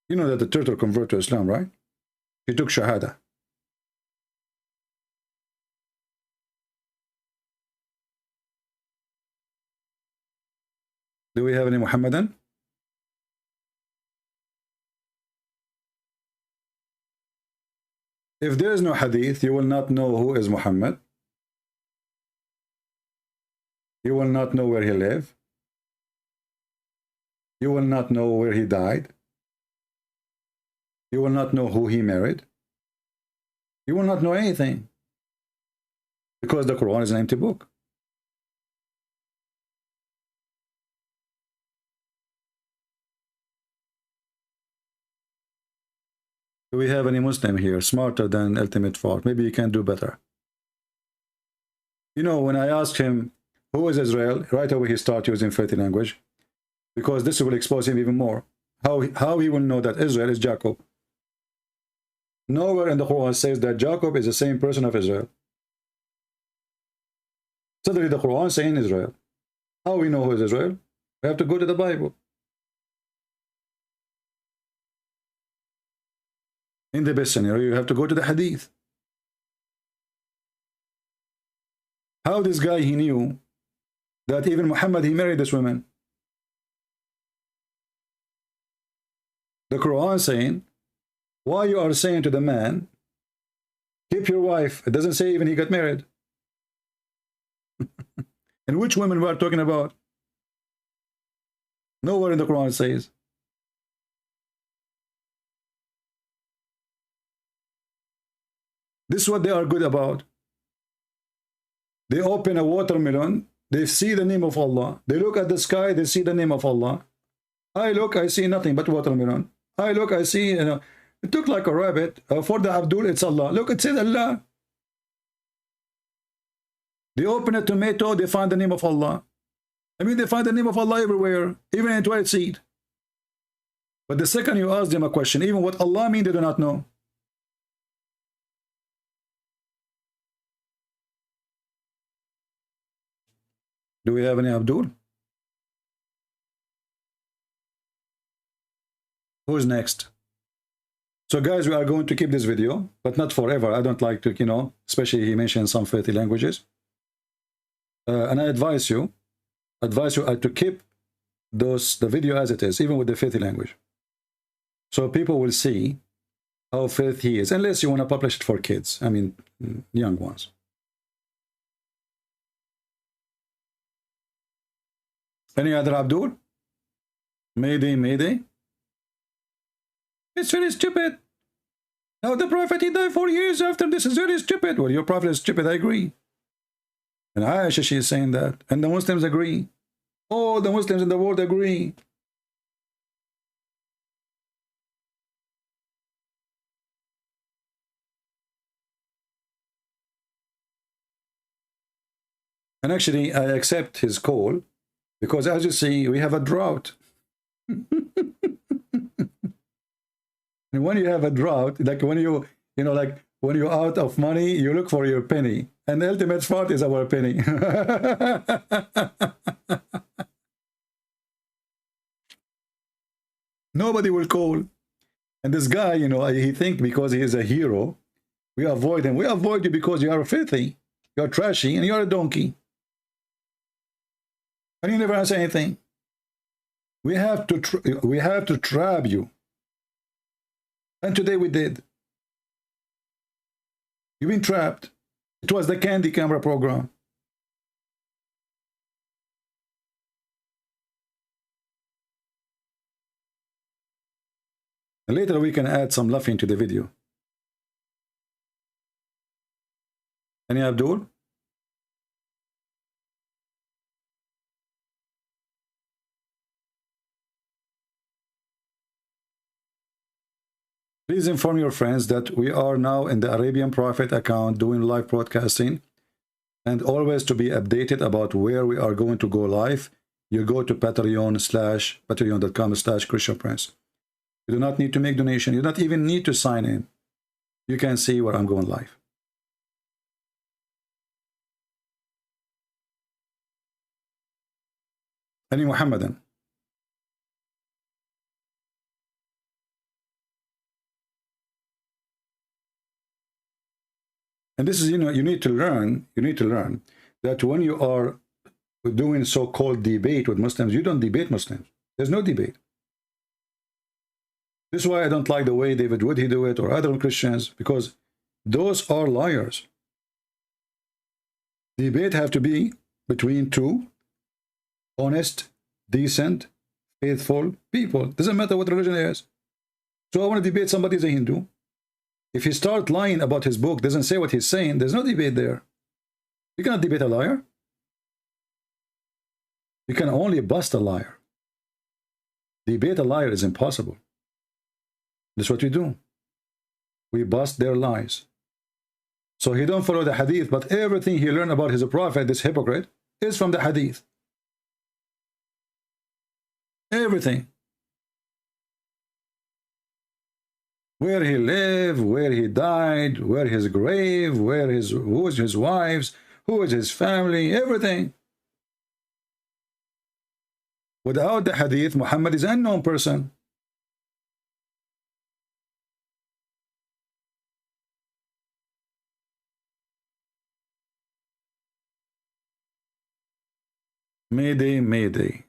You know that the turtle converted to Islam, right? He took Shahada. Do we have any Muhammadan? If there is no hadith, you will not know who is Muhammad. You will not know where he lived. You will not know where he died. You will not know who he married. You will not know anything. Because the Quran is an empty book. Do we have any Muslim here smarter than Ultimate Fault? Maybe you can do better. You know, when I asked him, who is Israel? Right away he started using filthy language. Because this will expose him even more. How he will know that Israel is Jacob? Nowhere in the Quran says that Jacob is the same person of Israel. Suddenly the Quran saying Israel. How we know who is Israel? We have to go to the Bible. In the best scenario, you have to go to the Hadith. How this guy, he knew that even Muhammad, he married this woman. The Quran saying, why you are saying to the man, keep your wife. It doesn't say even he got married. And which women we are talking about? Nowhere in the Quran it says. This is what they are good about. They open a watermelon, they see the name of Allah. They look at the sky, they see the name of Allah. I look, I see nothing but watermelon. I look, I see, you know, it looked like a rabbit. For the Abdul, it's Allah. Look, it says Allah. They open a tomato, they find the name of Allah. I mean, they find the name of Allah everywhere, even in toilet seat. But the second you ask them a question, even what Allah means, they do not know. Do we have any Abdul? Who's next? So guys, we are going to keep this video, but not forever. I don't like to, you know, especially he mentioned some filthy languages. And I advise you to keep the video as it is, even with the filthy language. So people will see how filthy he is, unless you want to publish it for kids. I mean, young ones. Any other Abdul? Mayday, Mayday. It's very stupid. Now the Prophet, he died 4 years after this. Is very stupid. Well, your Prophet is stupid, I agree. And Aisha, she is saying that. And the Muslims agree. All the Muslims in the world agree. And actually, I accept his call. Because as you see, we have a drought. And when you have a drought, like when you know, like when you're out of money, you look for your penny. And the ultimate spot is our penny. Nobody will call. And this guy, you know, he thinks because he is a hero, we avoid him. We avoid you because you are filthy, you're trashy, and you're a donkey. And you never answer anything. We have to trap you. And today we did. You've been trapped. It was the candy camera program. And later we can add some laughing to the video. Any Abdul? Please inform your friends that we are now in the Arabian Prophet account doing live broadcasting, and always to be updated about where we are going to go live, you go to patreon.com/ChristianPrince. You do not need to make donation. You do not even need to sign in. You can see where I'm going live. Any Muhammadan. And this is, you know, you need to learn that when you are doing so-called debate with Muslims, you don't debate Muslims. There's no debate. This is why I don't like the way David Wood he do it, or other Christians, because those are liars. Debate have to be between two honest, decent, faithful people. Doesn't matter what religion it is. So I want to debate somebody who's a Hindu. If he starts lying about his book, doesn't say what he's saying, there's no debate there. You cannot debate a liar. You can only bust a liar. Debate a liar is impossible. That's what we do. We bust their lies. So he don't follow the hadith, but everything he learned about his prophet, this hypocrite, is from the hadith. Everything. Where he lived, where he died, where his grave, who is his wives, who is his family, everything. Without the hadith, Muhammad is an unknown person. Mayday, mayday.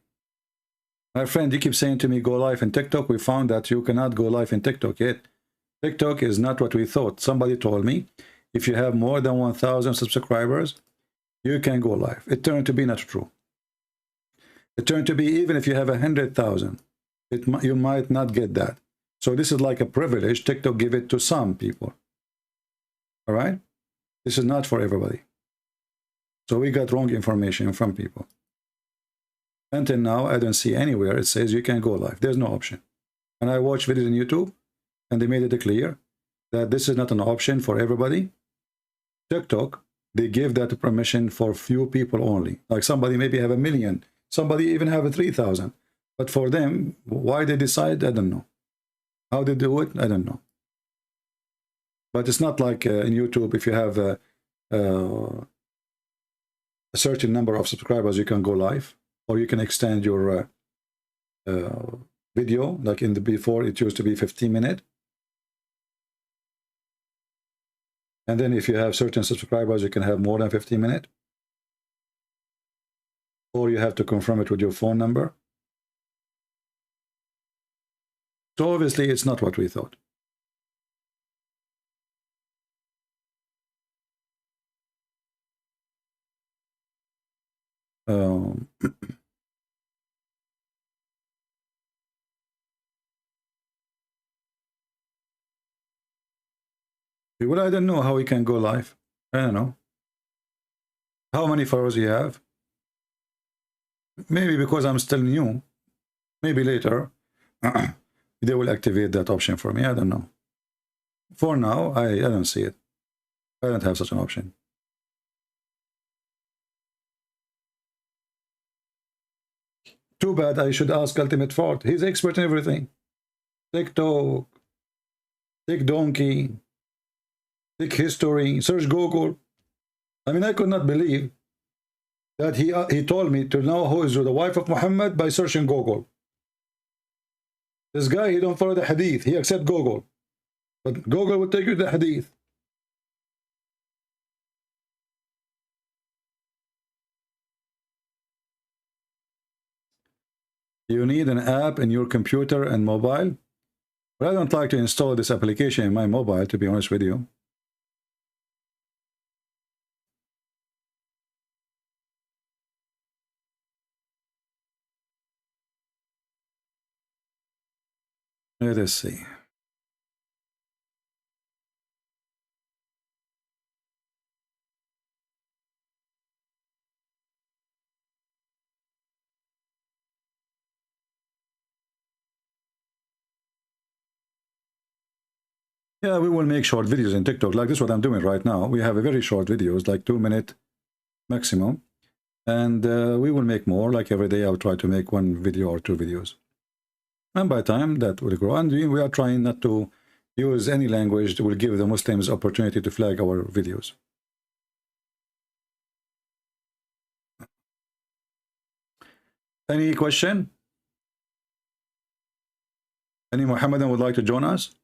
My friend, you keep saying to me, go live in TikTok. We found that you cannot go live in TikTok yet. TikTok is not what we thought. Somebody told me, if you have more than 1,000 subscribers, you can go live. It turned to be not true. It turned to be even if you have 100,000, you might not get that. So this is like a privilege. TikTok give it to some people. All right? This is not for everybody. So we got wrong information from people. Until now, I don't see anywhere it says you can go live. There's no option. And I watch videos on YouTube, and they made it clear that this is not an option for everybody. TikTok, they give that permission for few people only. Like somebody maybe have 1 million. Somebody even have 3,000. But for them, why they decide, I don't know. How they do it, I don't know. But it's not like in YouTube, if you have a certain number of subscribers, you can go live. Or you can extend your video, like in the before, it used to be 15 minutes. And then if you have certain subscribers, you can have more than 15 minutes. Or you have to confirm it with your phone number. So obviously, it's not what we thought. Well, I don't know how we can go live. I don't know. How many followers you have? Maybe because I'm still new. Maybe later they will activate that option for me. I don't know. For now, I don't see it. I don't have such an option. Too bad. I should ask Ultimate Fort. He's expert in everything. TikTok, Donkey, history, search Google. I mean, I could not believe that he told me to know who is the wife of Muhammad by searching Google. This guy, he don't follow the hadith. He accept Google. But Google will take you to the hadith. You need an app in your computer and mobile. But I don't like to install this application in my mobile, to be honest with you. Let us see. Yeah, we will make short videos in TikTok. Like this is what I'm doing right now. We have a very short videos, like 2 minute maximum. And we will make more. Like every day, I'll try to make 1 video or 2 videos. And by time, that will grow. And we are trying not to use any language that will give the Muslims opportunity to flag our videos. Any question? Any Muhammadan would like to join us?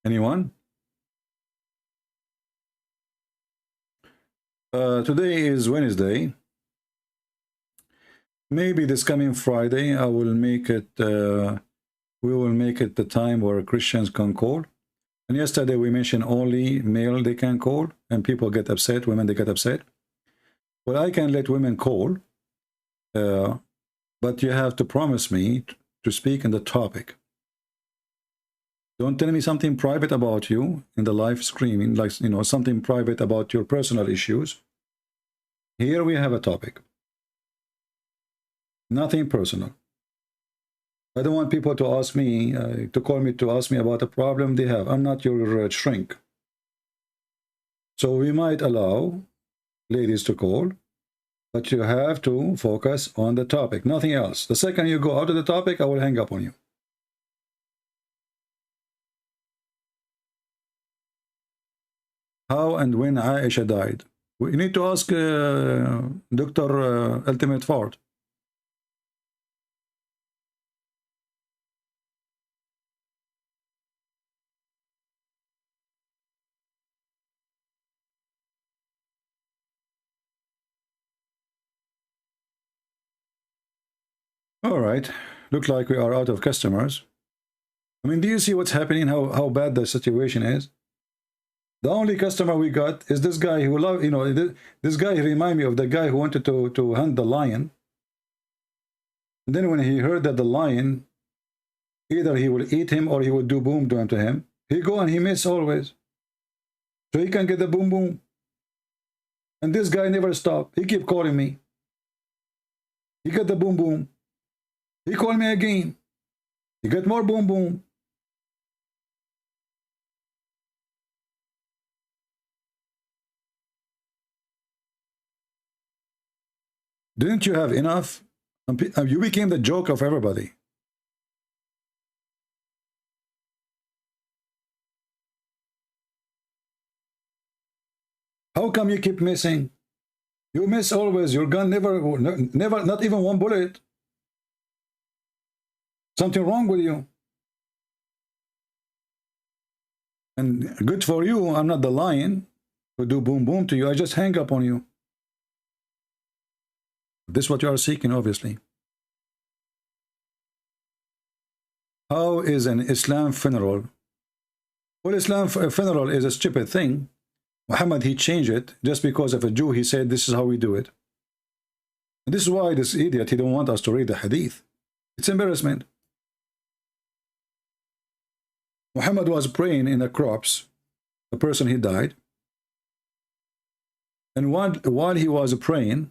Anyone? Today is Wednesday. Maybe this coming Friday I will make it, we will make it the time where Christians can call. And yesterday we mentioned only male they can call, and people get upset, women they get upset. Well, I can let women call, but you have to promise me to speak in the topic. Don't tell me something private about you in the live streaming, like, you know, something private about your personal issues. Here we have a topic. Nothing personal. I don't want people to ask me, to call me to ask me about a problem they have. I'm not your shrink. So we might allow ladies to call, but you have to focus on the topic, nothing else. The second you go out of the topic, I will hang up on you. How and when Aisha died? We need to ask Dr. Ultimate Ford. All right, look like we are out of customers. I mean, do you see what's happening, how bad the situation is? The only customer we got is this guy who love, you know, this guy remind me of the guy who wanted to hunt the lion. And then when he heard that the lion, either he will eat him or he will do boom to him, he go and he miss always. So he can get the boom boom. And this guy never stopped. He keep calling me. He got the boom boom. He called me again. He got more boom boom. Didn't you have enough? You became the joke of everybody. How come you keep missing? You miss always. Your gun never, not even one bullet. Something wrong with you. And good for you, I'm not the lion who do boom boom to you. I just hang up on you. This is what you are seeking, obviously. How is an Islam funeral? Well, Islam funeral is a stupid thing. Muhammad, he changed it just because of a Jew. He said, this is how we do it. And this is why this idiot, he don't want us to read the hadith. It's embarrassment. Muhammad was praying in the crops, the person he died. And while he was praying,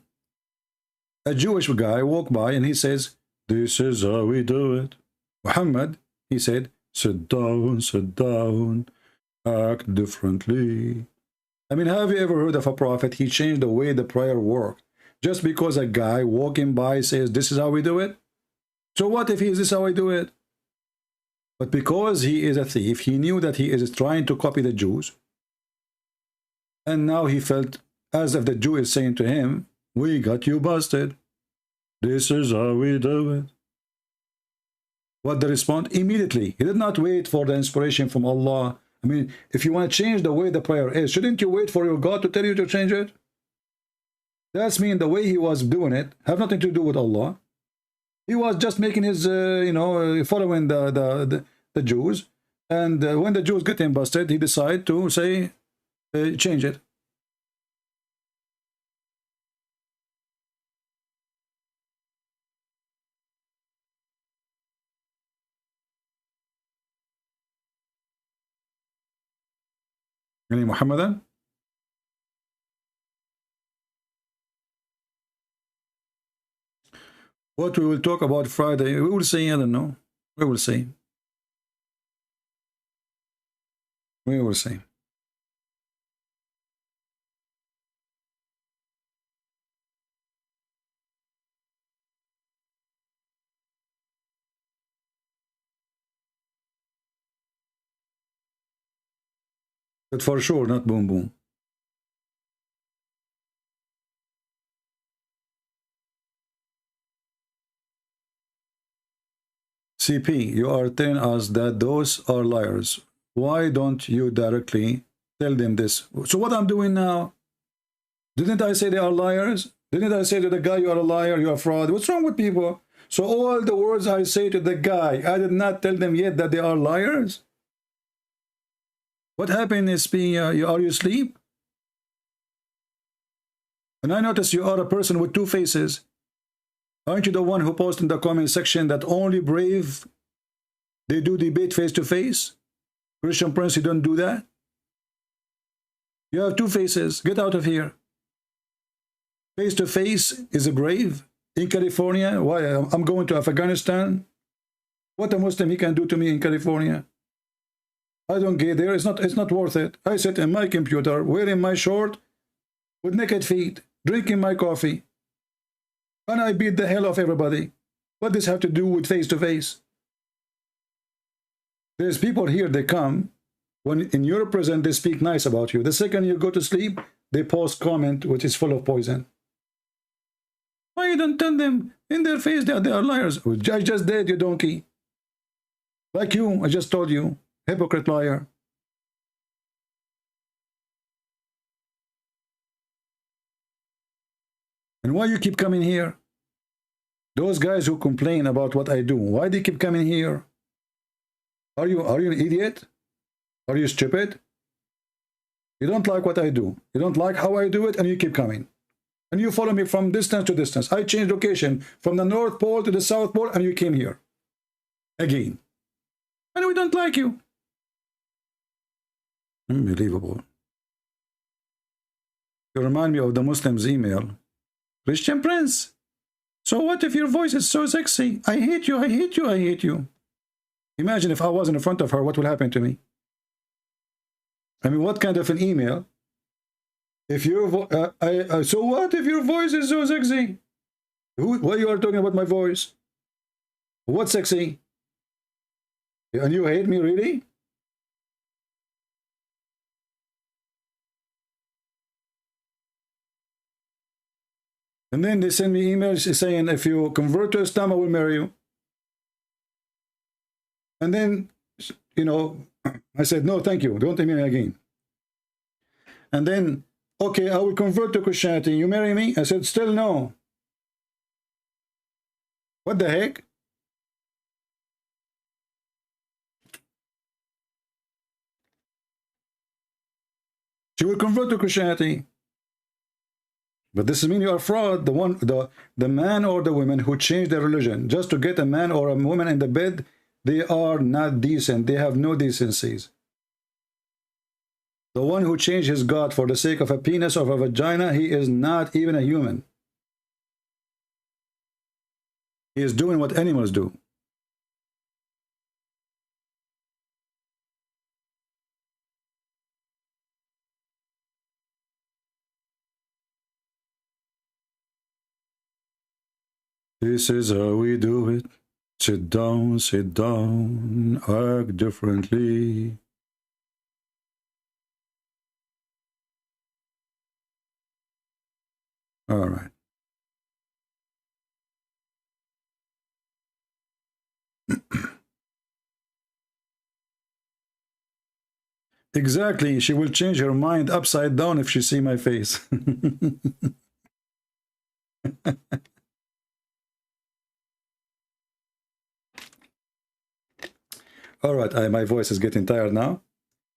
a Jewish guy walked by and he says, this is how we do it. Muhammad, he said, sit down, act differently. I mean, have you ever heard of a prophet? He changed the way the prayer worked. Just because a guy walking by says, this is how we do it? So what if is this how I do it? But because he is a thief, he knew that he is trying to copy the Jews. And now he felt as if the Jew is saying to him, we got you busted. This is how we do it. What the response? Immediately. He did not wait for the inspiration from Allah. I mean, if you want to change the way the prayer is, shouldn't you wait for your God to tell you to change it? That's mean the way he was doing it have nothing to do with Allah. He was just making his, following the Jews. And when the Jews get him busted, he decided to say, change it. Any Muhammadan? What we will talk about Friday, we will see, I don't know. We will see. We will see. But for sure, not boom boom. CP, you are telling us that those are liars. Why don't you directly tell them this? So what I'm doing now, didn't I say they are liars? Didn't I say to the guy, you are a liar, you are a fraud? What's wrong with people? So all the words I say to the guy, I did not tell them yet that they are liars? What happened is being, are you asleep? And I notice you are a person with two faces. Aren't you the one who posted in the comment section that only brave, they do debate face to face? Christian Prince, you don't do that? You have two faces. Get out of here. Face to face is a brave. In California, why? I'm going to Afghanistan. What a Muslim he can do to me in California? I don't get there. It's not worth it. I sit in my computer, wearing my short, with naked feet, drinking my coffee, and I beat the hell off everybody. What does this have to do with face to face? There's people here, they come, when in your presence they speak nice about you. The second you go to sleep, they post comment which is full of poison. Why you don't tell them in their face that they are liars? I just did, you donkey. Like you, I just told you. Hypocrite liar. And why you keep coming here? Those guys who complain about what I do, why they keep coming here? Are you an idiot? Are you stupid? You don't like what I do. You don't like how I do it, and you keep coming. And you follow me from distance to distance. I changed location from the North Pole to the South Pole, and you came here. Again. And we don't like you. Unbelievable. You remind me of the Muslims' email. Christian Prince, so what if your voice is so sexy? I hate you, I hate you, I hate you. Imagine if I was in front of her, what will happen to me? I mean, what kind of an email? If your so what if your voice is so sexy? Why you are talking about my voice? What's sexy? And you hate me, really? And then they send me emails saying, if you convert to Islam, I will marry you. And then, you know, I said, no, thank you. Don't marry me again. And then, okay, I will convert to Christianity. You marry me? I said, still no. What the heck? She will convert to Christianity. But this means you are fraud. The man or the woman who change their religion just to get a man or a woman in the bed, they are not decent. They have no decencies. The one who changed his God for the sake of a penis or a vagina, he is not even a human. He is doing what animals do. This is how we do it. Sit down, act differently. All right. Exactly. She will change her mind upside down if she see my face. All right, my voice is getting tired now.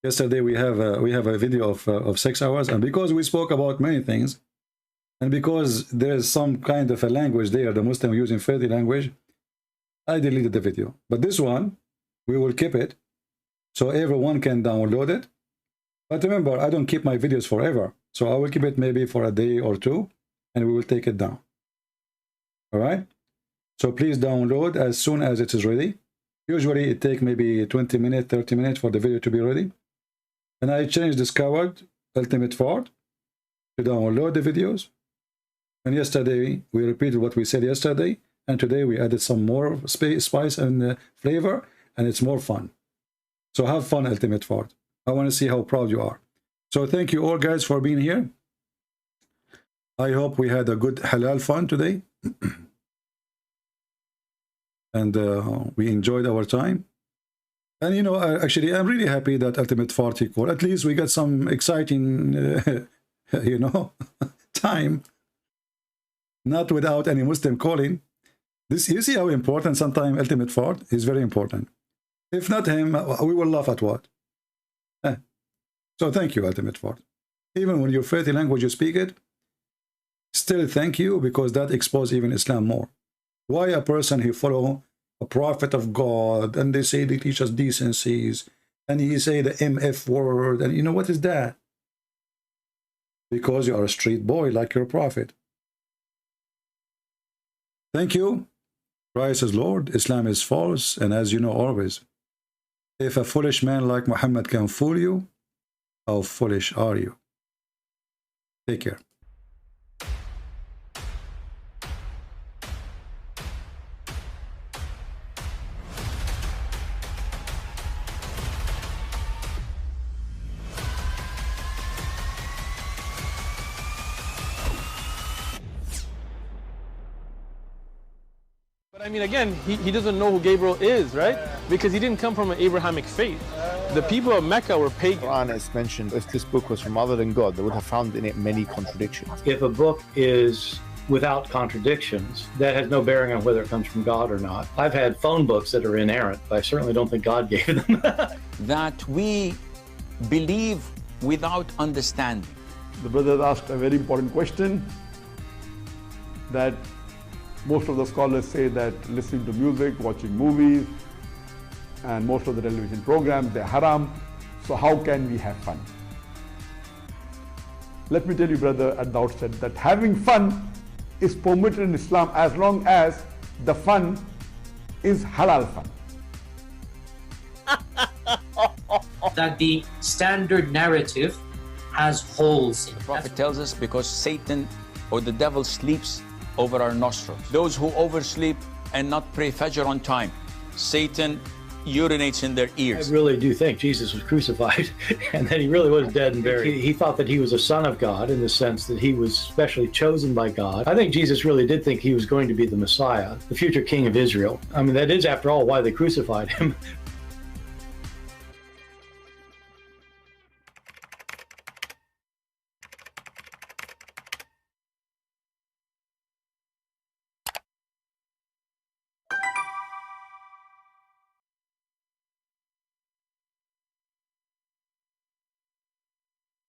Yesterday we have a video of 6 hours, and because we spoke about many things, and because there's some kind of a language there, the Muslim using filthy language, I deleted the video. But this one, we will keep it, so everyone can download it. But remember, I don't keep my videos forever, so I will keep it maybe for a day or two, and we will take it down. All right? So please download as soon as it is ready. Usually it takes maybe 20 minutes, 30 minutes for the video to be ready. And I changed this coward, Ultimate Ford, to download the videos. And yesterday, we repeated what we said yesterday. And today we added some more spice and flavor, and it's more fun. So have fun, Ultimate Ford. I want to see how proud you are. So thank you all guys for being here. I hope we had a good halal fun today. And we enjoyed our time. And you know, actually, I'm really happy that Ultimate Farty called. At least we got some exciting, you know, time. Not without any Muslim calling. This, you see how important sometimes Ultimate Fart is very important. If not him, we will laugh at what? So thank you, Ultimate Fart. Even when your filthy language you speak it, still thank you, because that exposes even Islam more. Why a person who follow a prophet of God and they say they teach us decencies and he say the MF word, and you know what is that? Because you are a street boy like your prophet. Thank you. Christ is Lord, Islam is false, and as you know always, if a foolish man like Muhammad can fool you, how foolish are you? Take care. I mean, again, he doesn't know who Gabriel is, right? Because he didn't come from an Abrahamic faith. The people of Mecca were pagan. The Quran is mentioned, if this book was from other than God, they would have found in it many contradictions. If a book is without contradictions, that has no bearing on whether it comes from God or not. I've had phone books that are inerrant, but I certainly don't think God gave them. That we believe without understanding. The brother asked a very important question, that most of the scholars say that listening to music, watching movies, and most of the television programs, they're haram. So how can we have fun? Let me tell you, brother, at the outset, that having fun is permitted in Islam as long as the fun is halal fun. That the standard narrative has holes in it. The Prophet tells us because Satan or the devil sleeps over our nostrils. Those who oversleep and not pray Fajr on time, Satan urinates in their ears. I really do think Jesus was crucified and that he really was dead and buried. He thought that he was a son of God in the sense that he was specially chosen by God. I think Jesus really did think he was going to be the Messiah, the future king of Israel. I mean, that is, after all, why they crucified him.